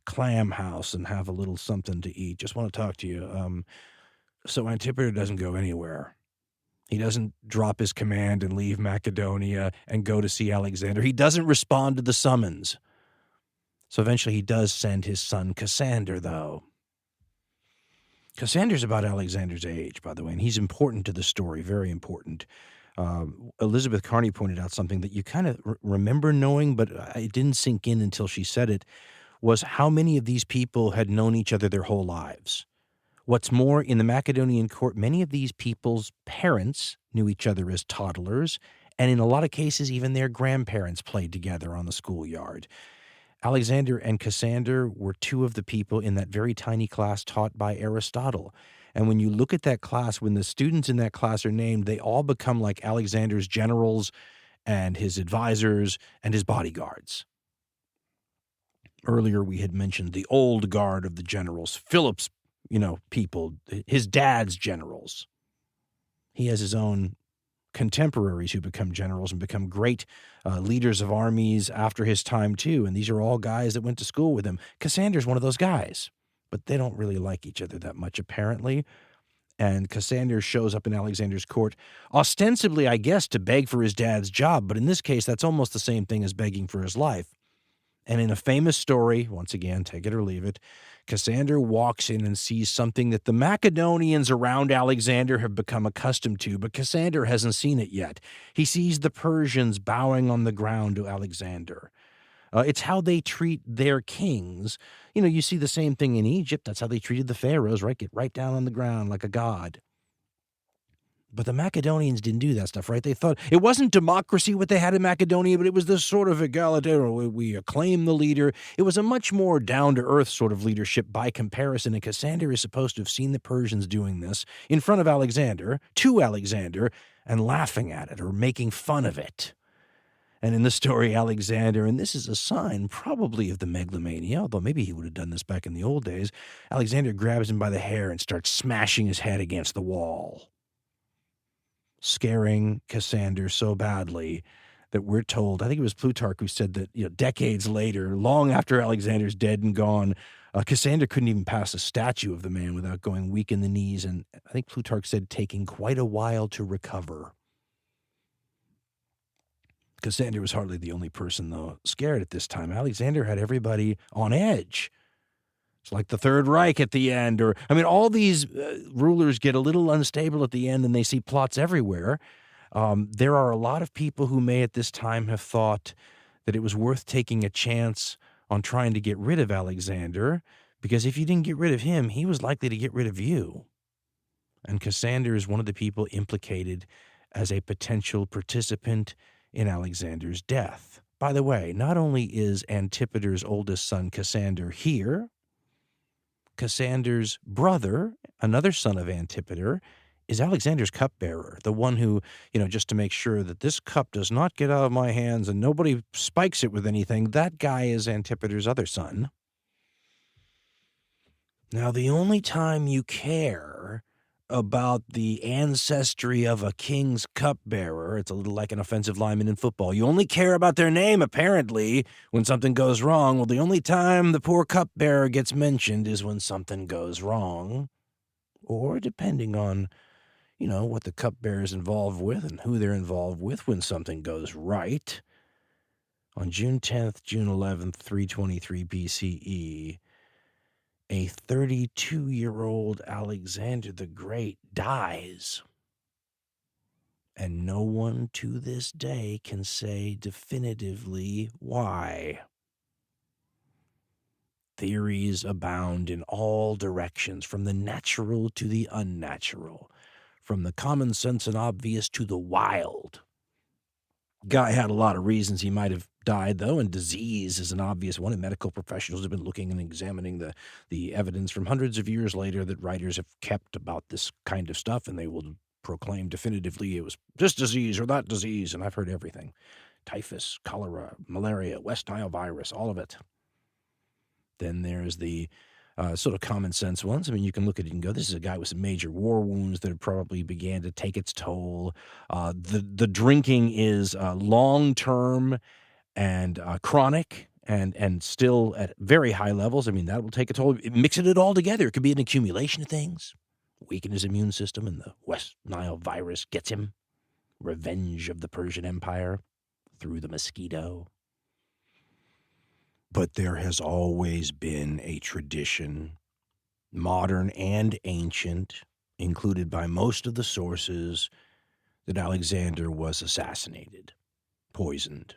clam house and have a little something to eat. Just want to talk to you. So Antipater doesn't go anywhere. He doesn't drop his command and leave Macedonia and go to see Alexander. He doesn't respond to the summons. So eventually he does send his son Cassander, though. Cassander's about Alexander's age, by the way, and he's important to the story, very important. Elizabeth Carney pointed out something that you kind of remember knowing, but it didn't sink in until she said it, was how many of these people had known each other their whole lives. What's more, in the Macedonian court, many of these people's parents knew each other as toddlers, and in a lot of cases, even their grandparents played together on the schoolyard. Alexander and Cassander were two of the people in that very tiny class taught by Aristotle. And when you look at that class, when the students in that class are named, they all become like Alexander's generals and his advisors and his bodyguards. Earlier, we had mentioned the old guard of the generals, Philip's, people, his dad's generals. He has his own contemporaries who become generals and become great leaders of armies after his time too. And these are all guys that went to school with him. Cassander's one of those guys, but they don't really like each other that much apparently. And Cassander shows up in Alexander's court, ostensibly, I guess, to beg for his dad's job. But in this case, that's almost the same thing as begging for his life. And in a famous story, once again, take it or leave it, Cassander walks in and sees something that the Macedonians around Alexander have become accustomed to, but Cassander hasn't seen it yet. He sees the Persians bowing on the ground to Alexander. It's how they treat their kings. You know, you see the same thing in Egypt. That's how they treated the pharaohs, right? Get right down on the ground like a god. But the Macedonians didn't do that stuff, right? They thought it wasn't democracy what they had in Macedonia, but it was this sort of egalitarian, we acclaim the leader. It was a much more down-to-earth sort of leadership by comparison, and Cassander is supposed to have seen the Persians doing this in front of Alexander, to Alexander, and laughing at it or making fun of it. And in the story, Alexander, and this is a sign probably of the megalomania, although maybe he would have done this back in the old days, Alexander grabs him by the hair and starts smashing his head against the wall, scaring Cassander so badly that we're told, I think it was Plutarch who said that, you know, decades later, long after Alexander's dead and gone, Cassander couldn't even pass a statue of the man without going weak in the knees, and I think Plutarch said taking quite a while to recover. Cassander was hardly the only person, though, scared at this time. Alexander had everybody on edge. It's like the Third Reich at the end. All these rulers get a little unstable at the end, and they see plots everywhere. There are a lot of people who may at this time have thought that it was worth taking a chance on trying to get rid of Alexander, because if you didn't get rid of him, he was likely to get rid of you. And Cassander is one of the people implicated as a potential participant in Alexander's death. By the way, not only is Antipater's oldest son Cassander here, Cassander's brother, another son of Antipater, is Alexander's cupbearer, the one who, just to make sure that this cup does not get out of my hands and nobody spikes it with anything, that guy is Antipater's other son. Now, the only time you care about the ancestry of a king's cupbearer, it's a little like an offensive lineman in football. You only care about their name, apparently, when something goes wrong. Well, the only time the poor cupbearer gets mentioned is when something goes wrong, or depending on, what the cupbearer is involved with and who they're involved with when something goes right. On June 10th, June 11th, 323 BCE, a 32-year-old Alexander the Great dies. And no one to this day can say definitively why. Theories abound in all directions, from the natural to the unnatural, from the common sense and obvious to the wild. Guy had a lot of reasons he might have died, though, and disease is an obvious one, and medical professionals have been looking and examining the evidence from hundreds of years later that writers have kept about this kind of stuff, and they will proclaim definitively it was this disease or that disease, and I've heard everything. Typhus, cholera, malaria, West Nile virus, all of it. Then there's the sort of common sense ones. You can look at it and go, this is a guy with some major war wounds that probably began to take its toll. The drinking is long-term and chronic and still at very high levels. That will take a toll. Mixing it all together, it could be an accumulation of things. Weaken his immune system, and the West Nile virus gets him. Revenge of the Persian Empire through the mosquito. But there has always been a tradition, modern and ancient, included by most of the sources, that Alexander was assassinated, poisoned.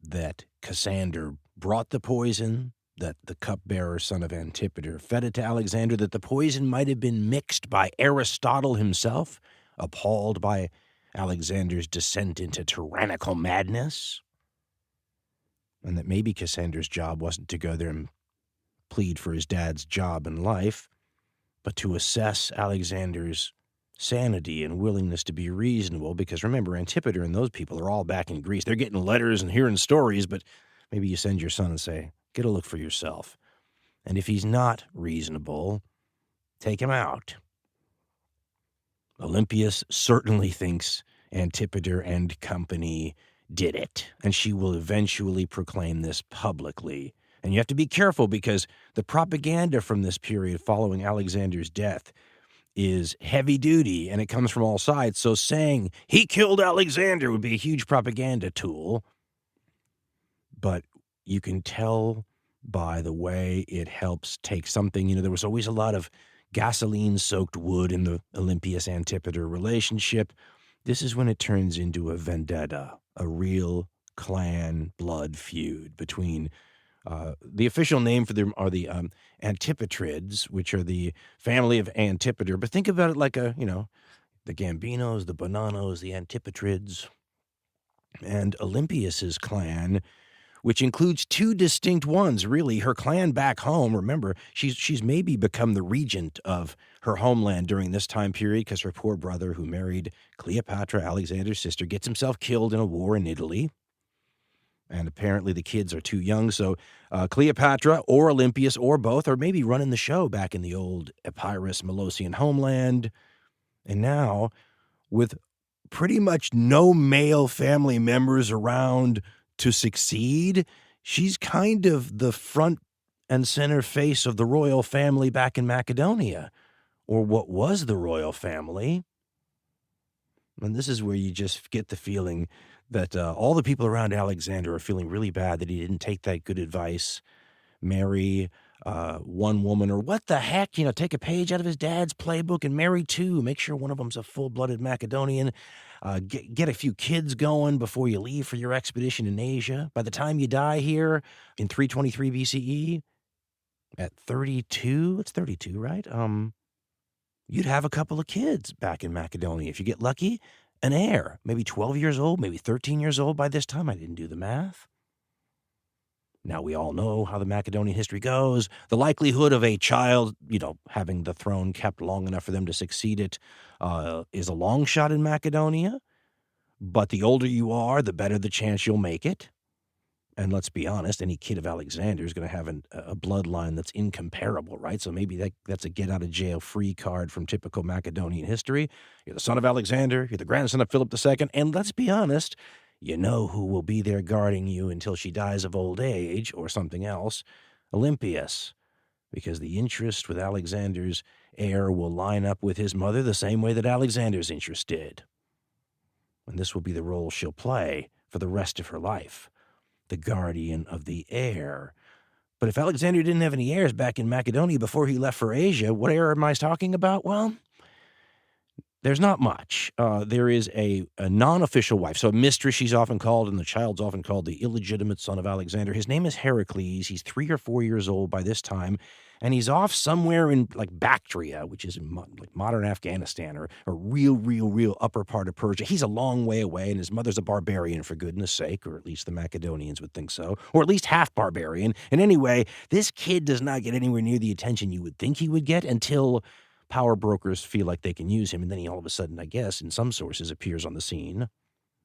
That Cassander brought the poison, that the cupbearer, son of Antipater, fed it to Alexander, that the poison might have been mixed by Aristotle himself, appalled by Alexander's descent into tyrannical madness. And that maybe Cassander's job wasn't to go there and plead for his dad's job in life, but to assess Alexander's sanity and willingness to be reasonable, because remember, Antipater and those people are all back in Greece. They're getting letters and hearing stories, but maybe you send your son and say, get a look for yourself. And if he's not reasonable, take him out. Olympius certainly thinks Antipater and company did it, and she will eventually proclaim this publicly. And you have to be careful because the propaganda from this period following Alexander's death is heavy duty, and it comes from all sides. So saying he killed Alexander would be a huge propaganda tool. But you can tell by the way it helps take something. There was always a lot of gasoline-soaked wood in the Olympius-Antipater relationship. This is when it turns into a vendetta, a real clan blood feud between the official name for them are the Antipatrids, which are the family of Antipater. But think about it like the Gambinos, the Bonanos, the Antipatrids, and Olympius's clan, which includes two distinct ones, really. Her clan back home, remember, she's maybe become the regent of her homeland during this time period because her poor brother, who married Cleopatra, Alexander's sister, gets himself killed in a war in Italy. And apparently the kids are too young, so Cleopatra or Olympius or both are maybe running the show back in the old Epirus Molossian homeland. And now, with pretty much no male family members around to succeed, she's kind of the front and center face of the royal family back in Macedonia, or what was the royal family. And this is where you just get the feeling that all the people around Alexander are feeling really bad that he didn't take that good advice, marry one woman, or what the heck, take a page out of his dad's playbook and marry two. Make sure one of them's a full-blooded Macedonian. Get a few kids going before you leave for your expedition in Asia. By the time you die here in 323 BCE, at 32, it's 32, right? You'd have a couple of kids back in Macedonia. If you get lucky, an heir, maybe 12 years old, maybe 13 years old by this time. I didn't do the math. Now we all know how the Macedonian history goes. The likelihood of a child, having the throne kept long enough for them to succeed it is a long shot in Macedonia. But the older you are, the better the chance you'll make it. And let's be honest, any kid of Alexander is going to have a bloodline that's incomparable, right? So maybe that's a get-out-of-jail-free card from typical Macedonian history. You're the son of Alexander, you're the grandson of Philip II, and let's be honest, you know who will be there guarding you until she dies of old age or something else, Olympius, because the interest with Alexander's heir will line up with his mother the same way that Alexander's interest did. And this will be the role she'll play for the rest of her life. The guardian of the heir. But if Alexander didn't have any heirs back in Macedonia before he left for Asia, what heir am I talking about? Well, there's not much. There is a non-official wife, so a mistress she's often called, and the child's often called the illegitimate son of Alexander. His name is Heracles. He's 3 or 4 years old by this time, and he's off somewhere in Bactria, which is in modern Afghanistan, or real upper part of Persia. He's a long way away, and his mother's a barbarian, for goodness sake, or at least the Macedonians would think so, or at least half barbarian. And anyway, this kid does not get anywhere near the attention you would think he would get until power brokers feel like they can use him, and then he all of a sudden, I guess, in some sources, appears on the scene.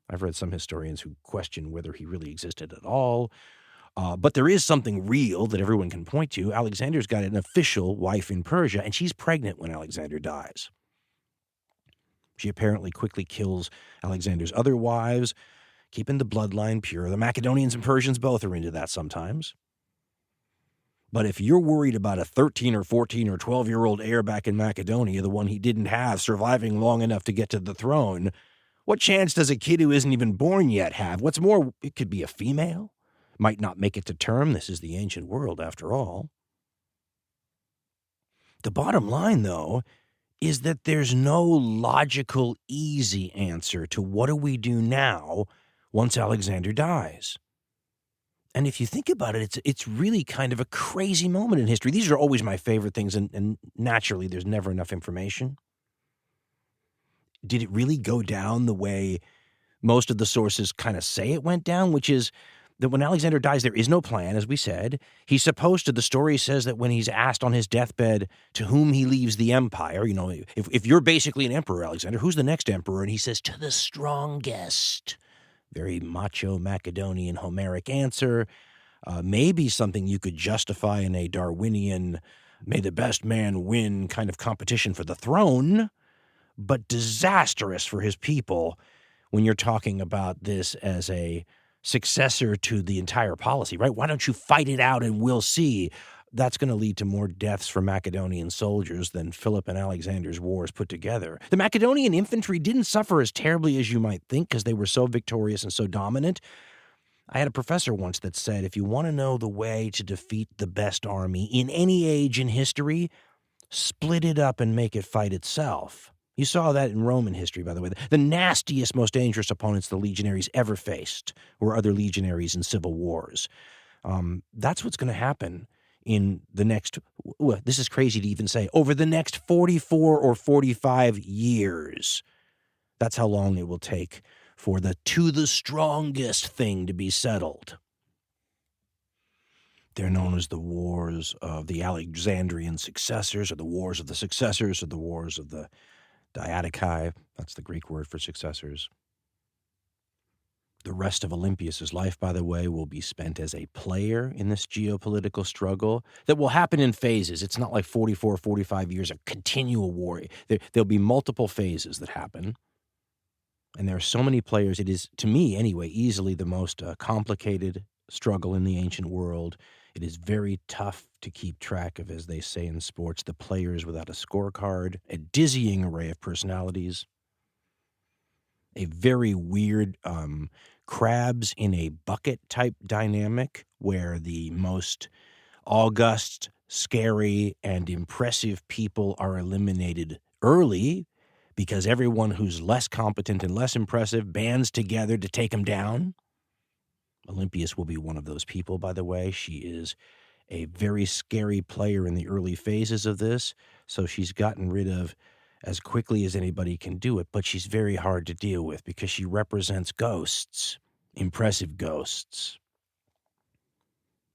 I've read some historians who question whether he really existed at all. But there is something real that everyone can point to. Alexander's got an official wife in Persia, and she's pregnant when Alexander dies. She apparently quickly kills Alexander's other wives, keeping the bloodline pure. The Macedonians and Persians both are into that sometimes. But if you're worried about a 13 or 14 or 12-year-old heir back in Macedonia, the one he didn't have, surviving long enough to get to the throne, what chance does a kid who isn't even born yet have? What's more, it could be a female. Might not make it to term. This is the ancient world, after all. The bottom line, though, is that there's no logical, easy answer to what do we do now once Alexander dies. And if you think about it, it's really kind of a crazy moment in history. These are always my favorite things, and naturally there's never enough information. Did it really go down the way most of the sources kind of say it went down, which is that when Alexander dies, there is no plan, as we said. He's supposed to, the story says that when he's asked on his deathbed to whom he leaves the empire, if you're basically an emperor, Alexander, who's the next emperor? And he says, to the strongest. Very macho Macedonian Homeric answer. Maybe something you could justify in a Darwinian, may the best man win kind of competition for the throne. but disastrous for his people when you're talking about this as a successor to the entire policy, right? Why don't you fight it out and we'll see? That's going to lead to more deaths for Macedonian soldiers than Philip and Alexander's wars put together. The Macedonian infantry didn't suffer as terribly as you might think because they were so victorious and so dominant. I had a professor once that said, if you want to know the way to defeat the best army in any age in history, split it up and make it fight itself. You saw that in Roman history, by the way. The nastiest, most dangerous opponents the legionaries ever faced were other legionaries in civil wars. That's what's going to happen in the next, this is crazy to even say, over the next 44 or 45 years. That's how long it will take for the to the strongest thing to be settled. They're known as the wars of the Alexandrian successors, or the wars of the successors, or the wars of the Diadochi. That's the Greek word for successors. The rest of Olympias' life, by the way, will be spent as a player in this geopolitical struggle that will happen in phases. It's not like 44, 45 years of continual war. There'll be multiple phases that happen. And there are so many players. It is, to me anyway, easily the most complicated struggle in the ancient world. It is very tough to keep track of, as they say in sports, the players without a scorecard, a dizzying array of personalities, a very weird crabs in a bucket type dynamic where the most august, scary, and impressive people are eliminated early because everyone who's less competent and less impressive bands together to take them down. Olympias will be one of those people, by the way. She is a very scary player in the early phases of this, so she's gotten rid of as quickly as anybody can do it, but she's very hard to deal with because she represents ghosts, impressive ghosts.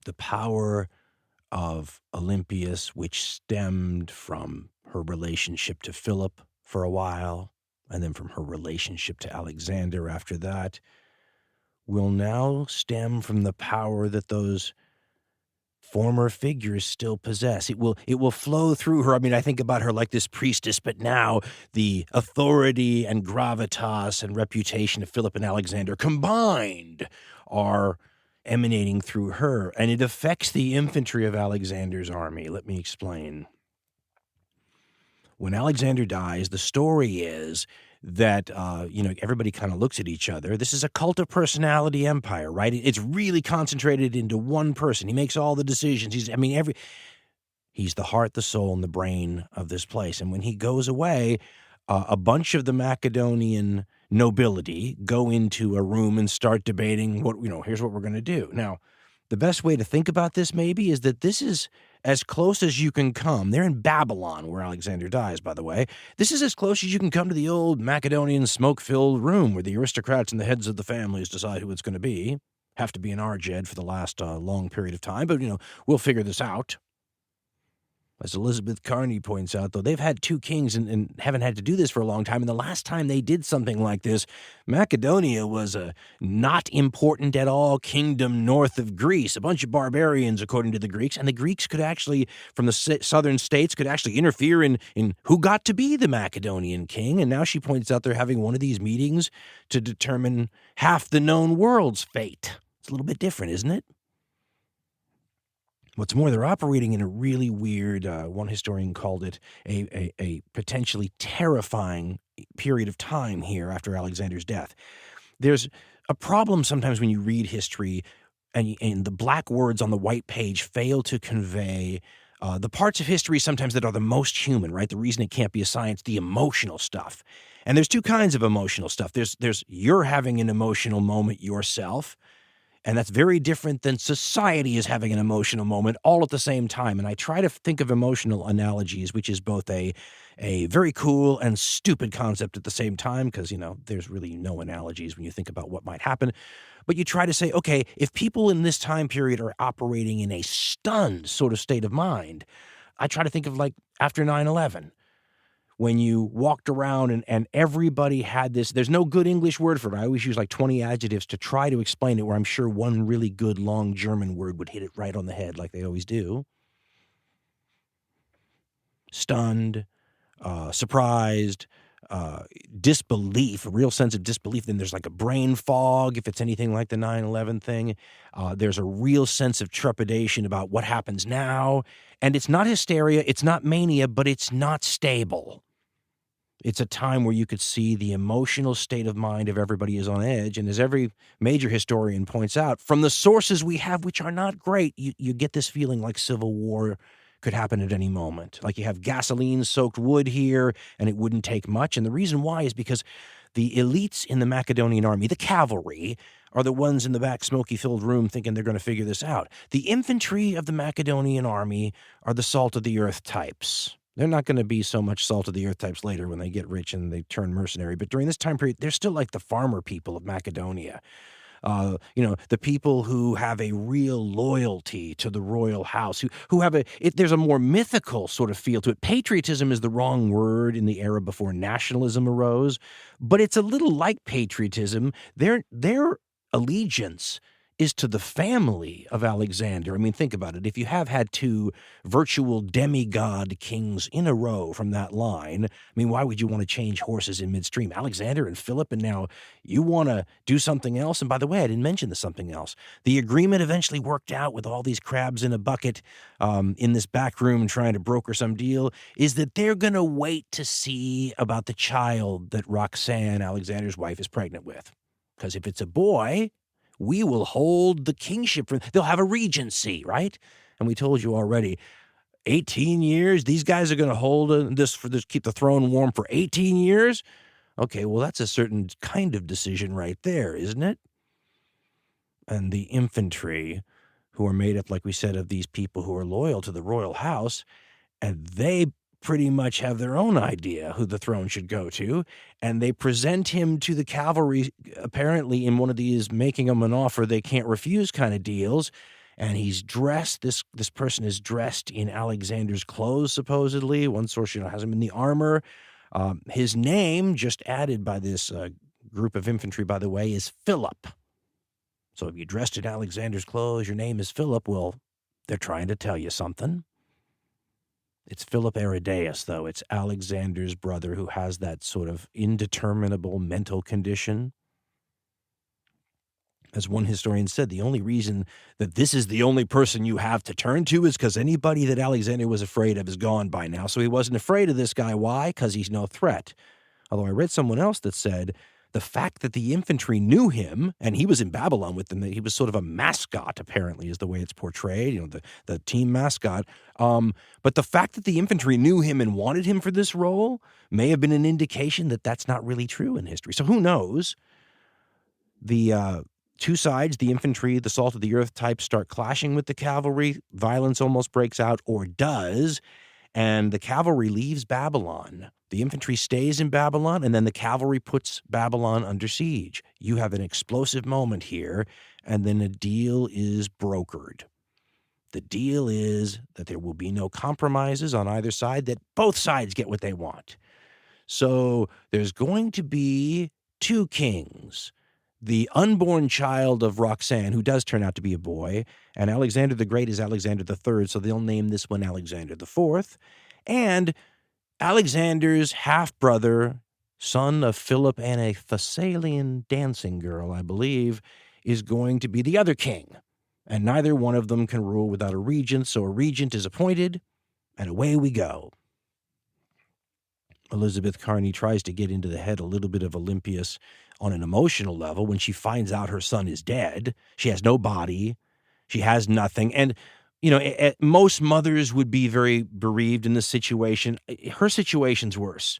The power of Olympias, which stemmed from her relationship to Philip for a while, and then from her relationship to Alexander after that, will now stem from the power that those former figures still possess. It will flow through her. I mean, I think about her like this priestess, but now the authority and gravitas and reputation of Philip and Alexander combined are emanating through her, and it affects the infantry of Alexander's army. Let me explain. When Alexander dies, the story is that, everybody kind of looks at each other. This is a cult of personality empire, right? It's really concentrated into one person. He makes all the decisions. He's the heart, the soul, and the brain of this place. And when he goes away, a bunch of the Macedonian nobility go into a room and start debating here's what we're going to do. Now, the best way to think about this maybe is that this is as close as you can come. They're in Babylon, where Alexander dies, by the way. This is as close as you can come to the old Macedonian smoke-filled room where the aristocrats and the heads of the families decide who it's going to be. Have to be an Arjed for the last long period of time, but, we'll figure this out. As Elizabeth Carney points out, though, they've had two kings and haven't had to do this for a long time. And the last time they did something like this, Macedonia was a not important at all kingdom north of Greece, a bunch of barbarians, according to the Greeks. And the Greeks could actually, from the southern states, could actually interfere in who got to be the Macedonian king. And now she points out they're having one of these meetings to determine half the known world's fate. It's a little bit different, isn't it? What's more, they're operating in a really weird, one historian called it a potentially terrifying period of time here after Alexander's death. There's a problem sometimes when you read history and the black words on the white page fail to convey the parts of history sometimes that are the most human, right? The reason it can't be a science, the emotional stuff. And there's two kinds of emotional stuff. There's you're having an emotional moment yourself, and that's very different than society is having an emotional moment all at the same time. And I try to think of emotional analogies, which is both a very cool and stupid concept at the same time, because, there's really no analogies when you think about what might happen. But you try to say, okay, if people in this time period are operating in a stunned sort of state of mind, I try to think of like after 9/11. When you walked around and everybody had this, there's no good English word for it. I always use like 20 adjectives to try to explain it, where I'm sure one really good long German word would hit it right on the head like they always do. Stunned, surprised, disbelief, a real sense of disbelief. Then there's like a brain fog, if it's anything like the 9/11 thing. There's a real sense of trepidation about what happens now. And it's not hysteria, it's not mania, but it's not stable. It's a time where you could see the emotional state of mind of everybody is on edge. And as every major historian points out, from the sources we have, which are not great, you get this feeling like civil war could happen at any moment. Like you have gasoline-soaked wood here, and it wouldn't take much. And the reason why is because the elites in the Macedonian army, the cavalry, are the ones in the back smoky-filled room thinking they're going to figure this out. The infantry of the Macedonian army are the salt-of-the-earth types. They're not going to be so much salt-of-the-earth types later when they get rich and they turn mercenary. But during this time period, they're still like the farmer people of Macedonia. The people who have a real loyalty to the royal house, who have there's a more mythical sort of feel to it. Patriotism is the wrong word in the era before nationalism arose, but it's a little like patriotism. Their allegiance is to the family of Alexander. I mean, think about it. If you have had two virtual demigod kings in a row from that line, I mean, why would you want to change horses in midstream? Alexander and Philip, and now you want to do something else? And by the way, I didn't mention the something else. The agreement eventually worked out with all these crabs in a bucket in this back room trying to broker some deal, is that they're going to wait to see about the child that Roxanne, Alexander's wife, is pregnant with. Because if it's a boy, we will hold the kingship. They'll have a regency, right? And we told you already, 18 years, these guys are going to hold this, keep the throne warm for 18 years? Okay, well, that's a certain kind of decision right there, isn't it? And the infantry, who are made up, like we said, of these people who are loyal to the royal house, and they pretty much have their own idea who the throne should go to, and they present him to the cavalry, apparently in one of these making them an offer they can't refuse kind of deals, and he's dressed, this person is dressed in Alexander's clothes, supposedly. One source, has him in the armor. His name, just added by this group of infantry, by the way, is Philip. So if you're dressed in Alexander's clothes, your name is Philip, well, they're trying to tell you something. It's Philip Aridaeus, though. It's Alexander's brother who has that sort of indeterminable mental condition. As one historian said, the only reason that this is the only person you have to turn to is because anybody that Alexander was afraid of is gone by now. So he wasn't afraid of this guy. Why? Because he's no threat. Although I read someone else that said the fact that the infantry knew him, and he was in Babylon with them, he was sort of a mascot, apparently, is the way it's portrayed, the team mascot. But the fact that the infantry knew him and wanted him for this role may have been an indication that that's not really true in history. So who knows? The two sides, the infantry, the salt-of-the-earth types, start clashing with the cavalry. Violence almost breaks out, or does, and the cavalry leaves Babylon. The infantry stays in Babylon, and then the cavalry puts Babylon under siege. You have an explosive moment here, and then a deal is brokered. The deal is that there will be no compromises on either side, that both sides get what they want. So there's going to be two kings. The unborn child of Roxanne, who does turn out to be a boy, and Alexander the Great is Alexander III, so they'll name this one Alexander IV, and Alexander's half-brother, son of Philip and a Thessalian dancing girl, I believe, is going to be the other king, and neither one of them can rule without a regent, so a regent is appointed, and away we go. Elizabeth Carney tries to get into the head a little bit of Olympius on an emotional level when she finds out her son is dead. She has no body. She has nothing. And, most mothers would be very bereaved in this situation. Her situation's worse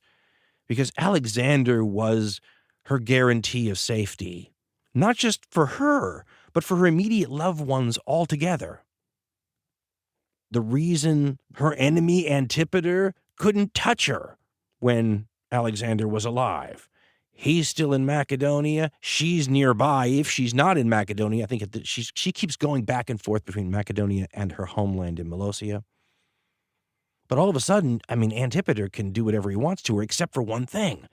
because Alexander was her guarantee of safety, not just for her, but for her immediate loved ones altogether. The reason her enemy Antipater couldn't touch her when Alexander was alive. He's still in Macedonia. She's nearby. If she's not in Macedonia, I think she keeps going back and forth between Macedonia and her homeland in Molossia. But all of a sudden, Antipater can do whatever he wants to her, except for one thing.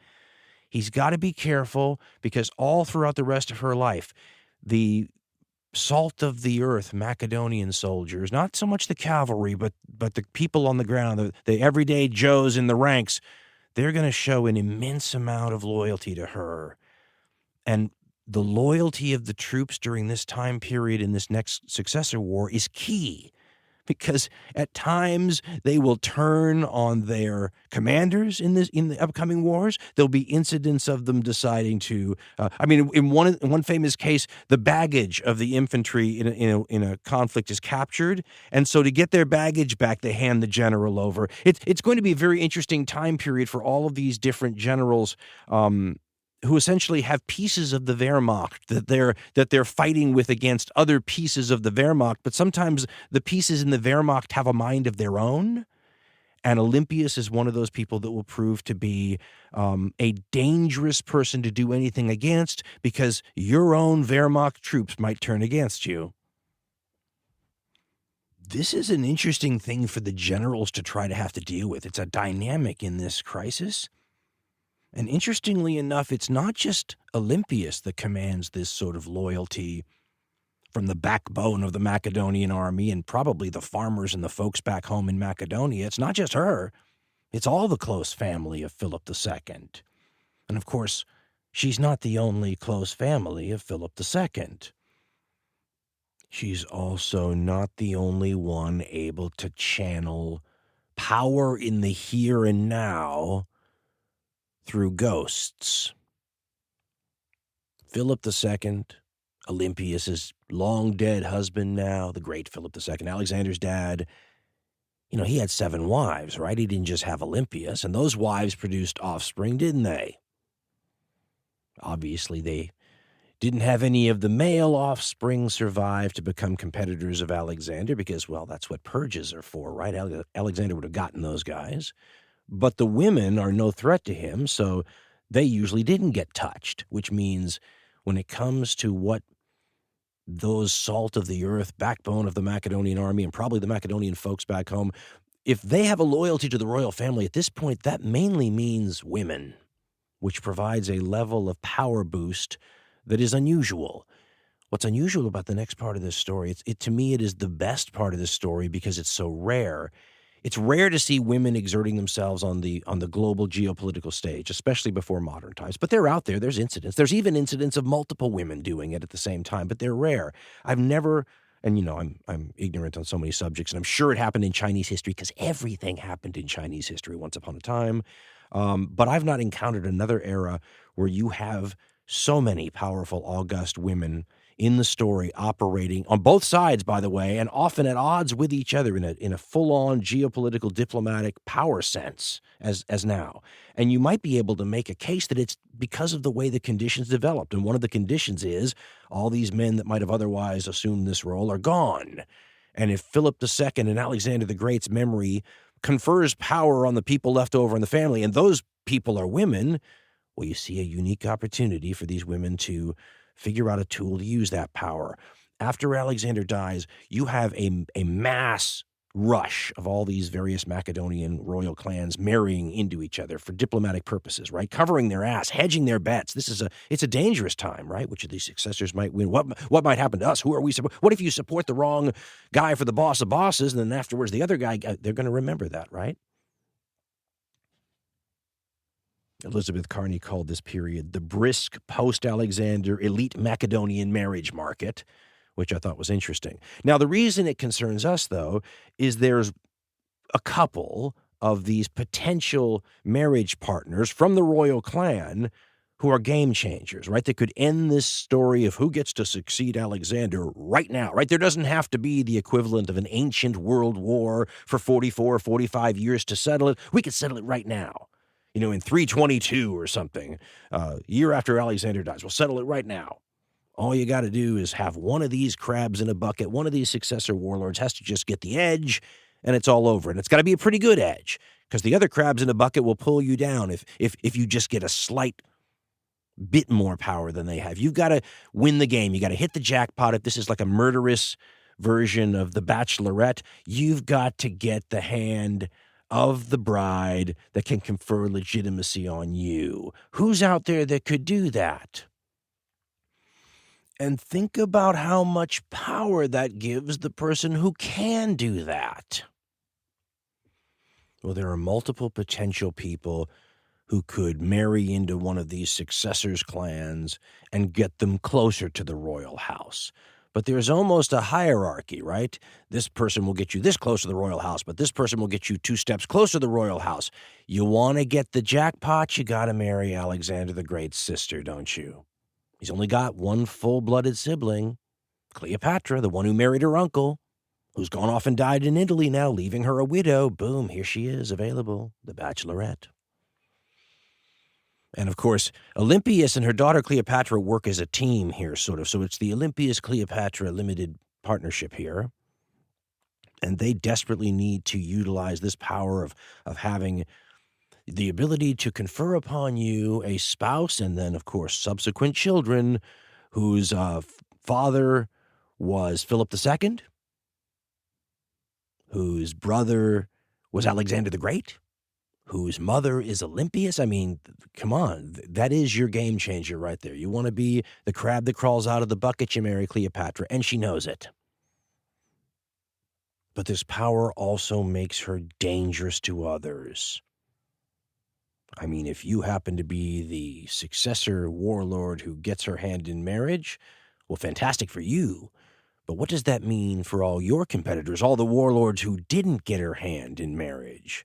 He's got to be careful because all throughout the rest of her life, the salt of the earth Macedonian soldiers, not so much the cavalry, but the people on the ground, the everyday Joes in the ranks, they're going to show an immense amount of loyalty to her. And the loyalty of the troops during this time period in this next successor war is key, because at times they will turn on their commanders in the upcoming wars. There'll be incidents of them deciding to. In one famous case, the baggage of the infantry in a conflict is captured, and so to get their baggage back, they hand the general over. It's going to be a very interesting time period for all of these different generals. Who essentially have pieces of the Wehrmacht that they're fighting with against other pieces of the Wehrmacht, but sometimes the pieces in the Wehrmacht have a mind of their own. And Olympius is one of those people that will prove to be a dangerous person to do anything against, because your own Wehrmacht troops might turn against you. This is an interesting thing for the generals to try to have to deal with. It's a dynamic in this crisis. And interestingly enough, it's not just Olympius that commands this sort of loyalty from the backbone of the Macedonian army and probably the farmers and the folks back home in Macedonia. It's not just her. It's all the close family of Philip II. And of course, she's not the only close family of Philip II. She's also not the only one able to channel power in the here and now through ghosts. Philip II, Olympius' long-dead husband now, the great Philip II, Alexander's dad, he had 7 wives, right? He didn't just have Olympius, and those wives produced offspring, didn't they? Obviously, they didn't have any of the male offspring survive to become competitors of Alexander because, well, that's what purges are for, right? Alexander would have gotten those guys. But the women are no threat to him, so they usually didn't get touched, which means when it comes to what those salt of the earth, backbone of the Macedonian army, and probably the Macedonian folks back home, if they have a loyalty to the royal family at this point, that mainly means women, which provides a level of power boost that is unusual. What's unusual about the next part of this story, to me, it is the best part of this story because it's so rare. It's rare to see women exerting themselves on the global geopolitical stage, especially before modern times. But they're out there. There's incidents. There's even incidents of multiple women doing it at the same time, but they're rare. I've never, and I'm ignorant on so many subjects, and I'm sure it happened in Chinese history because everything happened in Chinese history once upon a time. But I've not encountered another era where you have so many powerful, august women in the story operating on both sides, by the way, and often at odds with each other in a full-on geopolitical diplomatic power sense as now. And you might be able to make a case that it's because of the way the conditions developed. And one of the conditions is all these men that might have otherwise assumed this role are gone. And if Philip II and Alexander the Great's memory confers power on the people left over in the family, and those people are women, well, you see a unique opportunity for these women to figure out a tool to use that power. After Alexander dies, you have a mass rush of all these various Macedonian royal clans marrying into each other for diplomatic purposes, right? Covering their ass, hedging their bets. It's a dangerous time, right? Which of these successors might win? What might happen to us? Who are we? What if you support the wrong guy for the boss of bosses, and then afterwards the other guy? They're going to remember that, right? Elizabeth Carney called this period the brisk post-Alexander elite Macedonian marriage market, which I thought was interesting. Now, the reason it concerns us, though, is there's a couple of these potential marriage partners from the royal clan who are game changers, right? They could end this story of who gets to succeed Alexander right now, right? There doesn't have to be the equivalent of an ancient world war for 44 or 45 years to settle it. We could settle it right now. In 322 or something, year after Alexander dies. We'll settle it right now. All you got to do is have one of these crabs in a bucket. One of these successor warlords has to just get the edge, and it's all over. And it's got to be a pretty good edge, because the other crabs in a bucket will pull you down if you just get a slight bit more power than they have. You've got to win the game. You got to hit the jackpot. If this is like a murderous version of The Bachelorette, you've got to get the hand of the bride that can confer legitimacy on you. Who's out there that could do that? And think about how much power that gives the person who can do that. Well, there are multiple potential people who could marry into one of these successors' clans and get them closer to the royal house. But there's almost a hierarchy, right? This person will get you this close to the royal house, but this person will get you 2 steps closer to the royal house. You want to get the jackpot, you got to marry Alexander the Great's sister, don't you? He's only got one full-blooded sibling, Cleopatra, the one who married her uncle, who's gone off and died in Italy now, leaving her a widow. Boom, here she is, available, the Bachelorette. And, of course, Olympius and her daughter Cleopatra work as a team here, sort of. So it's the Olympius-Cleopatra limited partnership here. And they desperately need to utilize this power of having the ability to confer upon you a spouse and then, of course, subsequent children whose father was Philip II, whose brother was Alexander the Great, whose mother is Olympius. I mean, come on, that is your game changer right there. You want to be the crab that crawls out of the bucket, you marry Cleopatra, and she knows it. But this power also makes her dangerous to others. I mean, if you happen to be the successor warlord who gets her hand in marriage, well, fantastic for you. But what does that mean for all your competitors, all the warlords who didn't get her hand in marriage?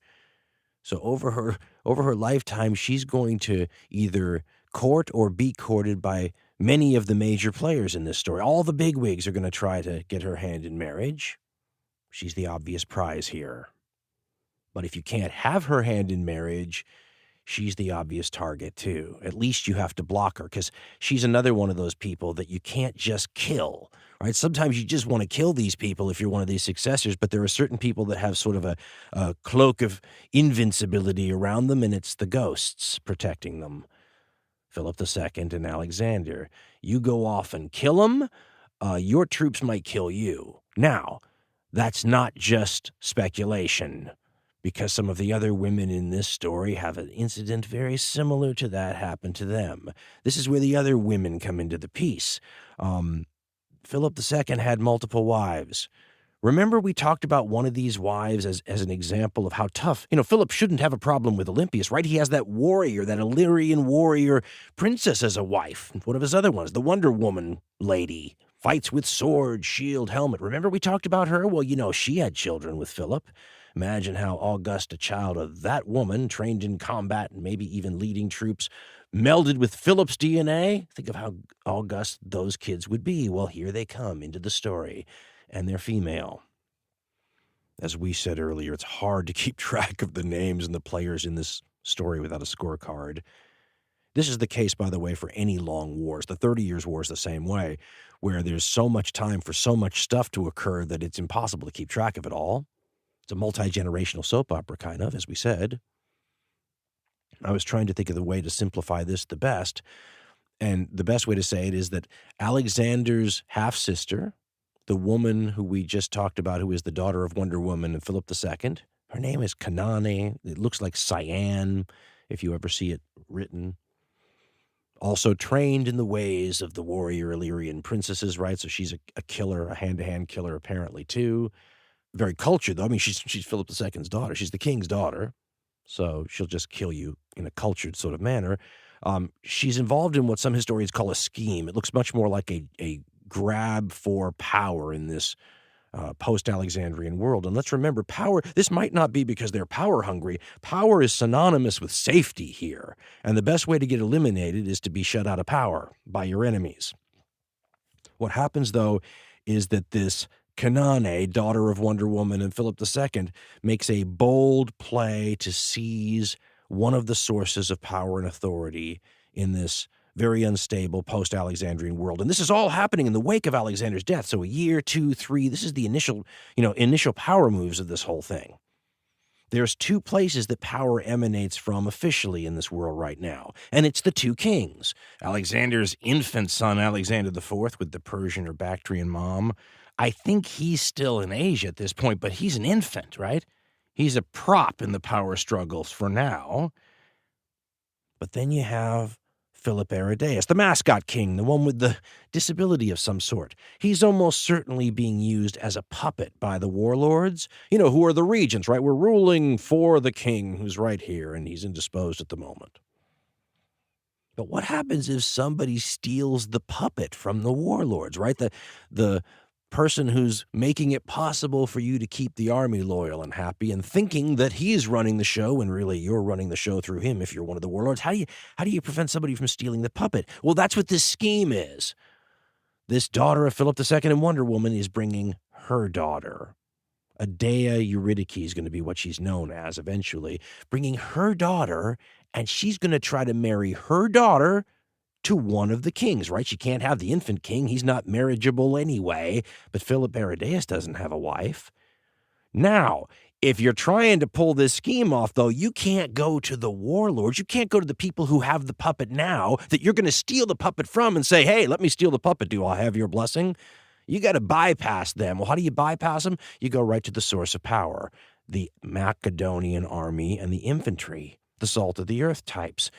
So over her lifetime, she's going to either court or be courted by many of the major players in this story. All the bigwigs are going to try to get her hand in marriage. She's the obvious prize here. But if you can't have her hand in marriage, she's the obvious target too. At least you have to block her, because she's another one of those people that you can't just kill, right? Sometimes you just want to kill these people if you're one of these successors, but there are certain people that have sort of a cloak of invincibility around them, and it's the ghosts protecting them. Philip II and Alexander. You go off and kill them, your troops might kill you. Now, that's not just speculation, because some of the other women in this story have an incident very similar to that happen to them. This is where the other women come into the piece. Philip II had multiple wives. Remember we talked about one of these wives as an example of how tough, Philip shouldn't have a problem with Olympias, right? He has that warrior, that Illyrian warrior princess as a wife. One of his other ones, the Wonder Woman lady, fights with sword, shield, helmet. Remember we talked about her? Well, she had children with Philip. Imagine how august a child of that woman, trained in combat and maybe even leading troops, melded with Philip's DNA. Think of how august those kids would be. Well, here they come into the story, and they're female. As we said earlier, it's hard to keep track of the names and the players in this story without a scorecard. This is the case, by the way, for any long wars. The 30 Years' War is the same way, where there's so much time for so much stuff to occur that it's impossible to keep track of it all. It's a multi-generational soap opera, kind of, as we said. I was trying to think of the way to simplify this the best, and the best way to say it is that Alexander's half-sister, the woman who we just talked about, who is the daughter of Wonder Woman and Philip II, her name is Carney. It looks like cyan, if you ever see it written. Also trained in the ways of the warrior Illyrian princesses, right? So she's a killer, a hand-to-hand killer apparently, too. Very cultured, though. I mean, she's Philip II's daughter. She's the king's daughter, so she'll just kill you in a cultured sort of manner. She's involved in what some historians call a scheme. It looks much more like a grab for power in this post-Alexandrian world. And let's remember, power, this might not be because they're power-hungry. Power is synonymous with safety here, and the best way to get eliminated is to be shut out of power by your enemies. What happens, though, is that this Carney, daughter of Wonder Woman and Philip II, makes a bold play to seize one of the sources of power and authority in this very unstable post-Alexandrian world. And this is all happening in the wake of Alexander's death. So a year, 2, 3, this is the initial power moves of this whole thing. There's 2 places that power emanates from officially in this world right now, and it's the 2 kings. Alexander's infant son, Alexander IV, with the Persian or Bactrian mom. I think he's still in Asia at this point, but he's an infant, right? He's a prop in the power struggles for now. But then you have Philip Aridaeus, the mascot king, the one with the disability of some sort. He's almost certainly being used as a puppet by the warlords, who are the regents, right? We're ruling for the king who's right here, and he's indisposed at the moment. But what happens if somebody steals the puppet from the warlords, right? The person who's making it possible for you to keep the army loyal and happy and thinking that he's running the show when really you're running the show through him if you're one of the warlords. How do you prevent somebody from stealing the puppet? Well, that's what this scheme is. This daughter of Philip II and Wonder Woman is bringing her daughter. Adea Eurydice is going to be what she's known as eventually, bringing her daughter, and she's going to try to marry her daughter to one of the kings, right? She can't have the infant king. He's not marriageable anyway, but Philip Aridaeus doesn't have a wife. Now, if you're trying to pull this scheme off, though, you can't go to the warlords. You can't go to the people who have the puppet now that you're going to steal the puppet from and say, hey, let me steal the puppet. Do I have your blessing? You got to bypass them. Well, how do you bypass them? You go right to the source of power, the Macedonian army and the infantry, the salt of the earth types.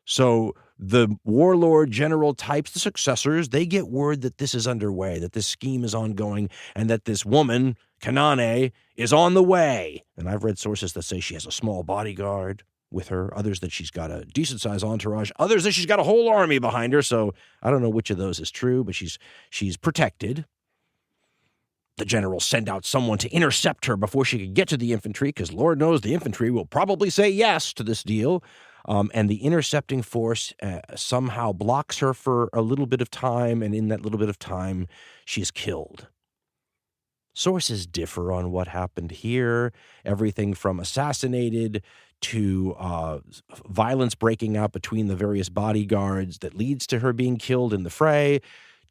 So the warlord general types, the successors, they get word that this is underway, that this scheme is ongoing, and that this woman, Kanane, is on the way. And I've read sources that say she has a small bodyguard with her, others that she's got a decent-sized entourage, others that she's got a whole army behind her. So I don't know which of those is true, but she's protected. The generals send out someone to intercept her before she could get to the infantry, because Lord knows the infantry will probably say yes to this deal. And the intercepting force somehow blocks her for a little bit of time, and in that little bit of time, she's killed. Sources differ on what happened here, everything from assassinated to violence breaking out between the various bodyguards that leads to her being killed in the fray,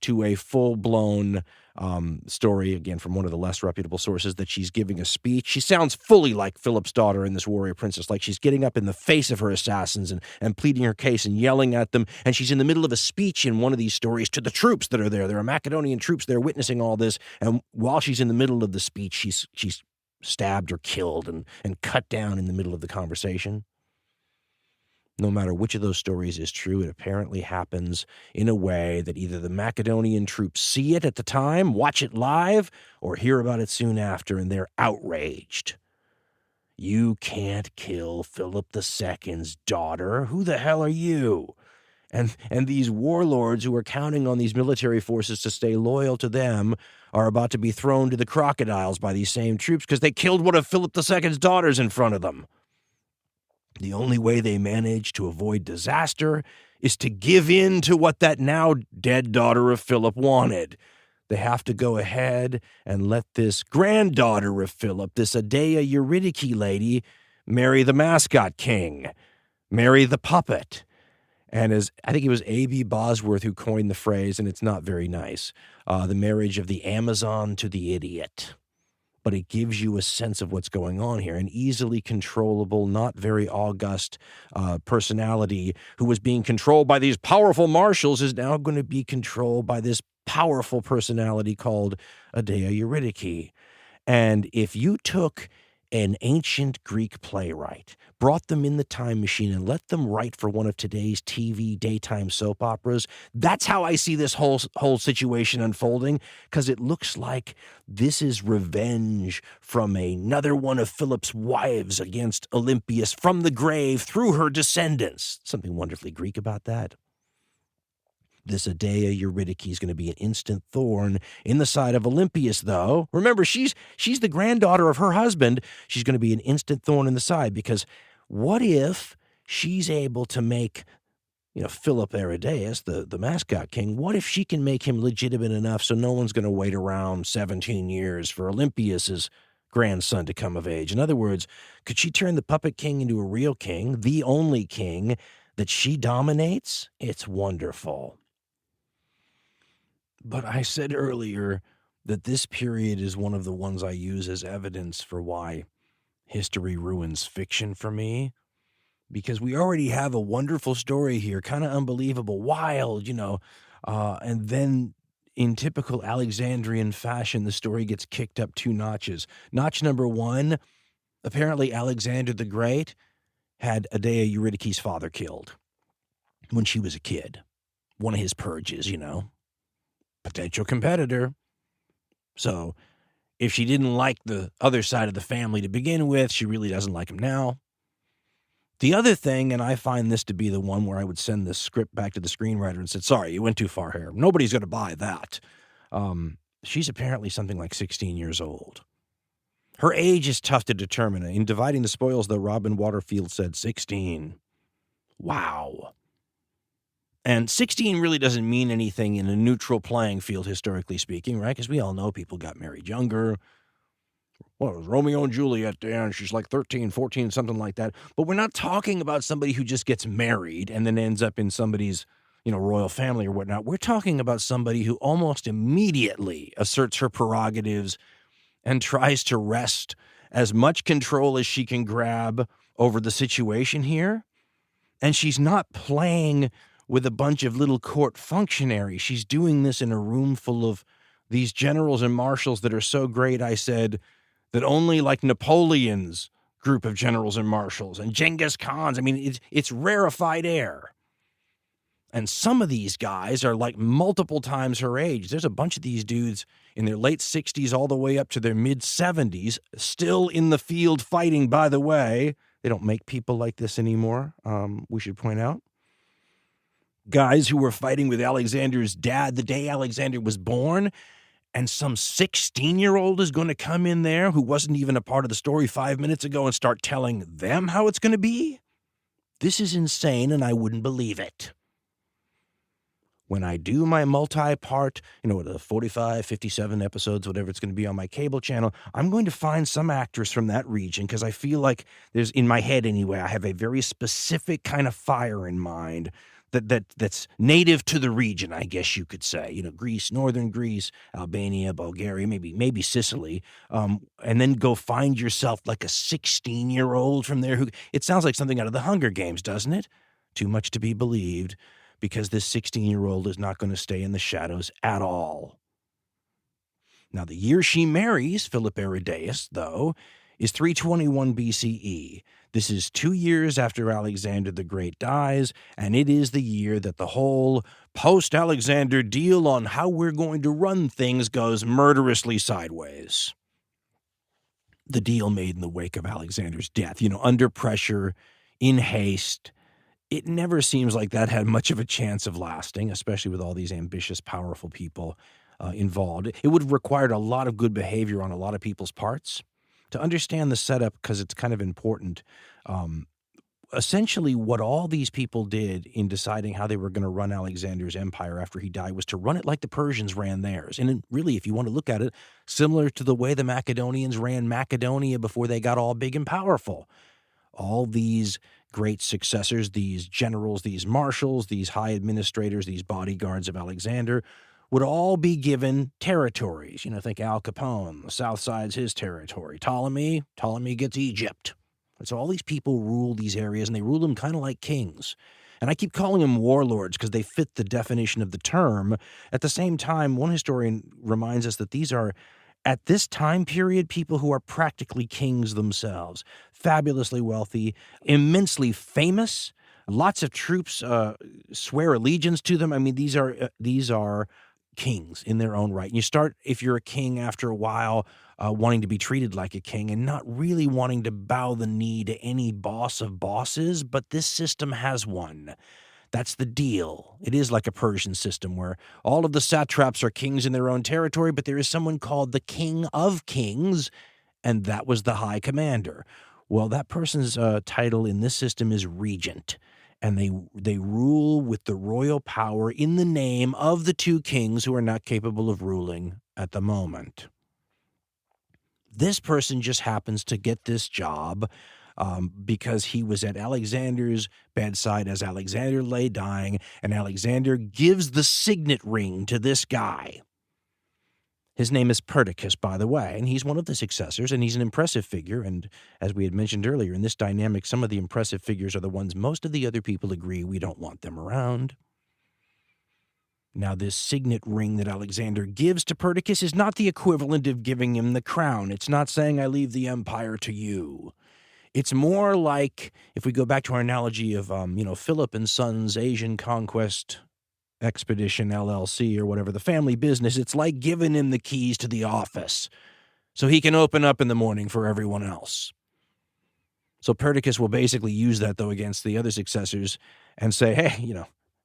to a full-blown story, again, from one of the less reputable sources, that she's giving a speech. She sounds fully like Philip's daughter in this warrior princess, like she's getting up in the face of her assassins and pleading her case and yelling at them, and she's in the middle of a speech in one of these stories to the troops that are there. There are Macedonian troops there witnessing all this, and while she's in the middle of the speech, she's stabbed or killed and cut down in the middle of the conversation. No matter which of those stories is true, it apparently happens in a way that either the Macedonian troops see it at the time, watch it live, or hear about it soon after, and they're outraged. You can't kill Philip II's daughter. Who the hell are you? And these warlords who are counting on these military forces to stay loyal to them are about to be thrown to the crocodiles by these same troops because they killed one of Philip II's daughters in front of them. The only way they manage to avoid disaster is to give in to what that now dead daughter of Philip wanted. They have to go ahead and let this granddaughter of Philip, this Adea Eurydice lady, marry the mascot king, marry the puppet. And as I think it was A.B. Bosworth who coined the phrase, and it's not very nice, the marriage of the Amazon to the idiot. But it gives you a sense of what's going on here. An easily controllable, not very august personality who was being controlled by these powerful marshals is now going to be controlled by this powerful personality called Adea Eurydice. And if you took an ancient Greek playwright, brought them in the time machine, and let them write for one of today's TV daytime soap operas, that's how I see this whole situation unfolding, because it looks like this is revenge from another one of Philip's wives against Olympius from the grave through her descendants. Something wonderfully Greek about that. This Adea Eurydice is going to be an instant thorn in the side of Olympius, though. Remember, she's the granddaughter of her husband. She's going to be an instant thorn in the side, because what if she's able to make, Philip Aridaeus, the mascot king, what if she can make him legitimate enough so no one's going to wait around 17 years for Olympius's grandson to come of age? In other words, could she turn the puppet king into a real king, the only king that she dominates? It's wonderful. But I said earlier that this period is one of the ones I use as evidence for why history ruins fiction for me, because we already have a wonderful story here, kind of unbelievable, wild, and then in typical Alexandrian fashion, the story gets kicked up 2 notches. Notch number 1, apparently Alexander the Great had Adea Eurydice's father killed. when she was a kid. One of his purges, potential competitor. So if she didn't like the other side of the family to begin with, she really doesn't like him now. The other thing, and I find this to be the one where I would send the script back to the screenwriter and said, sorry, you went too far here. Nobody's going to buy that. She's apparently something like 16 years old. Her age is tough to determine. In Dividing the Spoils, though, Robin Waterfield said 16. Wow. And 16 really doesn't mean anything in a neutral playing field, historically speaking, right? Because we all know people got married younger. Well, it was Romeo and Juliet, and she's like 13, 14, something like that. But we're not talking about somebody who just gets married and then ends up in somebody's, royal family or whatnot. We're talking about somebody who almost immediately asserts her prerogatives and tries to wrest as much control as she can grab over the situation here. And she's not playing with a bunch of little court functionaries. She's doing this in a room full of these generals and marshals that are so great, I said, that only like Napoleon's group of generals and marshals and Genghis Khan's, it's rarefied air. And some of these guys are like multiple times her age. There's a bunch of these dudes in their late 60s all the way up to their mid-70s, still in the field fighting, by the way. They don't make people like this anymore, we should point out. Guys who were fighting with Alexander's dad the day Alexander was born, and some 16-year-old is going to come in there who wasn't even a part of the story 5 minutes ago and start telling them how it's going to be? This is insane, and I wouldn't believe it. When I do my multi-part, the 45, 57 episodes, whatever it's going to be on my cable channel, I'm going to find some actress from that region because I feel like there's, in my head anyway, I have a very specific kind of fire in mind that's native to the region, I guess you could say. Greece, northern Greece, Albania, Bulgaria, maybe Sicily, and then go find yourself like a 16-year-old from there who, it sounds like something out of the Hunger Games, doesn't it? Too much to be believed, because this 16-year-old is not going to stay in the shadows at all. Now, the year she marries Philip Aridaeus, though, is 321 BCE. This is 2 years after Alexander the Great dies, and it is the year that the whole post-Alexander deal on how we're going to run things goes murderously sideways. The deal made in the wake of Alexander's death, under pressure, in haste. It never seems like that had much of a chance of lasting, especially with all these ambitious, powerful people involved. It would have required a lot of good behavior on a lot of people's parts. To understand the setup, because it's kind of important, essentially what all these people did in deciding how they were going to run Alexander's empire after he died was to run it like the Persians ran theirs. And really, if you want to look at it, similar to the way the Macedonians ran Macedonia before they got all big and powerful. All these great successors, these generals, these marshals, these high administrators, these bodyguards of Alexander, would all be given territories. Think Al Capone, the South Side's his territory. Ptolemy gets Egypt. And so all these people rule these areas, and they rule them kind of like kings. And I keep calling them warlords because they fit the definition of the term. At the same time, one historian reminds us that these are, at this time period, people who are practically kings themselves, fabulously wealthy, immensely famous. Lots of troops swear allegiance to them. These are kings in their own right. And you start, if you're a king, after a while, wanting to be treated like a king and not really wanting to bow the knee to any boss of bosses, but this system has one. That's the deal. It is like a Persian system where all of the satraps are kings in their own territory, but there is someone called the king of kings, and that was the high commander. Well, that person's title in this system is regent, and they rule with the royal power in the name of the two kings who are not capable of ruling at the moment. This person just happens to get this job because he was at Alexander's bedside as Alexander lay dying, and Alexander gives the signet ring to this guy. His name is Perdiccas, by the way, and he's one of the successors, and he's an impressive figure, and as we had mentioned earlier, in this dynamic, some of the impressive figures are the ones most of the other people agree we don't want them around. Now, this signet ring that Alexander gives to Perdiccas is not the equivalent of giving him the crown. It's not saying, I leave the empire to you. It's more like, if we go back to our analogy of, Philip and Sons Asian Conquest Expedition LLC or whatever, the family business, it's like giving him the keys to the office so he can open up in the morning for everyone else. So Perdiccas will basically use that, though, against the other successors and say, hey,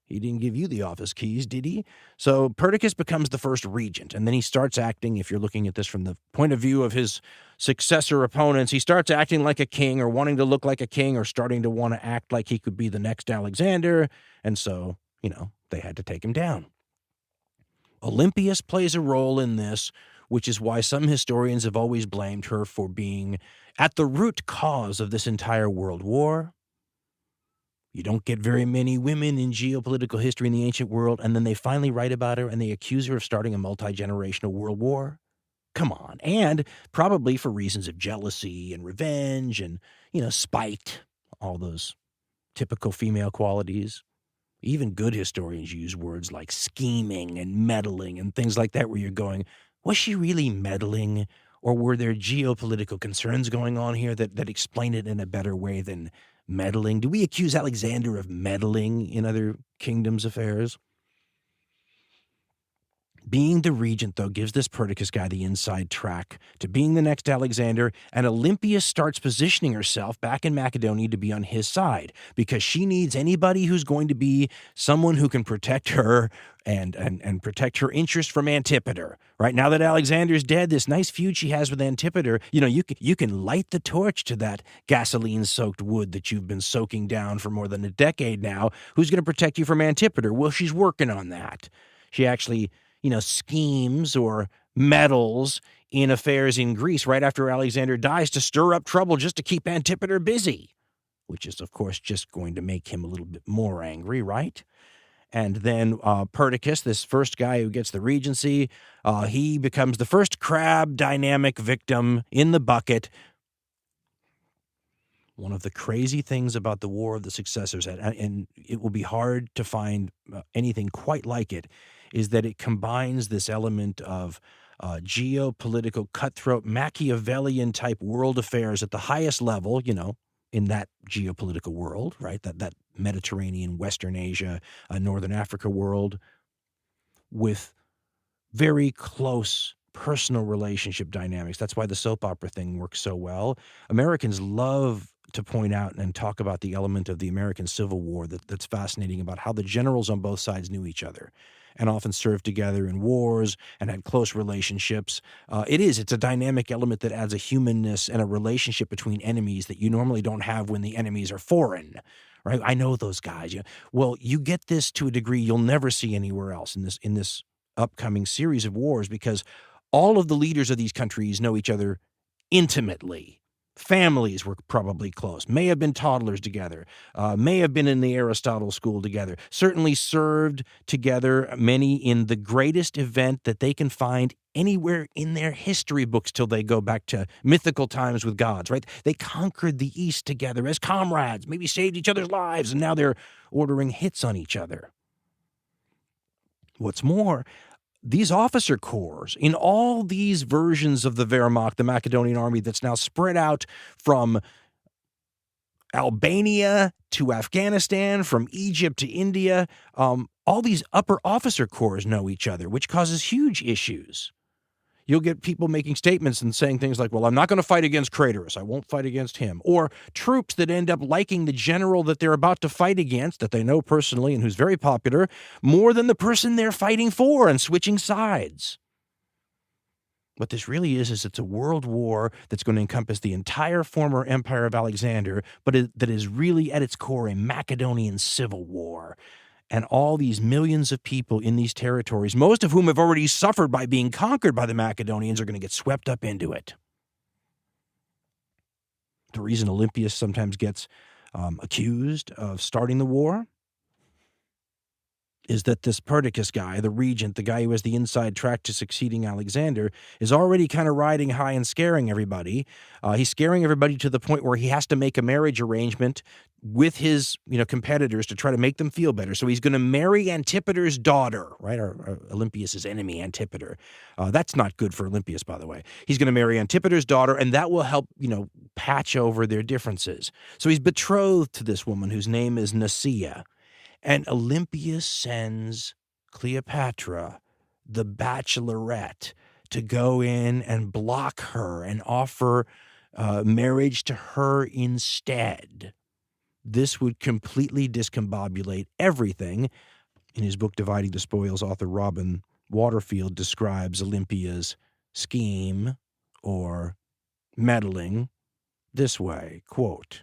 he didn't give you the office keys, did he? So Perdiccas becomes the first regent, and then he starts acting, if you're looking at this from the point of view of his successor opponents, he starts acting like a king or wanting to look like a king or starting to want to act like he could be the next Alexander, and so, they had to take him down. Olympias plays a role in this, which is why some historians have always blamed her for being at the root cause of this entire world war. You don't get very many women in geopolitical history in the ancient world, and then they finally write about her and they accuse her of starting a multi-generational world war. Come on. And probably for reasons of jealousy and revenge and, spite, all those typical female qualities. Even good historians use words like scheming and meddling and things like that, where you're going, was she really meddling? Or were there geopolitical concerns going on here that explain it in a better way than meddling? Do we accuse Alexander of meddling in other kingdoms' affairs? Being the regent, though, gives this Perdiccas guy the inside track to being the next Alexander, and Olympias starts positioning herself back in Macedonia to be on his side, because she needs anybody who's going to be someone who can protect her and protect her interest from Antipater. Right now that Alexander's dead, this nice feud she has with Antipater, you can light the torch to that gasoline-soaked wood that you've been soaking down for more than a decade now. Who's going to protect you from Antipater? Well, she's working on that. She actually schemes or meddles in affairs in Greece right after Alexander dies to stir up trouble just to keep Antipater busy, which is, of course, just going to make him a little bit more angry, right? And then Perdiccas, this first guy who gets the regency, he becomes the first crab dynamic victim in the bucket. One of the crazy things about the War of the Successors, and it will be hard to find anything quite like it, is that it combines this element of geopolitical, cutthroat, Machiavellian-type world affairs at the highest level, in that geopolitical world, right? That Mediterranean, Western Asia, Northern Africa world, with very close personal relationship dynamics. That's why the soap opera thing works so well. Americans love to point out and talk about the element of the American Civil War that's fascinating, about how the generals on both sides knew each other and often served together in wars and had close relationships. It's a dynamic element that adds a humanness and a relationship between enemies that you normally don't have when the enemies are foreign, right? I know those guys. Well, you get this to a degree you'll never see anywhere else in this upcoming series of wars, because all of the leaders of these countries know each other intimately. Families were probably close, may have been toddlers together, may have been in the Aristotle school together, certainly served together, many in the greatest event that they can find anywhere in their history books till they go back to mythical times with gods, right? They conquered the East together as comrades, maybe saved each other's lives, and now they're ordering hits on each other. What's more, these officer corps, in all these versions of the Wehrmacht, the Macedonian army that's now spread out from Albania to Afghanistan, from Egypt to India, all these upper officer corps know each other, which causes huge issues. You'll get people making statements and saying things like, well, I'm not going to fight against Craterus. I won't fight against him. Or troops that end up liking the general that they're about to fight against, that they know personally and who's very popular, more than the person they're fighting for, and switching sides. What this really is it's a world war that's going to encompass the entire former empire of Alexander, but that is really at its core a Macedonian civil war. And all these millions of people in these territories, most of whom have already suffered by being conquered by the Macedonians, are going to get swept up into it. The reason Olympius sometimes gets accused of starting the war is that this Perdiccas guy, the regent, the guy who has the inside track to succeeding Alexander, is already kind of riding high and scaring everybody. He's scaring everybody to the point where he has to make a marriage arrangement with his, competitors to try to make them feel better. So he's going to marry Antipater's daughter, right? Or Olympius' enemy, Antipater. That's not good for Olympius, by the way. He's going to marry Antipater's daughter, and that will help, patch over their differences. So he's betrothed to this woman whose name is Nicaea. And Olympius sends Cleopatra, the bachelorette, to go in and block her and offer marriage to her instead. This would completely discombobulate everything. In his book, Dividing the Spoils, author Robin Waterfield describes Olympia's scheme or meddling this way, quote,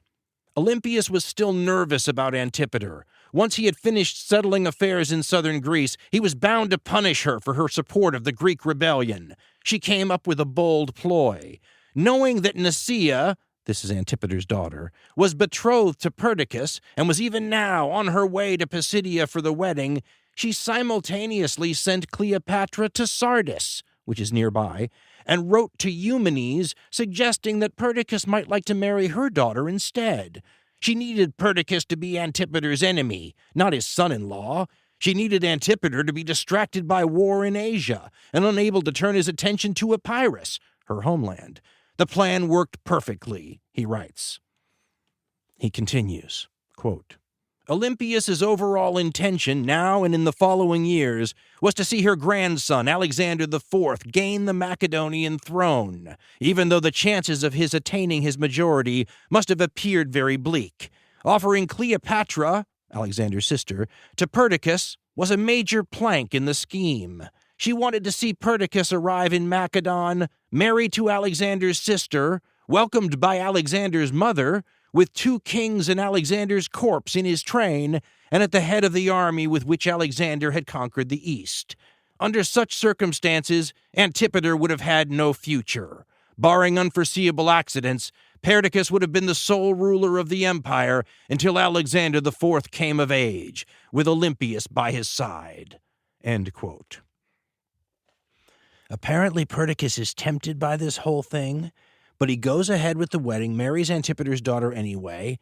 Olympius was still nervous about Antipater. Once he had finished settling affairs in southern Greece, he was bound to punish her for her support of the Greek rebellion. She came up with a bold ploy. Knowing that Nicaea, this is Antipater's daughter, was betrothed to Perdiccas and was even now on her way to Pisidia for the wedding, she simultaneously sent Cleopatra to Sardis, which is nearby, and wrote to Eumenes suggesting that Perdiccas might like to marry her daughter instead. She needed Perdiccas to be Antipater's enemy, not his son-in-law. She needed Antipater to be distracted by war in Asia and unable to turn his attention to Epirus, her homeland. The plan worked perfectly, he writes. He continues, quote, Olympius's overall intention now and in the following years was to see her grandson, Alexander IV, gain the Macedonian throne, even though the chances of his attaining his majority must have appeared very bleak. Offering Cleopatra, Alexander's sister, to Perdiccas was a major plank in the scheme. She wanted to see Perdiccas arrive in Macedon, married to Alexander's sister, welcomed by Alexander's mother, with 2 kings and Alexander's corpse in his train, and at the head of the army with which Alexander had conquered the East. Under such circumstances, Antipater would have had no future. Barring unforeseeable accidents, Perdiccas would have been the sole ruler of the empire until Alexander IV came of age, with Olympius by his side. End quote. Apparently, Perdiccas is tempted by this whole thing, but he goes ahead with the wedding, marries Antipater's daughter anyway,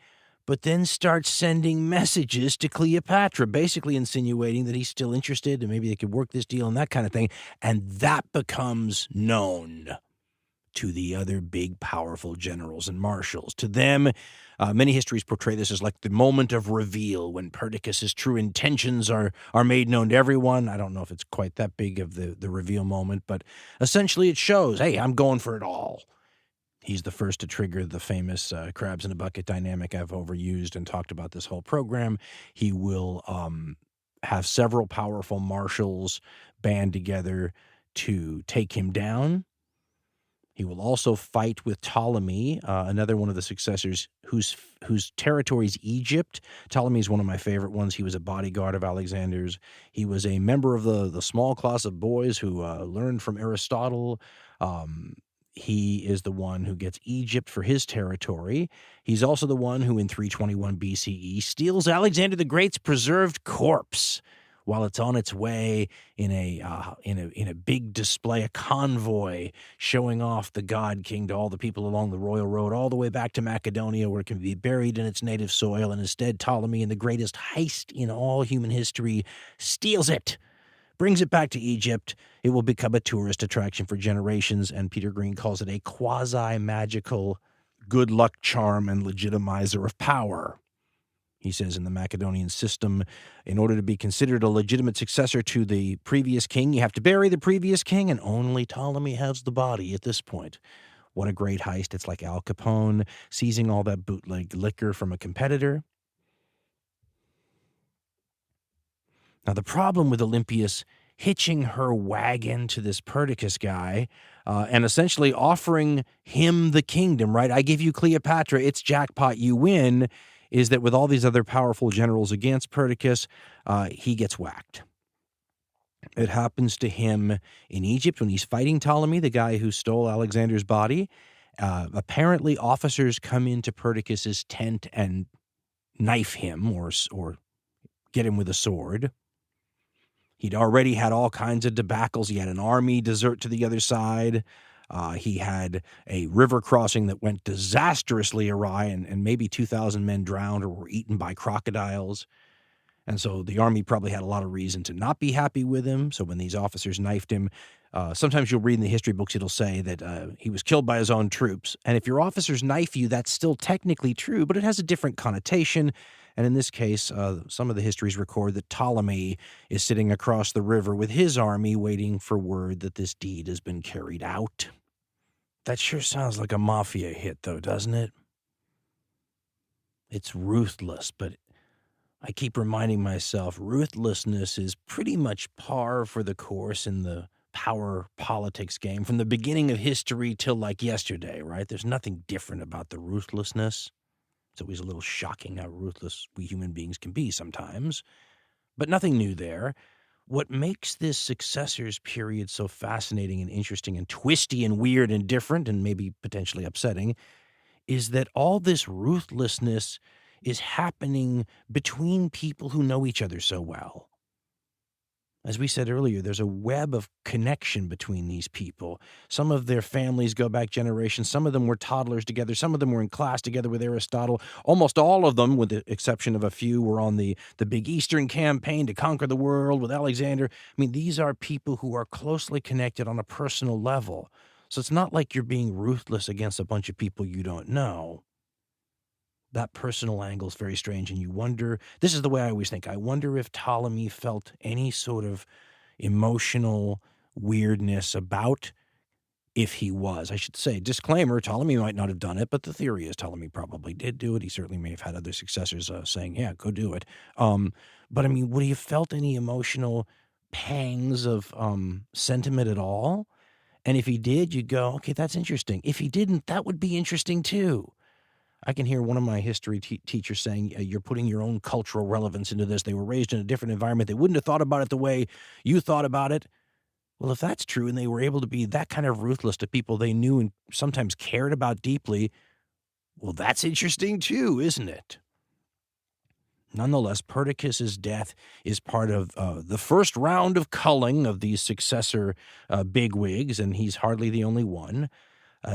but then starts sending messages to Cleopatra, basically insinuating that he's still interested and maybe they could work this deal and that kind of thing. And that becomes known to the other big, powerful generals and marshals. To them, many histories portray this as like the moment of reveal when Perdiccas' true intentions are made known to everyone. I don't know if it's quite that big of the reveal moment, but essentially it shows, hey, I'm going for it all. He's the first to trigger the famous crabs in a bucket dynamic I've overused and talked about this whole program. He will have several powerful marshals band together to take him down. He will also fight with Ptolemy, another one of the successors whose territory is Egypt. Ptolemy is one of my favorite ones. He was a bodyguard of Alexander's. He was a member of the small class of boys who learned from Aristotle. He is the one who gets Egypt for his territory. He's also the one who, in 321 BCE, steals Alexander the Great's preserved corpse while it's on its way in a big display, a convoy showing off the God King to all the people along the royal road, all the way back to Macedonia, where it can be buried in its native soil. And instead, Ptolemy, in the greatest heist in all human history, steals it. Brings it back to Egypt. It will become a tourist attraction for generations, and Peter Green calls it a quasi-magical good luck charm and legitimizer of power. He says in the Macedonian system, in order to be considered a legitimate successor to the previous king, you have to bury the previous king, and only Ptolemy has the body at this point. What a great heist. It's like Al Capone seizing all that bootleg liquor from a competitor. Now, the problem with Olympius hitching her wagon to this Perdiccas guy and essentially offering him the kingdom, right? I give you Cleopatra, it's jackpot, you win, is that with all these other powerful generals against Perdiccas, he gets whacked. It happens to him in Egypt when he's fighting Ptolemy, the guy who stole Alexander's body. Apparently, officers come into Perdiccas' tent and knife him or get him with a sword. He'd already had all kinds of debacles. He had an army desert to the other side. He had a river crossing that went disastrously awry, and maybe 2,000 men drowned or were eaten by crocodiles. And so the army probably had a lot of reason to not be happy with him. So when these officers knifed him, sometimes you'll read in the history books, it'll say that he was killed by his own troops. And if your officers knife you, that's still technically true, but it has a different connotation. And in this case, some of the histories record that Ptolemy is sitting across the river with his army waiting for word that this deed has been carried out. That sure sounds like a mafia hit, though, doesn't it? It's ruthless, but I keep reminding myself ruthlessness is pretty much par for the course in the power politics game from the beginning of history till like yesterday, right? There's nothing different about the ruthlessness. It's always a little shocking how ruthless we human beings can be sometimes, but nothing new there. What makes this successors period so fascinating and interesting and twisty and weird and different and maybe potentially upsetting is that all this ruthlessness is happening between people who know each other so well. As we said earlier, there's a web of connection between these people. Some of their families go back generations. Some of them were toddlers together. Some of them were in class together with Aristotle. Almost all of them, with the exception of a few, were on the big Eastern campaign to conquer the world with Alexander. I mean, these are people who are closely connected on a personal level. So it's not like you're being ruthless against a bunch of people you don't know. That personal angle is very strange, and you wonder, this is the way I always think, I wonder if Ptolemy felt any sort of emotional weirdness about if he was. I should say, disclaimer, Ptolemy might not have done it, but the theory is Ptolemy probably did do it. He certainly may have had other successors saying, yeah, go do it. But I mean, would he have felt any emotional pangs of sentiment at all? And if he did, you'd go, okay, that's interesting. If he didn't, that would be interesting too. I can hear one of my history teachers saying, you're putting your own cultural relevance into this. They were raised in a different environment. They wouldn't have thought about it the way you thought about it. Well, if that's true and they were able to be that kind of ruthless to people they knew and sometimes cared about deeply, well, that's interesting too, isn't it? Nonetheless, Perdiccas' death is part of the first round of culling of these successor bigwigs, and he's hardly the only one.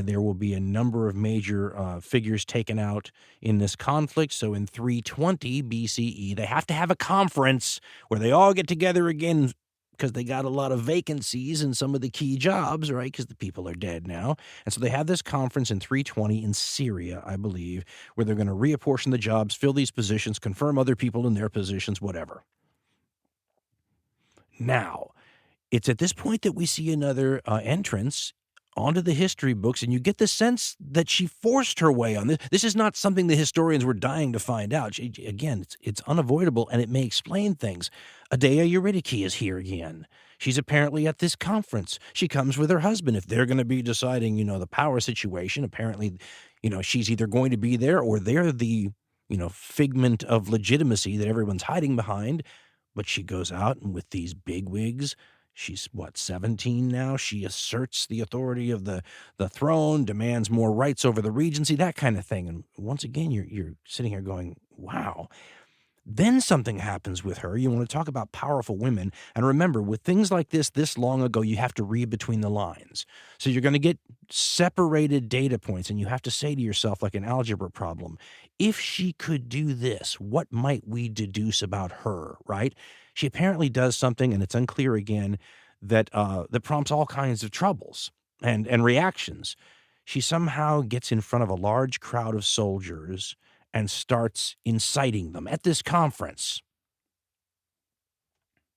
There will be a number of major figures taken out in this conflict. So in 320 BCE, they have to have a conference where they all get together again because they got a lot of vacancies in some of the key jobs, right? Because the people are dead now. And so they have this conference in 320 in Syria, I believe, where they're going to reapportion the jobs, fill these positions, confirm other people in their positions, whatever. Now, it's at this point that we see another entrance onto the history books, and you get the sense that she forced her way on this. This is not something the historians were dying to find out. Again, it's unavoidable, and it may explain things. Aidea Eurydice is here again. She's apparently at this conference. She comes with her husband. If they're going to be deciding, the power situation, apparently, she's either going to be there or they're the, figment of legitimacy that everyone's hiding behind. But she goes out, and with these bigwigs, she's, 17 now? She asserts the authority of the throne, demands more rights over the regency, that kind of thing. And once again, you're sitting here going, wow. Then something happens with her. You want to talk about powerful women. And remember, with things like this long ago, you have to read between the lines. So you're going to get separated data points, and you have to say to yourself, like an algebra problem, if she could do this, what might we deduce about her, right? She apparently does something, and it's unclear again, that prompts all kinds of troubles and reactions. She somehow gets in front of a large crowd of soldiers and starts inciting them at this conference.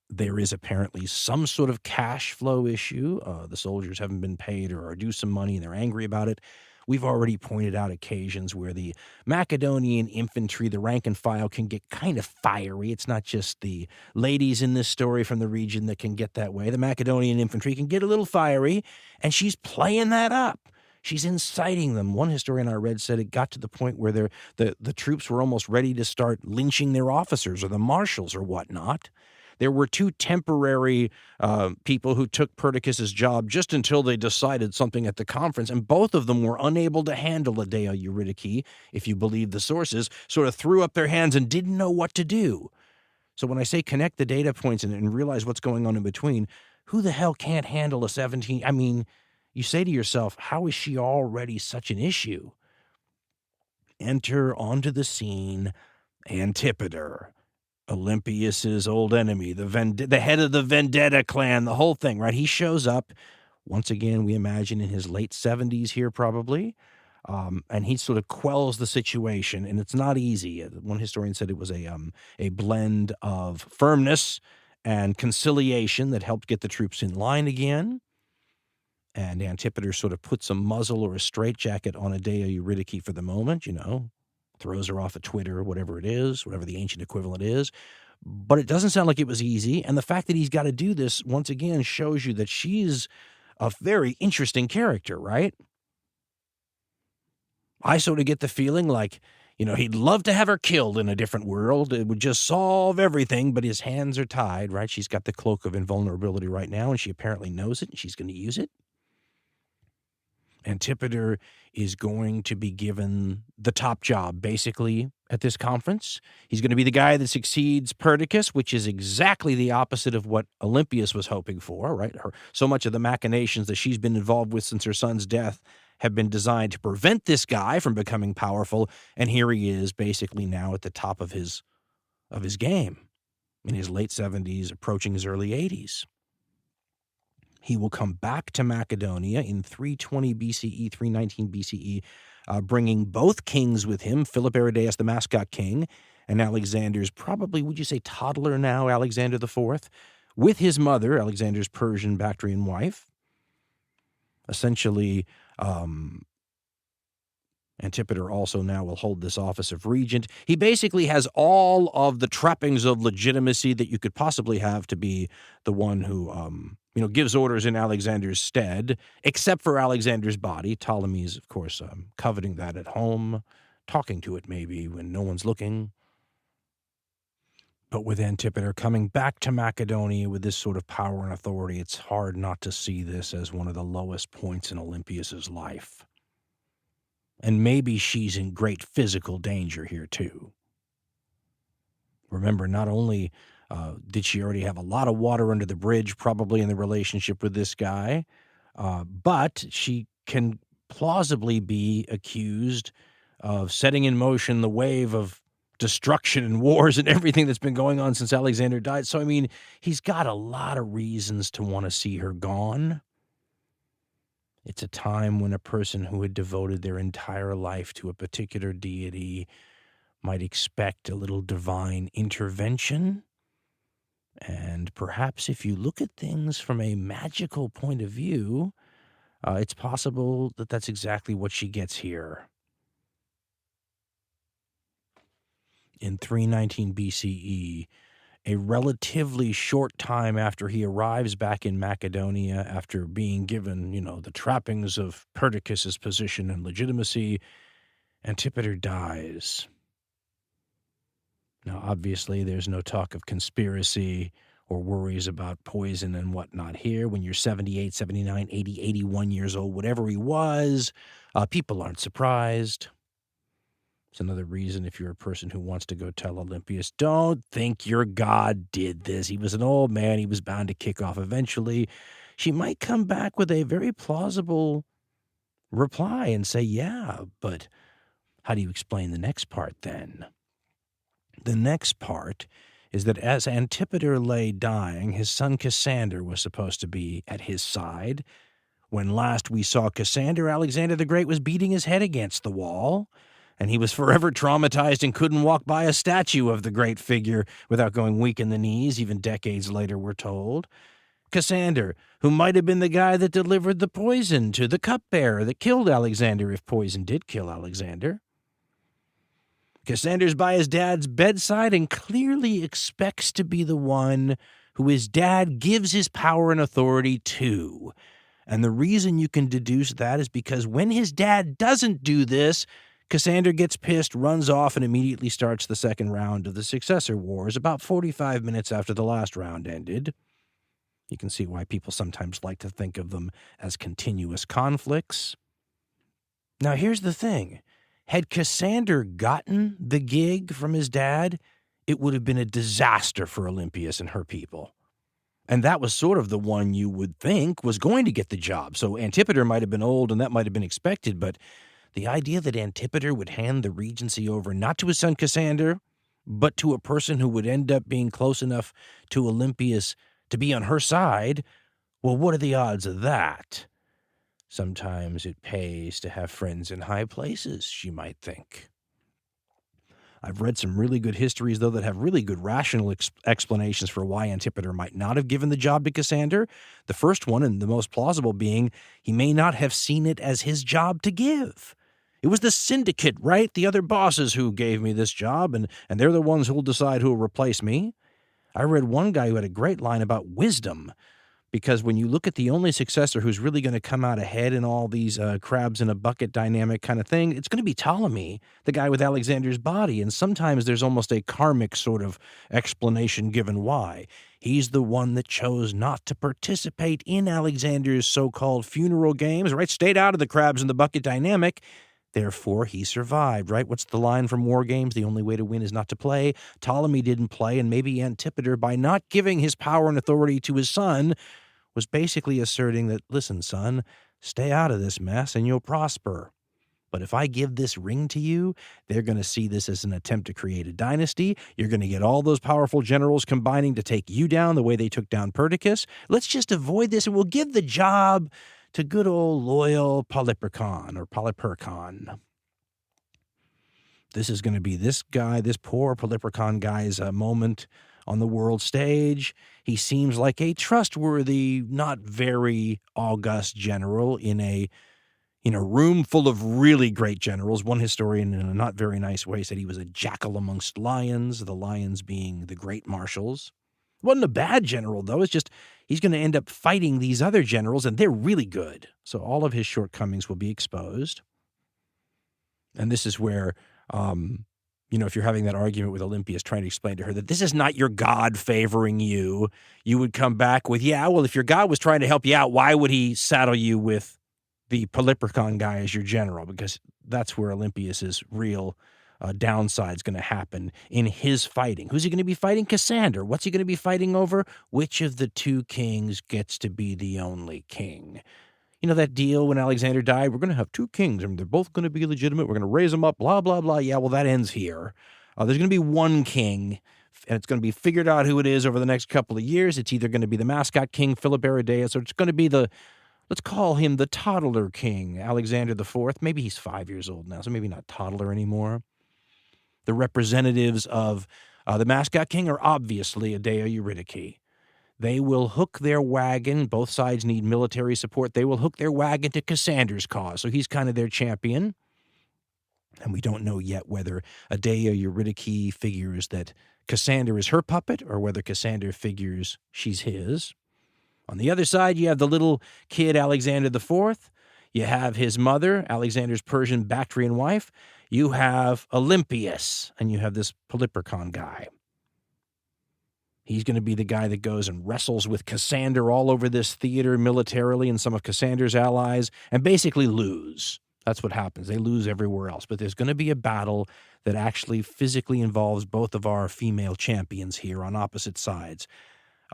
There is apparently some sort of cash flow issue. The soldiers haven't been paid or are due some money, and they're angry about it. We've already pointed out occasions where the Macedonian infantry, the rank and file, can get kind of fiery. It's not just the ladies in this story from the region that can get that way. The Macedonian infantry can get a little fiery, and she's playing that up. She's inciting them. One historian I read said it got to the point where the troops were almost ready to start lynching their officers or the marshals or whatnot. There were two temporary people who took Perdiccas' job just until they decided something at the conference, and both of them were unable to handle Aidea Eurydice, if you believe the sources, sort of threw up their hands and didn't know what to do. So when I say connect the data points and realize what's going on in between, who the hell can't handle a 17? I mean, you say to yourself, how is she already such an issue? Enter onto the scene Antipater, Olympius's old enemy, the head of the Vendetta clan, the whole thing, right? He shows up, once again, we imagine in his late 70s here probably, and he sort of quells the situation, and it's not easy. One historian said it was a blend of firmness and conciliation that helped get the troops in line again. And Antipater sort of puts a muzzle or a straitjacket on Dea Eurydice for the moment, throws her off of Twitter or whatever it is, whatever the ancient equivalent is. But it doesn't sound like it was easy. And the fact that he's got to do this, once again, shows you that she's a very interesting character, right? I sort of get the feeling like, he'd love to have her killed in a different world. It would just solve everything, but his hands are tied, right? She's got the cloak of invulnerability right now, and she apparently knows it, and she's going to use it. Antipater is going to be given the top job, basically, at this conference. He's going to be the guy that succeeds Perdiccas, which is exactly the opposite of what Olympias was hoping for, right? So much of the machinations that she's been involved with since her son's death have been designed to prevent this guy from becoming powerful, and here he is, basically now at the top of his game, in his late 70s, approaching his early 80s. He will come back to Macedonia in 320 BCE, 319 BCE, bringing both kings with him, Philip Aridaeus, the mascot king, and Alexander's probably, would you say, toddler now, Alexander IV, with his mother, Alexander's Persian Bactrian wife. Essentially, Antipater also now will hold this office of regent. He basically has all of the trappings of legitimacy that you could possibly have to be the one who, gives orders in Alexander's stead, except for Alexander's body. Ptolemy's, of course, coveting that at home, talking to it maybe when no one's looking. But with Antipater coming back to Macedonia with this sort of power and authority, it's hard not to see this as one of the lowest points in Olympius's life. And maybe she's in great physical danger here, too. Remember, not only did she already have a lot of water under the bridge, probably in the relationship with this guy, but she can plausibly be accused of setting in motion the wave of destruction and wars and everything that's been going on since Alexander died. So, he's got a lot of reasons to want to see her gone. It's a time when a person who had devoted their entire life to a particular deity might expect a little divine intervention. And perhaps if you look at things from a magical point of view, it's possible that that's exactly what she gets here. In 319 BCE, a relatively short time after he arrives back in Macedonia, after being given, the trappings of Perdiccas' position and legitimacy, Antipater dies. Now, obviously, there's no talk of conspiracy or worries about poison and whatnot here. When you're 78, 79, 80, 81 years old, whatever he was, people aren't surprised. It's another reason, if you're a person who wants to go tell Olympius, don't think your god did this. He was an old man. He was bound to kick off eventually. She might come back with a very plausible reply and say, yeah, but how do you explain the next part then? The next part is that as Antipater lay dying, his son Cassander was supposed to be at his side. When last we saw Cassander, Alexander the Great was beating his head against the wall, and he was forever traumatized and couldn't walk by a statue of the great figure without going weak in the knees, even decades later, we're told. Cassander, who might have been the guy that delivered the poison to the cupbearer that killed Alexander, if poison did kill Alexander. Cassander's by his dad's bedside and clearly expects to be the one who his dad gives his power and authority to. And the reason you can deduce that is because when his dad doesn't do this, Cassander gets pissed, runs off, and immediately starts the second round of the Successor Wars, about 45 minutes after the last round ended. You can see why people sometimes like to think of them as continuous conflicts. Now, here's the thing. Had Cassander gotten the gig from his dad, it would have been a disaster for Olympias and her people. And that was sort of the one you would think was going to get the job. So Antipater might have been old, and that might have been expected, but the idea that Antipater would hand the regency over not to his son Cassander, but to a person who would end up being close enough to Olympias to be on her side, well, what are the odds of that? Sometimes it pays to have friends in high places, she might think. I've read some really good histories, though, that have really good rational explanations for why Antipater might not have given the job to Cassander. The first one, and the most plausible, being he may not have seen it as his job to give. It was the syndicate, right? The other bosses who gave me this job, and they're the ones who will decide who will replace me. I read one guy who had a great line about wisdom, because when you look at the only successor who's really going to come out ahead in all these crabs in a bucket dynamic kind of thing, it's going to be Ptolemy, the guy with Alexander's body. And sometimes there's almost a karmic sort of explanation given why. He's the one that chose not to participate in Alexander's so-called funeral games, right? Stayed out of the crabs in the bucket dynamic. Therefore, he survived, right? What's the line from War Games? The only way to win is not to play. Ptolemy didn't play, and maybe Antipater, by not giving his power and authority to his son, was basically asserting that, listen, son, stay out of this mess and you'll prosper. But if I give this ring to you, they're going to see this as an attempt to create a dynasty. You're going to get all those powerful generals combining to take you down the way they took down Perdiccas. Let's just avoid this, and we'll give the job to good old loyal Polyperchon. This is going to be this poor Polyperchon guy's moment on the world stage. He seems like a trustworthy, not very august general in a room full of really great generals. One historian, in a not very nice way, said he was a jackal amongst lions, the lions being the great marshals. Wasn't a bad general, though. It's just he's going to end up fighting these other generals, and they're really good. So all of his shortcomings will be exposed. And this is where, if you're having that argument with Olympias, trying to explain to her that this is not your God favoring you, you would come back with, yeah, well, if your God was trying to help you out, why would he saddle you with the Polyperchon guy as your general? Because that's where Olympias's real downside's going to happen in his fighting. Who's he going to be fighting? Cassander. What's he going to be fighting over? Which of the two kings gets to be the only king? You know that deal when Alexander died? We're going to have two kings, and they're both going to be legitimate. We're going to raise them up, blah, blah, blah. Yeah, well, that ends here. There's going to be one king, and it's going to be figured out who it is over the next couple of years. It's either going to be the mascot king, Philiberideus, or it's going to be let's call him the toddler king, Alexander IV. Maybe he's 5 years old now, so maybe not toddler anymore. The representatives of the mascot king are obviously Adeo Eurydice. They will hook their wagon. Both sides need military support. They will hook their wagon to Cassander's cause. So he's kind of their champion. And we don't know yet whether Adeo Eurydice figures that Cassander is her puppet or whether Cassander figures she's his. On the other side, you have the little kid Alexander IV. You have his mother, Alexander's Persian Bactrian wife. You have Olympius, and you have this Polyperchon guy. He's going to be the guy that goes and wrestles with Cassander all over this theater militarily and some of Cassander's allies and basically lose. That's what happens. They lose everywhere else. But there's going to be a battle that actually physically involves both of our female champions here on opposite sides.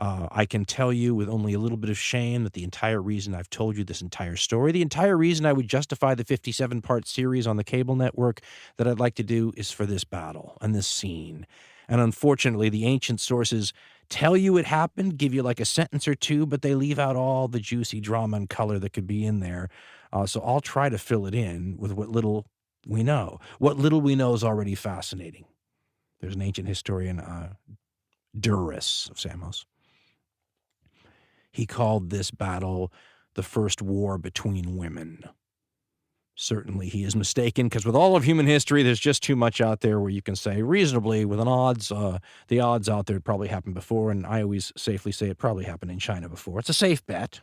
I can tell you with only a little bit of shame that the entire reason I've told you this entire story, the entire reason I would justify the 57-part series on the cable network that I'd like to do is for this battle and this scene. And unfortunately, the ancient sources tell you it happened, give you like a sentence or two, but they leave out all the juicy drama and color that could be in there. So I'll try to fill it in with what little we know. What little we know is already fascinating. There's an ancient historian, Durus of Samos. He called this battle the first war between women. Certainly he is mistaken, because with all of human history, there's just too much out there where you can say reasonably with an odds, the odds out there probably happened before, and I always safely say it probably happened in China before. It's a safe bet.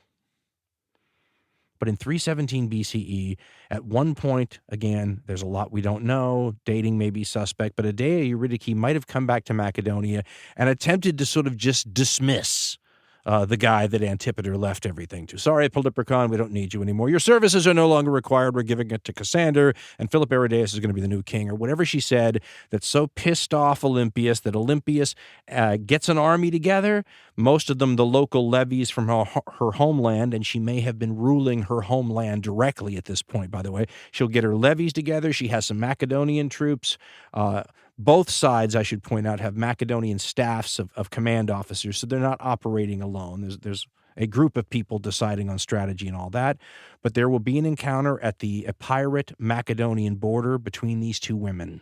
But in 317 BCE, at one point, again, there's a lot we don't know, dating may be suspect, but Adeo Eurydice might have come back to Macedonia and attempted to sort of just dismiss the guy that Antipater left everything to. Sorry, Polyperchon, we don't need you anymore. Your services are no longer required. We're giving it to Cassander, and Philip Aridaeus is going to be the new king, or whatever she said that so pissed off Olympius that Olympius gets an army together, most of them the local levies from her homeland, and she may have been ruling her homeland directly at this point, by the way. She'll get her levies together. She has some Macedonian troops. Both sides, I should point out, have Macedonian staffs of command officers, so they're not operating alone. There's a group of people deciding on strategy and all that, but there will be an encounter at the Epirate Macedonian border between these two women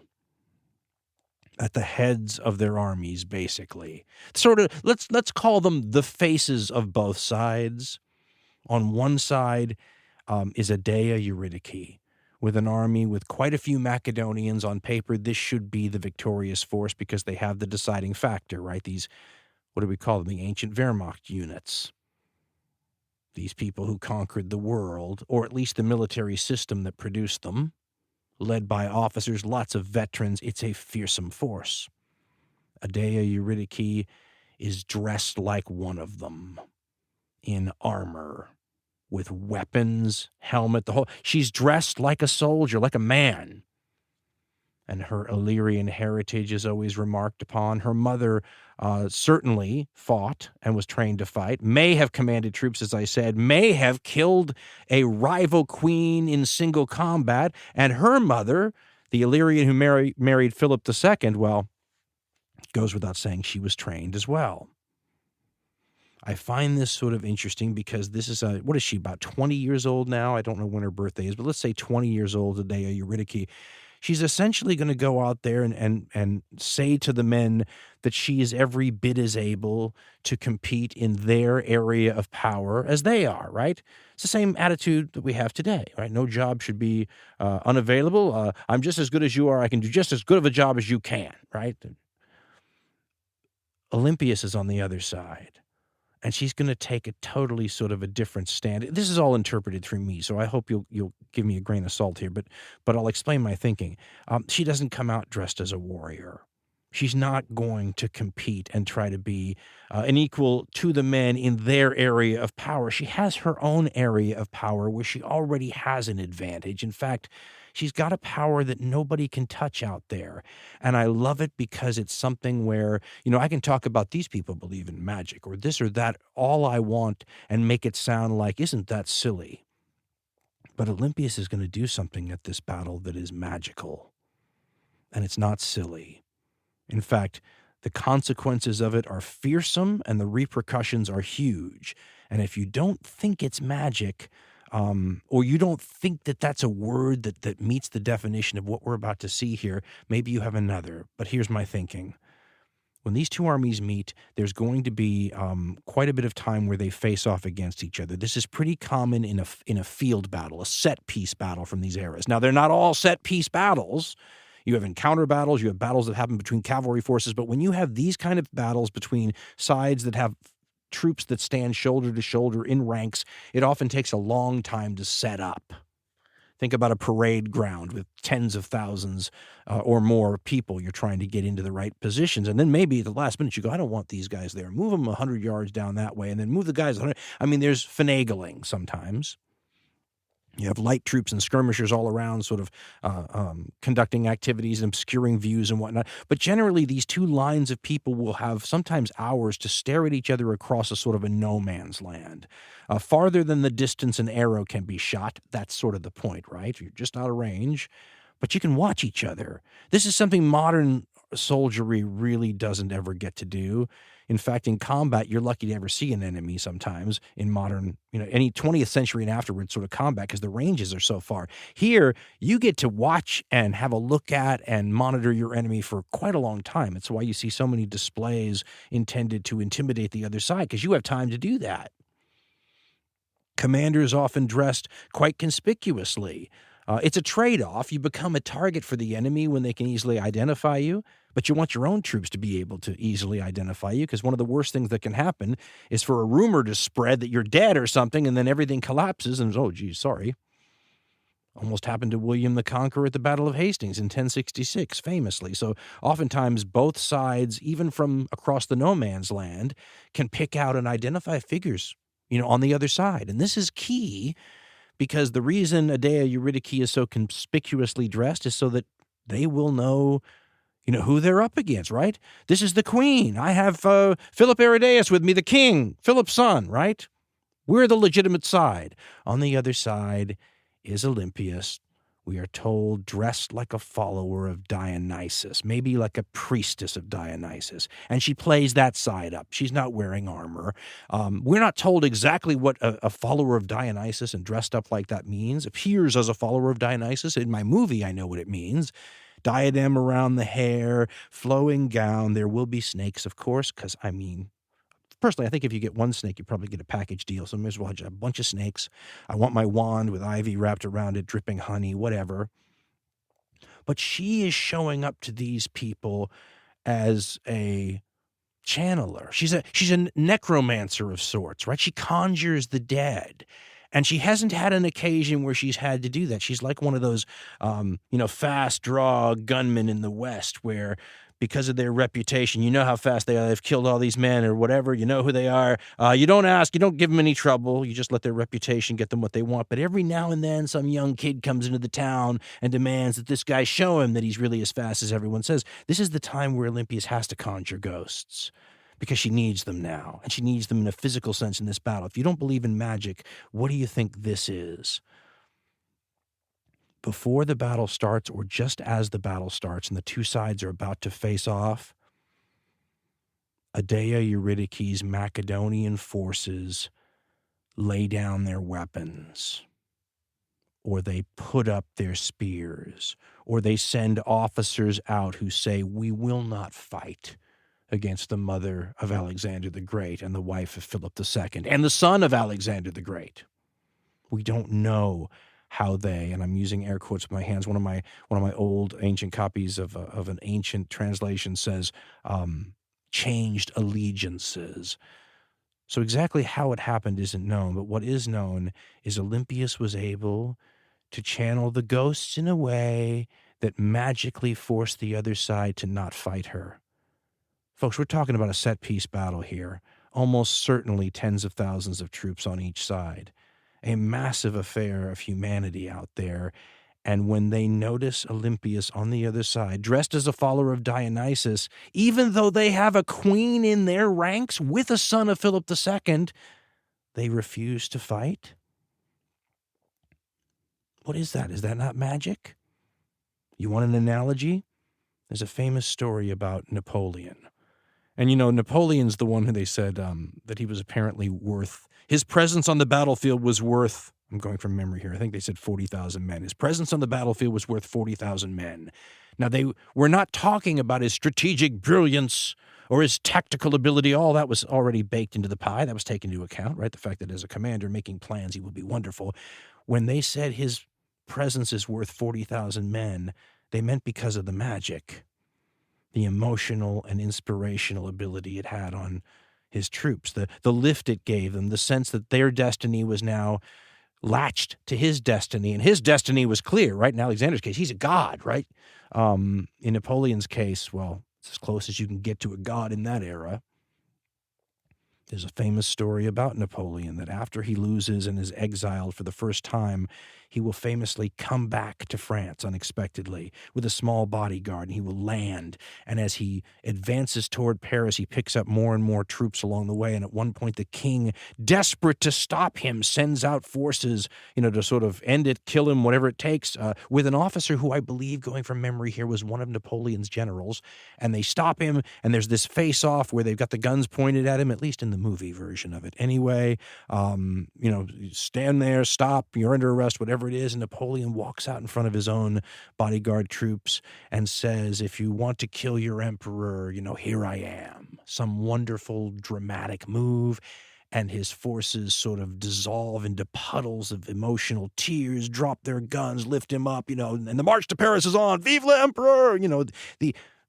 at the heads of their armies, basically. Sort of, let's call them the faces of both sides. On one side is Aedia Eurydice, with an army with quite a few Macedonians. On paper, this should be the victorious force because they have the deciding factor, right? These, what do we call them? The ancient Wehrmacht units. These people who conquered the world, or at least the military system that produced them, led by officers, lots of veterans. It's a fearsome force. Aedia Eurydice is dressed like one of them, in armor, with weapons, helmet, the whole. She's dressed like a soldier, like a man. And her Illyrian heritage is always remarked upon. Her mother certainly fought and was trained to fight, may have commanded troops, as I said, may have killed a rival queen in single combat. And her mother, the Illyrian who married Philip II, well, goes without saying she was trained as well. I find this sort of interesting because this is what is she, about 20 years old now? I don't know when her birthday is, but let's say 20 years old, Aedia Eurydice. She's essentially going to go out there and say to the men that she is every bit as able to compete in their area of power as they are, right? It's the same attitude that we have today, right? No job should be unavailable. I'm just as good as you are. I can do just as good of a job as you can, right? Olympius is on the other side. And she's going to take a totally sort of a different stand. This is all interpreted through me, so I hope you'll give me a grain of salt here, but I'll explain my thinking. She doesn't come out dressed as a warrior. She's not going to compete and try to be an equal to the men in their area of power. She has her own area of power where she already has an advantage. In fact, she's got a power that nobody can touch out there. And I love it because it's something where, I can talk about these people believe in magic or this or that all I want and make it sound like, isn't that silly? But Olympius is going to do something at this battle that is magical. And it's not silly. In fact, the consequences of it are fearsome and the repercussions are huge. And if you don't think it's magic, or you don't think that that's a word that meets the definition of what we're about to see here, maybe you have another. But here's my thinking. When these two armies meet, there's going to be quite a bit of time where they face off against each other. This is pretty common in a field battle, a set-piece battle from these eras. Now, they're not all set-piece battles. You have encounter battles, you have battles that happen between cavalry forces, but when you have these kind of battles between sides that have troops that stand shoulder to shoulder in ranks, it often takes a long time to set up. Think about a parade ground with tens of thousands or more people. You're trying to get into the right positions. And then maybe at the last minute you go, I don't want these guys there. Move them 100 yards down that way and then move the guys 100. I mean, there's finagling sometimes. You have light troops and skirmishers all around sort of conducting activities and obscuring views and whatnot. But generally, these two lines of people will have sometimes hours to stare at each other across a sort of a no man's land. Farther than the distance an arrow can be shot, that's sort of the point, right? You're just out of range, but you can watch each other. This is something modern soldiery really doesn't ever get to do. In fact, in combat, you're lucky to ever see an enemy sometimes in modern, any 20th century and afterwards sort of combat because the ranges are so far. Here, you get to watch and have a look at and monitor your enemy for quite a long time. It's why you see so many displays intended to intimidate the other side because you have time to do that. Commanders often dressed quite conspicuously. It's a trade-off. You become a target for the enemy when they can easily identify you, but you want your own troops to be able to easily identify you because one of the worst things that can happen is for a rumor to spread that you're dead or something and then everything collapses and, oh, geez, sorry. Almost happened to William the Conqueror at the Battle of Hastings in 1066, famously. So oftentimes both sides, even from across the no man's land, can pick out and identify figures, on the other side. And this is key because the reason Aedeia Eurydice is so conspicuously dressed is so that they will know, who they're up against, right? This is the queen. I have Philip Aridaeus with me, the king, Philip's son, right? We're the legitimate side. On the other side is Olympias, we are told, dressed like a follower of Dionysus, maybe like a priestess of Dionysus. And she plays that side up. She's not wearing armor. We're not told exactly what a follower of Dionysus and dressed up like that means. Appears as a follower of Dionysus. In my movie, I know what it means. Diadem around the hair, flowing gown. There will be snakes, of course, because, personally, I think if you get one snake, you probably get a package deal. So I may as well have a bunch of snakes. I want my wand with ivy wrapped around it, dripping honey, whatever. But she is showing up to these people as a channeler. She's a necromancer of sorts, right? She conjures the dead. And she hasn't had an occasion where she's had to do that. She's like one of those, fast draw gunmen in the West where, because of their reputation, you know how fast they are. They've killed all these men or whatever. You know who they are. You don't ask. You don't give them any trouble. You just let their reputation get them what they want. But every now and then, some young kid comes into the town and demands that this guy show him that he's really as fast as everyone says. This is the time where Olympias has to conjure ghosts because she needs them now. And she needs them in a physical sense in this battle. If you don't believe in magic, what do you think this is? Before the battle starts, or just as the battle starts and the two sides are about to face off, Aedeia Eurydice's Macedonian forces lay down their weapons, or they put up their spears, or they send officers out who say, "We will not fight against the mother of Alexander the Great and the wife of Philip II and the son of Alexander the Great." We don't know how they, and I'm using air quotes with my hands, one of my old ancient copies of an ancient translation says, changed allegiances. So exactly how it happened isn't known, but what is known is Olympias was able to channel the ghosts in a way that magically forced the other side to not fight her. Folks, we're talking about a set-piece battle here, almost certainly tens of thousands of troops on each side. A massive affair of humanity out there. And when they notice Olympias on the other side, dressed as a follower of Dionysus, even though they have a queen in their ranks with a son of Philip II, they refuse to fight? What is that? Is that not magic? You want an analogy? There's a famous story about Napoleon. And, Napoleon's the one who they said that he was apparently worth, his presence on the battlefield was worth, I'm going from memory here, I think they said 40,000 men. His presence on the battlefield was worth 40,000 men. Now, they were not talking about his strategic brilliance or his tactical ability. All that was already baked into the pie. That was taken into account, right? The fact that as a commander making plans, he would be wonderful. When they said his presence is worth 40,000 men, they meant because of the magic, the emotional and inspirational ability it had on his troops, the lift it gave them, the sense that their destiny was now latched to his destiny, and his destiny was clear, right? In Alexander's case, he's a god, right? In Napoleon's case, well, it's as close as you can get to a god in that era. There's a famous story about Napoleon that after he loses and is exiled for the first time, he will famously come back to France unexpectedly with a small bodyguard, and he will land. And as he advances toward Paris, he picks up more and more troops along the way. And at one point, the king, desperate to stop him, sends out forces, to sort of end it, kill him, whatever it takes, with an officer who I believe, going from memory here, was one of Napoleon's generals. And they stop him, and there's this face-off where they've got the guns pointed at him, at least in the movie version of it. Anyway, stand there, stop, you're under arrest, whatever it is. And Napoleon walks out in front of his own bodyguard troops and says, "If you want to kill your emperor, here I am." Some wonderful, dramatic move. And his forces sort of dissolve into puddles of emotional tears, drop their guns, lift him up, and the march to Paris is on. Vive l'empereur!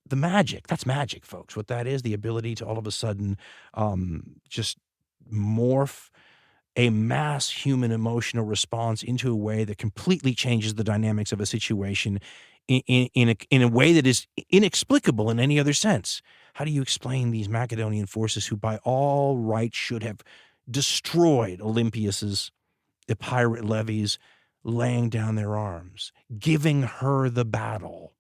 The magic, that's magic, folks. What that is, the ability to all of a sudden just morph a mass human emotional response into a way that completely changes the dynamics of a situation in a way that is inexplicable in any other sense. How do you explain these Macedonian forces who by all rights should have destroyed Olympias's the pirate levies, laying down their arms, giving her the battle?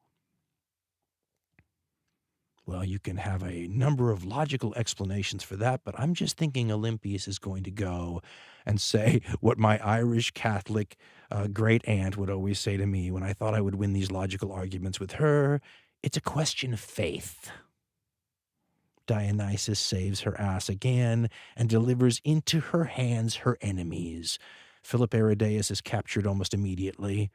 Well, you can have a number of logical explanations for that, but I'm just thinking Olympius is going to go and say what my Irish Catholic great aunt would always say to me when I thought I would win these logical arguments with her: it's a question of faith. Dionysus saves her ass again and delivers into her hands her enemies. Philip Aridaeus is captured almost immediately.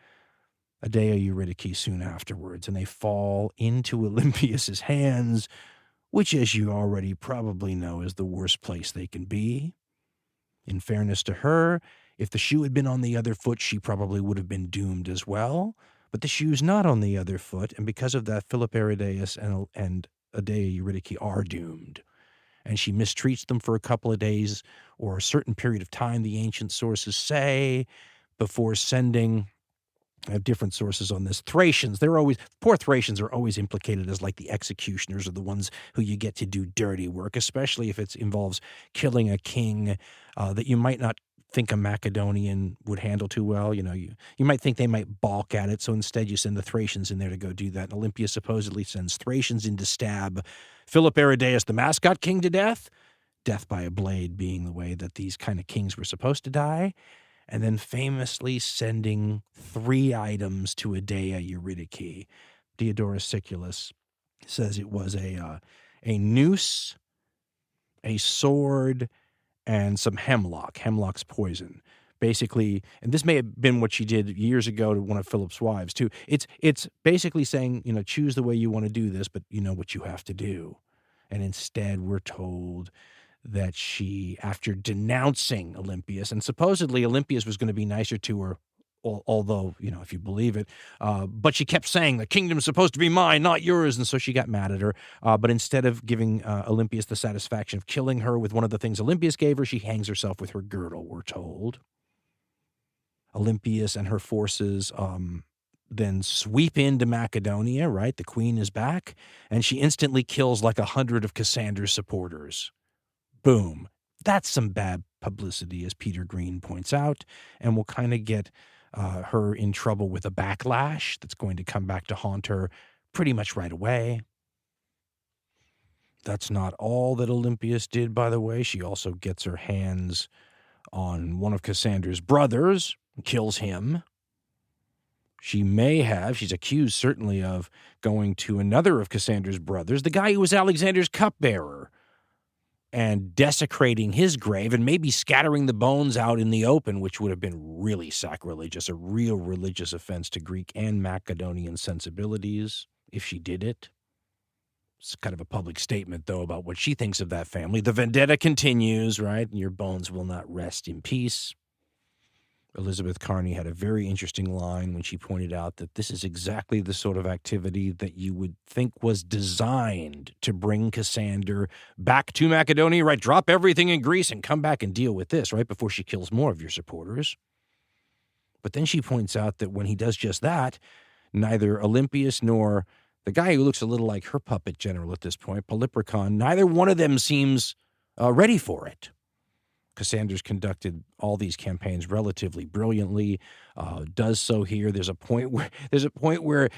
Adea Eurydice soon afterwards, and they fall into Olympias's hands, which, as you already probably know, is the worst place they can be. In fairness to her, if the shoe had been on the other foot, she probably would have been doomed as well. But the shoe's not on the other foot, and because of that, Philip Aridaeus and Adea Eurydice are doomed. And she mistreats them for a couple of days or a certain period of time, the ancient sources say, before sending... I have different sources on this. Thracians, poor Thracians are always implicated as like the executioners or the ones who you get to do dirty work, especially if it involves killing a king that you might not think a Macedonian would handle too well. You know, you might think they might balk at it, so instead you send the Thracians in there to go do that. And Olympias supposedly sends Thracians in to stab Philip Aridaeus, the mascot king, to death by a blade being the way that these kind of kings were supposed to die. And then famously sending 3 items to Adea Eurydice. Diadora Siculus says it was a noose, a sword, and some hemlock. Hemlock's poison. Basically, and this may have been what she did years ago to one of Philip's wives, too. It's basically saying, choose the way you want to do this, but you know what you have to do. And instead, we're told that she, after denouncing Olympius, and supposedly Olympius was going to be nicer to her, although, if you believe it, but she kept saying, the kingdom's supposed to be mine, not yours, and so she got mad at her. But instead of giving Olympius the satisfaction of killing her with one of the things Olympius gave her, she hangs herself with her girdle, we're told. Olympius and her forces then sweep into Macedonia, right? The queen is back, and she instantly kills like 100 of Cassander's supporters. Boom. That's some bad publicity, as Peter Green points out, and will kind of get her in trouble with a backlash that's going to come back to haunt her pretty much right away. That's not all that Olympias did, by the way. She also gets her hands on one of Cassander's brothers, kills him. She's accused certainly of going to another of Cassander's brothers, the guy who was Alexander's cupbearer, and desecrating his grave and maybe scattering the bones out in the open, which would have been really sacrilegious, a real religious offense to Greek and Macedonian sensibilities if she did it. It's kind of a public statement, though, about what she thinks of that family. The vendetta continues, right? And your bones will not rest in peace. Elizabeth Carney had a very interesting line when she pointed out that this is exactly the sort of activity that you would think was designed to bring Cassander back to Macedonia, right? Drop everything in Greece and come back and deal with this, right, before she kills more of your supporters. But then she points out that when he does just that, neither Olympius nor the guy who looks a little like her puppet general at this point, Polyperchon, neither one of them seems ready for it. Cassander's conducted all these campaigns relatively brilliantly, does so here. There's a point where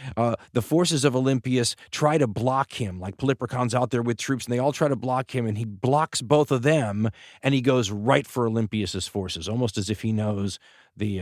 the forces of Olympius try to block him, like Polyperchon's out there with troops, and they all try to block him, and he blocks both of them, and he goes right for Olympius's forces, almost as if he knows the,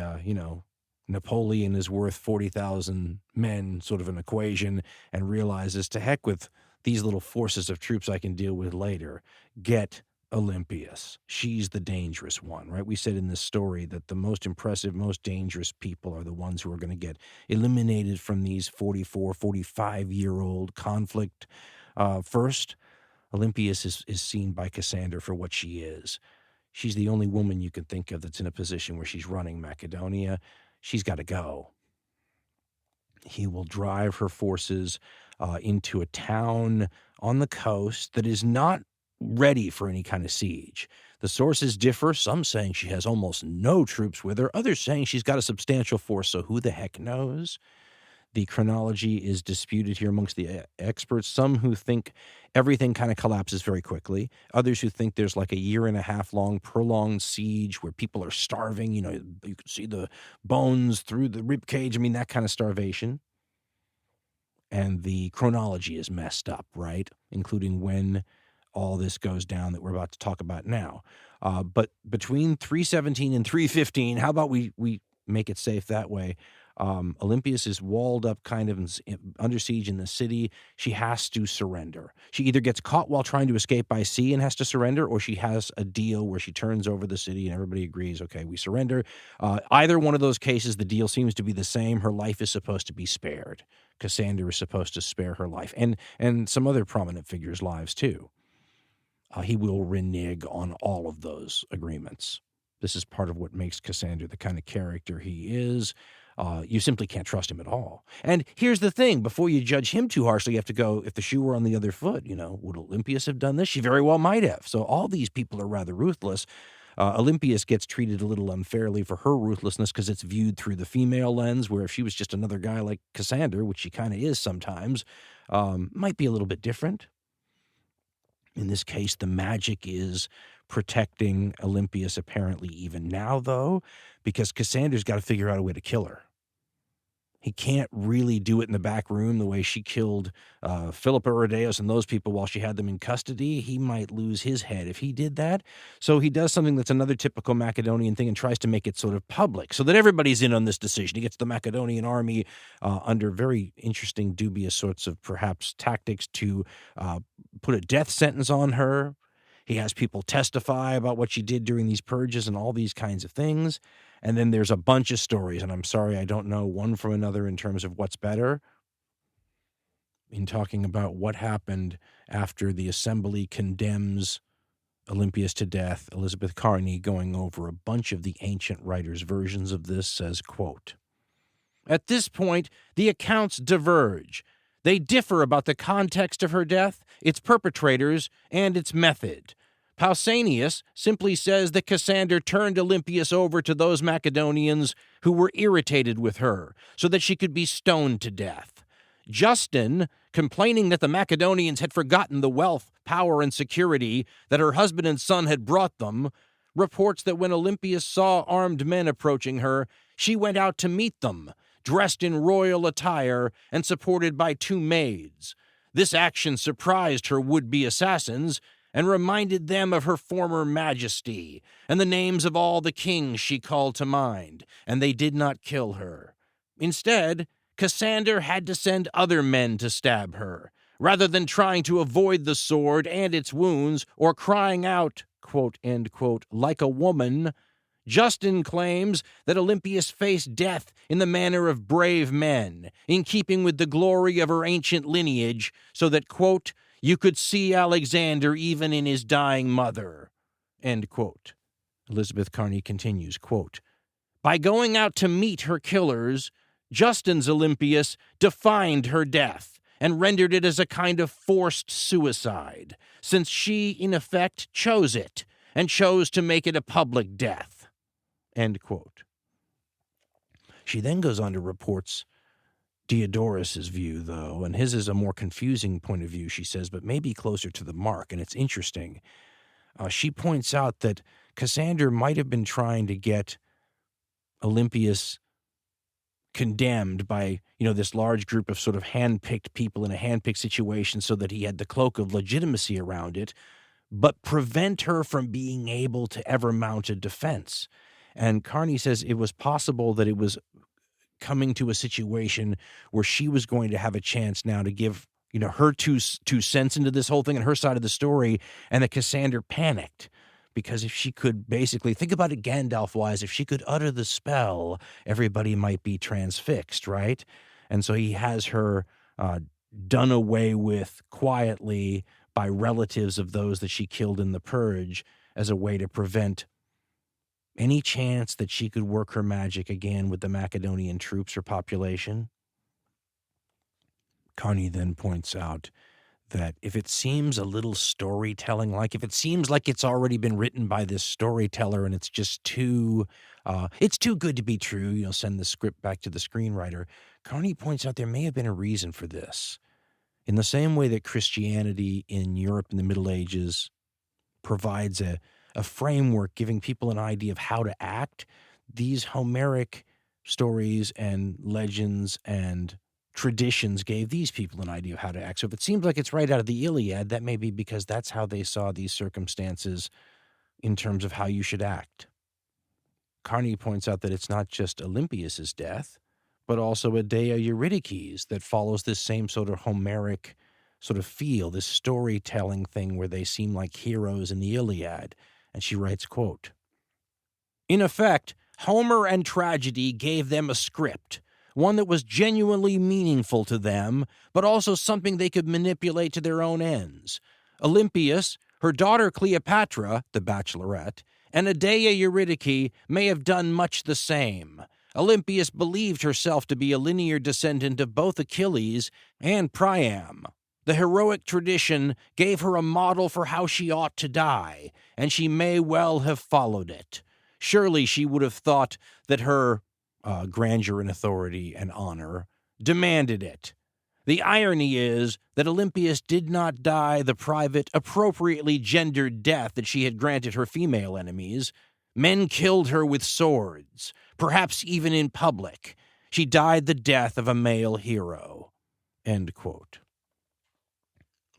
Napoleon is worth 40,000 men sort of an equation, and realizes, to heck with these little forces of troops I can deal with later. Get Olympius. She's the dangerous one, right? We said in this story that the most impressive, most dangerous people are the ones who are going to get eliminated from these 44, 45-year-old conflict. First, Olympius is seen by Cassander for what she is. She's the only woman you can think of that's in a position where she's running Macedonia. She's got to go. He will drive her forces into a town on the coast that is not ready for any kind of siege. The sources differ, some saying she has almost no troops with her, others saying she's got a substantial force, so who the heck knows? The chronology is disputed here amongst the experts. Some who think everything kind of collapses very quickly. Others who think there's like a 1.5 year long prolonged siege where people are starving. You can see the bones through the rib cage. I mean, that kind of starvation. And the chronology is messed up, right? Including when all this goes down that we're about to talk about now. But between 317 and 315, how about we make it safe that way? Olympias is walled up kind of under siege in the city. She has to surrender. She either gets caught while trying to escape by sea and has to surrender, or she has a deal where she turns over the city and everybody agrees, okay, we surrender. Either one of those cases, the deal seems to be the same. Her life is supposed to be spared. Cassander is supposed to spare her life, and some other prominent figures' lives too. He will renege on all of those agreements. This is part of what makes Cassander the kind of character he is. You simply can't trust him at all. And here's the thing. Before you judge him too harshly, you have to go, if the shoe were on the other foot, would Olympius have done this? She very well might have. So all these people are rather ruthless. Olympias gets treated a little unfairly for her ruthlessness because it's viewed through the female lens, where if she was just another guy like Cassander, which she kind of is sometimes, might be a little bit different. In this case, the magic is protecting Olympias apparently even now, though, because Cassander's got to figure out a way to kill her. He can't really do it in the back room the way she killed Philippa Rodeos and those people while she had them in custody. He might lose his head if he did that. So he does something that's another typical Macedonian thing and tries to make it sort of public so that everybody's in on this decision. He gets the Macedonian army under very interesting, dubious sorts of perhaps tactics to put a death sentence on her. He has people testify about what she did during these purges and all these kinds of things. And then there's a bunch of stories, and I'm sorry I don't know one from another in terms of what's better, in talking about what happened after the assembly condemns Olympias to death. Elizabeth Carney, going over a bunch of the ancient writers' versions of this, says, quote, "At this point, the accounts diverge. They differ about the context of her death, its perpetrators, and its method. Pausanias simply says that Cassander turned Olympias over to those Macedonians who were irritated with her, so that she could be stoned to death. Justin, complaining that the Macedonians had forgotten the wealth, power, and security that her husband and son had brought them, reports that when Olympias saw armed men approaching her, she went out to meet them, dressed in royal attire and supported by 2 maids. This action surprised her would-be assassins and reminded them of her former majesty and the names of all the kings she called to mind, and they did not kill her. Instead, Cassander had to send other men to stab her, rather than trying to avoid the sword and its wounds or crying out, quote, end quote, like a woman. Justin claims that Olympias faced death in the manner of brave men, in keeping with the glory of her ancient lineage, so that, quote, you could see Alexander even in his dying mother, end quote." Elizabeth Carney continues, quote, "By going out to meet her killers, Justin's Olympias defined her death and rendered it as a kind of forced suicide, since she, in effect, chose it and chose to make it a public death," end quote. She then goes on to reports Diodorus's view, though, and his is a more confusing point of view, she says, but maybe closer to the mark, and it's interesting. She points out that Cassander might have been trying to get Olympias condemned by, this large group of sort of hand-picked people in a hand-picked situation so that he had the cloak of legitimacy around it, but prevent her from being able to ever mount a defense. And Carney says it was possible that it was coming to a situation where she was going to have a chance now to give, her two cents into this whole thing and her side of the story, and that Cassander panicked. Because if she could basically, think about it Gandalf-wise, if she could utter the spell, everybody might be transfixed, right? And so he has her done away with quietly by relatives of those that she killed in the purge as a way to prevent any chance that she could work her magic again with the Macedonian troops or population. Carney then points out that if it seems a little storytelling, like if it seems like it's already been written by this storyteller and it's just it's too good to be true, send the script back to the screenwriter. Carney points out there may have been a reason for this. In the same way that Christianity in Europe in the Middle Ages provides a framework giving people an idea of how to act, these Homeric stories and legends and traditions gave these people an idea of how to act. So if it seems like it's right out of the Iliad, that may be because that's how they saw these circumstances in terms of how you should act. Carney points out that it's not just Olympius's death, but also a Dea Eurydice's that follows this same sort of Homeric sort of feel, this storytelling thing where they seem like heroes in the Iliad. And she writes, quote, "In effect, Homer and tragedy gave them a script, one that was genuinely meaningful to them, but also something they could manipulate to their own ends. Olympius, her daughter Cleopatra, the bachelorette, and Dea Eurydice may have done much the same. Olympias believed herself to be a linear descendant of both Achilles and Priam. The heroic tradition gave her a model for how she ought to die, and she may well have followed it. Surely she would have thought that her grandeur and authority and honor demanded it. The irony is that Olympias did not die the private, appropriately gendered death that she had granted her female enemies. Men killed her with swords, perhaps even in public. She died the death of a male hero." End quote.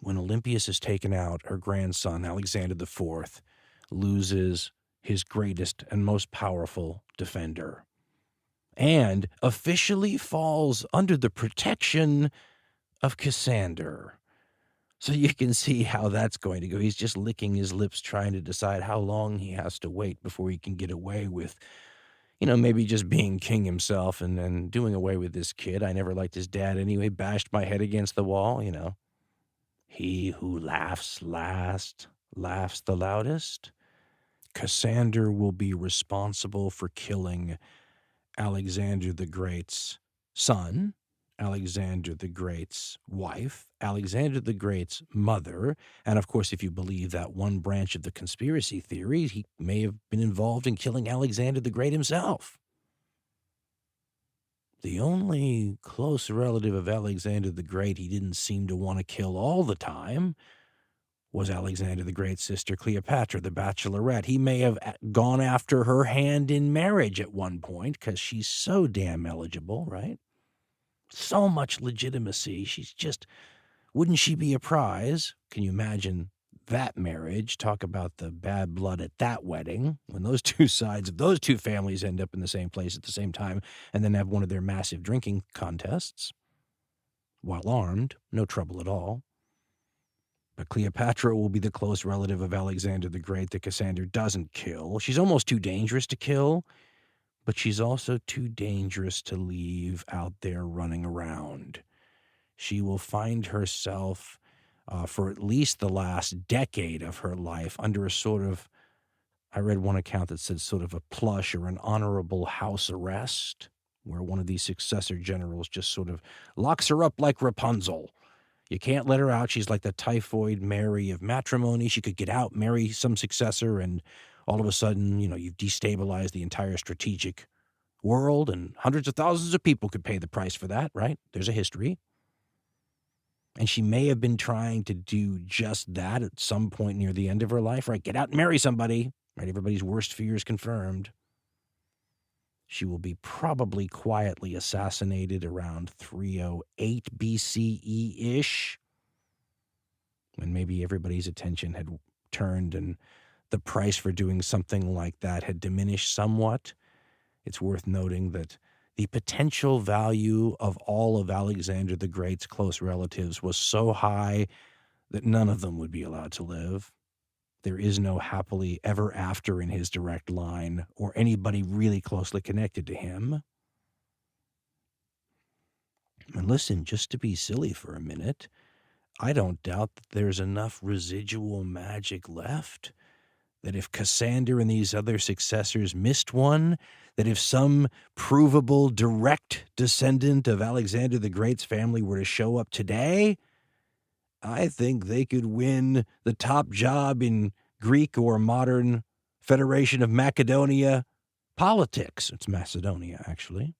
When Olympias is taken out, her grandson, Alexander IV, loses his greatest and most powerful defender and officially falls under the protection of Cassander. So you can see how that's going to go. He's just licking his lips trying to decide how long he has to wait before he can get away with, maybe just being king himself and then doing away with this kid. I never liked his dad anyway, bashed my head against the wall, He who laughs last laughs the loudest. Cassander will be responsible for killing Alexander the Great's son, Alexander the Great's wife, Alexander the Great's mother, and of course, if you believe that one branch of the conspiracy theory, he may have been involved in killing Alexander the Great himself. The only close relative of Alexander the Great he didn't seem to want to kill all the time was Alexander the Great's sister Cleopatra, the bachelorette. He may have gone after her hand in marriage at one point because she's so damn eligible, right? So much legitimacy. She's just, wouldn't she be a prize? Can you imagine that marriage? Talk about the bad blood at that wedding when those two sides of those two families end up in the same place at the same time and then have one of their massive drinking contests while armed, no trouble at all. But Cleopatra will be the close relative of Alexander the Great that Cassander doesn't kill. She's almost too dangerous to kill, but she's also too dangerous to leave out there running around. She will find herself, for at least the last decade of her life, under a sort of, I read one account that said sort of a plush or an honorable house arrest, where one of these successor generals just sort of locks her up like Rapunzel. You can't let her out. She's like the typhoid Mary of matrimony. She could get out, marry some successor, and all of a sudden, you've destabilized the entire strategic world, and hundreds of thousands of people could pay the price for that, right? There's a history. And she may have been trying to do just that at some point near the end of her life, right? Get out and marry somebody, right? Everybody's worst fears confirmed. She will be probably quietly assassinated around 308 BCE-ish, when maybe everybody's attention had turned and the price for doing something like that had diminished somewhat. It's worth noting that the potential value of all of Alexander the Great's close relatives was so high that none of them would be allowed to live. There is no happily ever after in his direct line or anybody really closely connected to him. And listen, just to be silly for a minute, I don't doubt that there's enough residual magic left, that if Cassander and these other successors missed one, that if some provable direct descendant of Alexander the Great's family were to show up today, I think they could win the top job in Greek or modern Federation of Macedonia politics. It's Macedonia, actually.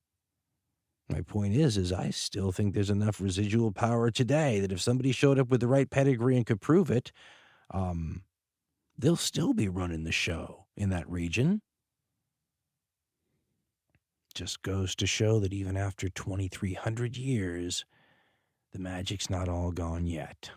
My point is I still think there's enough residual power today that if somebody showed up with the right pedigree and could prove it, they'll still be running the show in that region. Just goes to show that even after 2,300 years, the magic's not all gone yet.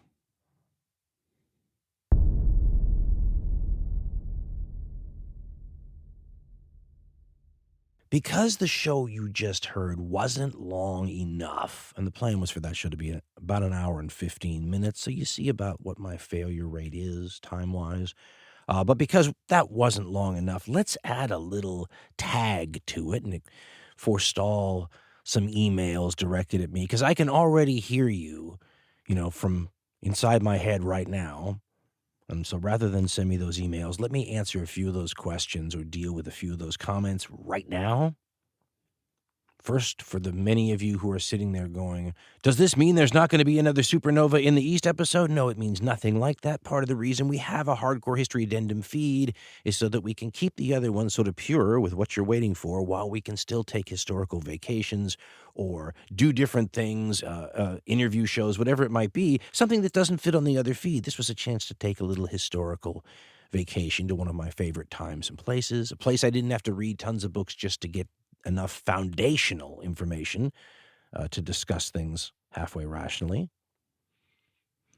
Because the show you just heard wasn't long enough, and the plan was for that show to be about an hour and 15 minutes, so you see about what my failure rate is time-wise. But because that wasn't long enough, let's add a little tag to it and forestall some emails directed at me, because I can already hear you, from inside my head right now. And so rather than send me those emails, let me answer a few of those questions or deal with a few of those comments right now. First, for the many of you who are sitting there going, does this mean there's not going to be another Supernova in the East episode? No, it means nothing like that. Part of the reason we have a Hardcore History Addendum feed is so that we can keep the other ones sort of pure with what you're waiting for while we can still take historical vacations or do different things, interview shows, whatever it might be, something that doesn't fit on the other feed. This was a chance to take a little historical vacation to one of my favorite times and places, a place I didn't have to read tons of books just to get enough foundational information to discuss things halfway rationally.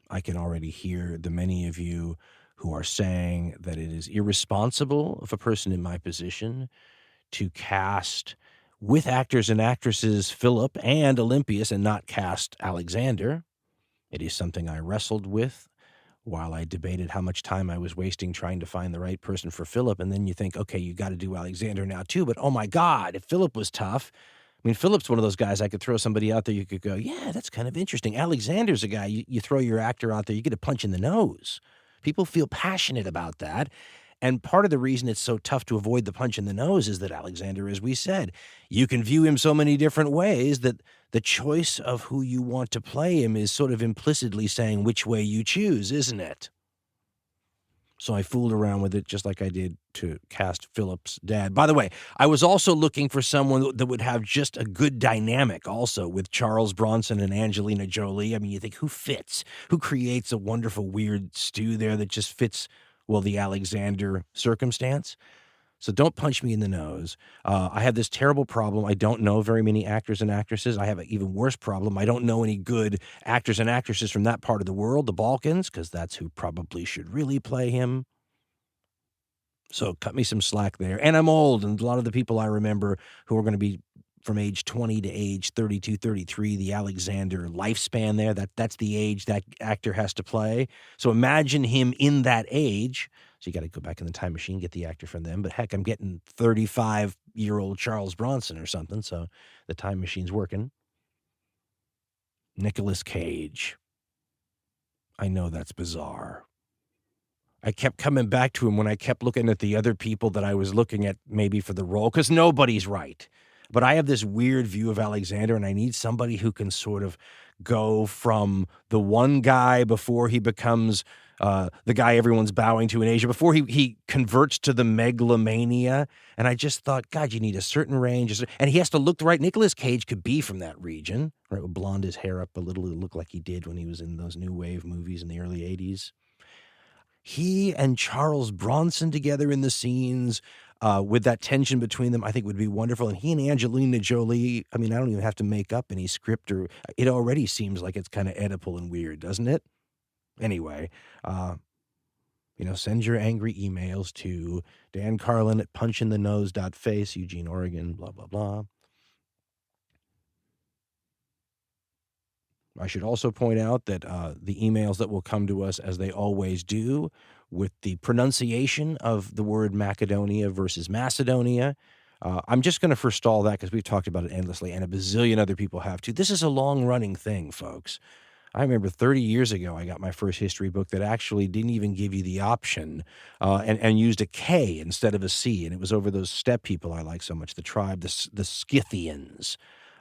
I can already hear the many of you who are saying that it is irresponsible of a person in my position to cast with actors and actresses Philip and Olympius and not cast Alexander. It is something I wrestled with while I debated how much time I was wasting trying to find the right person for Philip. And then you think, okay, you got to do Alexander now too. But oh my God, if Philip was tough, I mean, Philip's one of those guys I could throw somebody out there. You could go, yeah, that's kind of interesting. Alexander's a guy, you throw your actor out there, you get a punch in the nose. People feel passionate about that. And part of the reason it's so tough to avoid the punch in the nose is that Alexander, as we said, you can view him so many different ways that the choice of who you want to play him is sort of implicitly saying which way you choose, isn't it? So I fooled around with it just like I did to cast Philip's dad. By the way, I was also looking for someone that would have just a good dynamic also with Charles Bronson and Angelina Jolie. I mean, you think who fits? Who creates a wonderful, weird stew there that just fits, well, the Alexander circumstance? So don't punch me in the nose. I have this terrible problem. I don't know very many actors and actresses. I have an even worse problem. I don't know any good actors and actresses from that part of the world, the Balkans, because that's who probably should really play him. So cut me some slack there. And I'm old, and a lot of the people I remember who are going to be from age 20 to age 32, 33, the Alexander lifespan there, that's the age that actor has to play. So imagine him in that age. So you got to go back in the time machine, get the actor from them. But heck, I'm getting 35-year-old Charles Bronson or something, so the time machine's working. Nicolas Cage. I know that's bizarre. I kept coming back to him when I kept looking at the other people that I was looking at maybe for the role, because nobody's right. But I have this weird view of Alexander, and I need somebody who can sort of go from the one guy before he becomes the guy everyone's bowing to in Asia, before he converts to the megalomania. And I just thought, God, you need a certain range. And he has to look right. Nicolas Cage could be from that region, right? With blonde his hair up a little to look like he did when he was in those new wave movies in the early 80s. He and Charles Bronson together in the scenes, with that tension between them, I think would be wonderful. And he and Angelina Jolie, I mean, I don't even have to make up any script, or it already seems like it's kind of Oedipal and weird, doesn't it? Anyway, send your angry emails to Dan Carlin at punchinthenose.face, Eugene, Oregon, blah, blah, blah. I should also point out that the emails that will come to us, as they always do, with the pronunciation of the word Macedonia versus Macedonia, I'm just going to forestall that because we've talked about it endlessly, and a bazillion other people have too. This is a long-running thing, folks. I remember 30 years ago, I got my first history book that actually didn't even give you the option and used a K instead of a C, and it was over those steppe people I like so much, the tribe, the Scythians.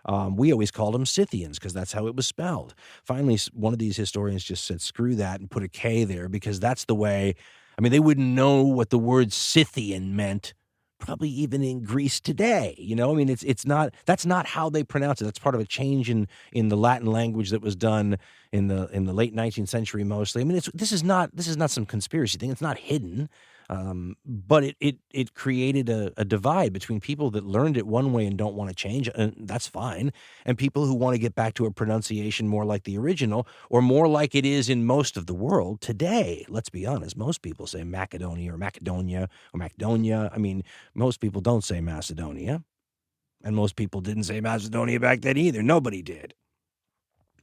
We always called them Scythians because that's how it was spelled. Finally, one of these historians just said, screw that, and put a K there because that's the way. I mean, they wouldn't know what the word Scythian meant, probably even in Greece today. You know, I mean, that's not how they pronounce it. That's part of a change in the Latin language that was done in the late 19th century mostly. I mean, this is not some conspiracy thing. It's not hidden. But it created a divide between people that learned it one way and don't want to change, and that's fine, and people who want to get back to a pronunciation more like the original or more like it is in most of the world today. Let's be honest. Most people say Macedonia or Macedonia or Macedonia. I mean, most people don't say Macedonia, and most people didn't say Macedonia back then either. Nobody did.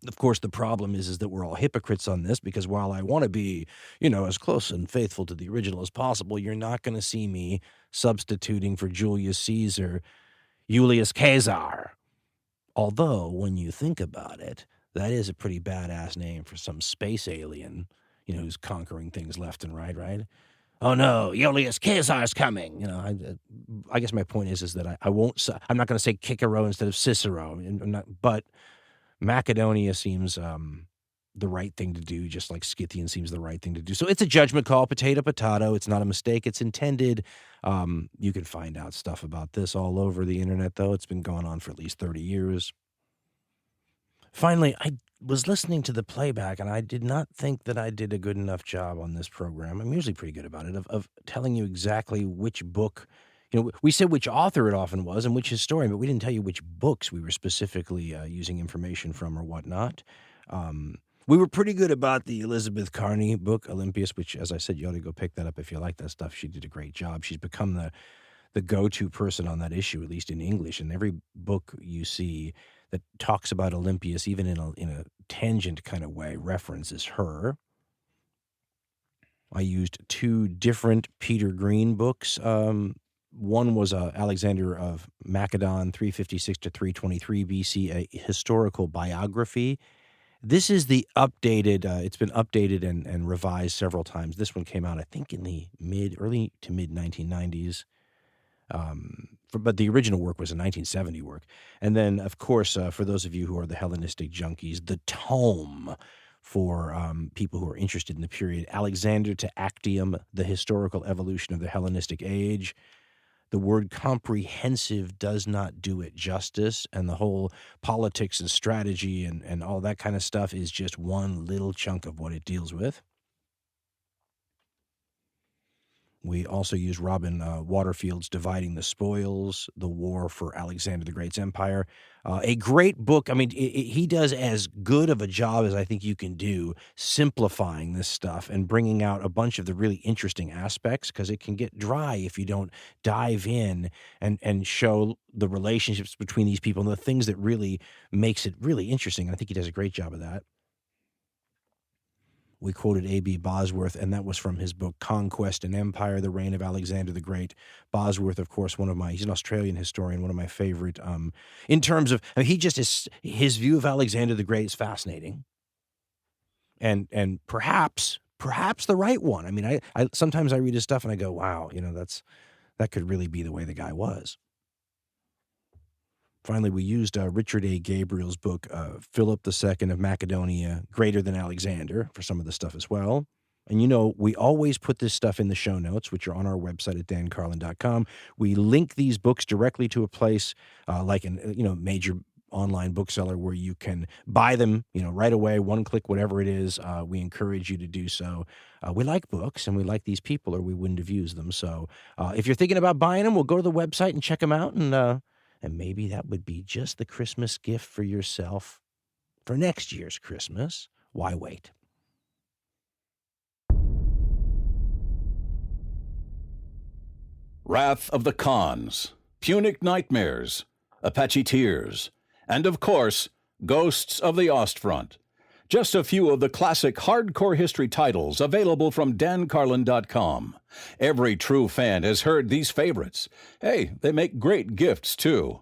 Of course, the problem is that we're all hypocrites on this because while I want to be, as close and faithful to the original as possible, you're not going to see me substituting for Julius Caesar, Julius Caesar. Although, when you think about it, that is a pretty badass name for some space alien, who's conquering things left and right? Oh no, Julius Caesar's coming. I guess my point is that I'm not going to say Cicero instead of Cicero, but Macedonia seems the right thing to do, just like Scythian seems the right thing to do. So it's a judgment call, potato, potato. It's not a mistake. It's intended. You can find out stuff about this all over the internet, though. It's been going on for at least 30 years. Finally, I was listening to the playback, and I did not think that I did a good enough job on this program. I'm usually pretty good about it, of telling you exactly which book. We said which author it often was and which historian, but we didn't tell you which books we were specifically using information from or whatnot. We were pretty good about the Elizabeth Carney book, Olympias, which, as I said, you ought to go pick that up if you like that stuff. She did a great job. She's become the go-to person on that issue, at least in English. And every book you see that talks about Olympias, even in a tangent kind of way, references her. I used two different Peter Green books. One was Alexander of Macedon, 356 to 323 BC, a historical biography. This is the updated, it's been updated and revised several times. This one came out, I think, in the early to mid 1990s. But the original work was a 1970 work. And then, of course, for those of you who are the Hellenistic junkies, the tome for people who are interested in the period, Alexander to Actium, the historical evolution of the Hellenistic age. The word comprehensive does not do it justice, and the whole politics and strategy and all that kind of stuff is just one little chunk of what it deals with. We also use Robin Waterfield's Dividing the Spoils, The War for Alexander the Great's Empire. A great book. I mean, he does as good of a job as I think you can do simplifying this stuff and bringing out a bunch of the really interesting aspects, because it can get dry if you don't dive in and show the relationships between these people and the things that really makes it really interesting. And I think he does a great job of that. We quoted A.B. Bosworth, and that was from his book, Conquest and Empire, The Reign of Alexander the Great. Bosworth, of course, he's an Australian historian, one of my favorite, in terms of, I mean, his view of Alexander the Great is fascinating. And perhaps the right one. I mean, I sometimes I read his stuff and I go, wow, that could really be the way the guy was. Finally, we used Richard A. Gabriel's book, Philip II of Macedonia, Greater Than Alexander, for some of the stuff as well. And, we always put this stuff in the show notes, which are on our website at dancarlin.com. We link these books directly to a place like an major online bookseller where you can buy them, right away, one click, whatever it is. We encourage you to do so. We like books and we like these people, or we wouldn't have used them. So if you're thinking about buying them, we'll go to the website and check them out, and maybe that would be just the Christmas gift for yourself for next year's Christmas. Why wait? Wrath of the Khans, Punic Nightmares, Apache Tears, and of course, Ghosts of the Ostfront. Just a few of the classic hardcore history titles available from dancarlin.com. Every true fan has heard these favorites. Hey, they make great gifts too.